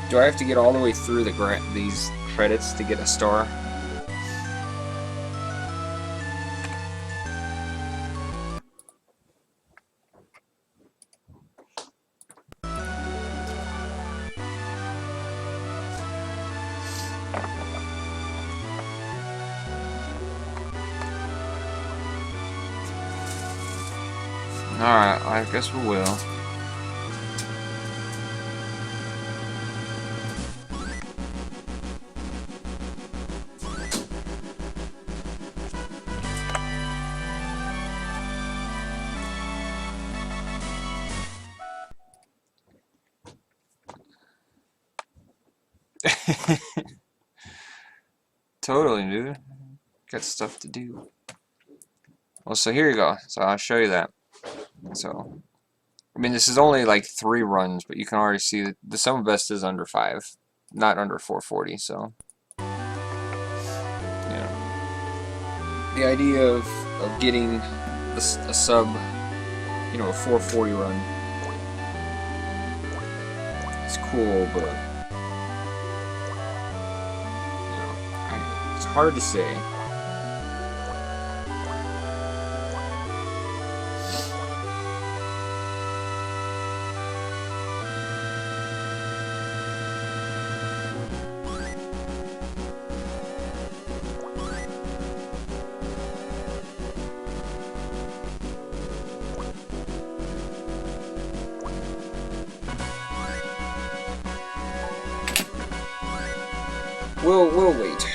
Do I have to get all the way through these credits to get a star? Alright, I guess we will. Totally, dude. Got stuff to do. Well, so here you go. So I'll show you that. So, I mean, this is only like 3 runs, but you can already see that the sum of best is under 5, not under 440. So, yeah, the idea of getting a sub, you know, a 440 run, it's cool, but you know, it's hard to say. We'll wait.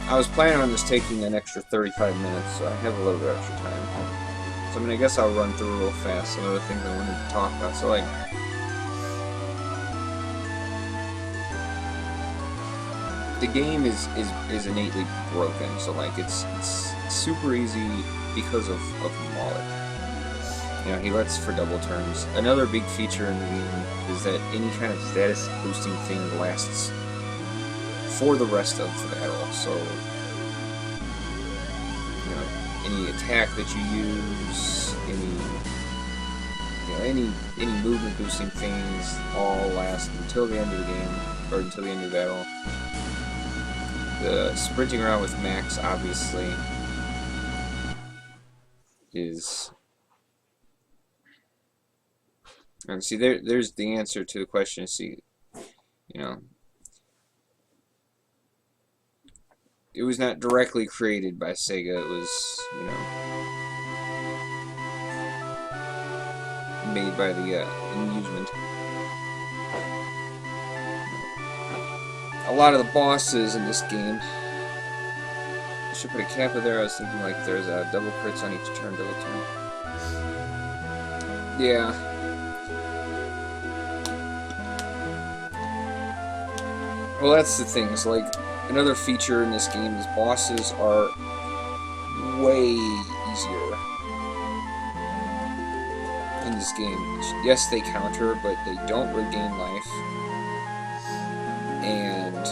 I was planning on this taking an extra 35 minutes, so I have a little bit extra time. So I mean, I guess I'll run through real fast some of the things I wanted to talk about. So like, the game is innately broken. So like, it's super easy because of Moloch. You know, he lets for double turns. Another big feature in the game is that any kind of status boosting thing lasts for the rest of the battle. So, you know, any attack that you use, any movement boosting things, all last until the end of the game, or until the end of the battle. The sprinting around with Max, obviously, is... And see, there's the answer to the question. See, you know, it was not directly created by Sega. It was, you know, made by the amusement. A lot of the bosses in this game. I should put a kappa there. I was thinking like there's double crits on each turn, double turn. Yeah. Well, that's the thing. Is like another feature in this game is bosses are way easier in this game. Yes, they counter, but they don't regain life, and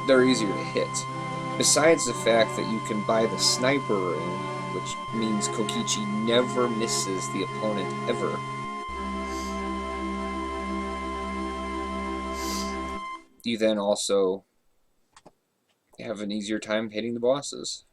they're easier to hit. Besides the fact that you can buy the sniper ring, which means Kokichi never misses the opponent ever. You then also have an easier time hitting the bosses.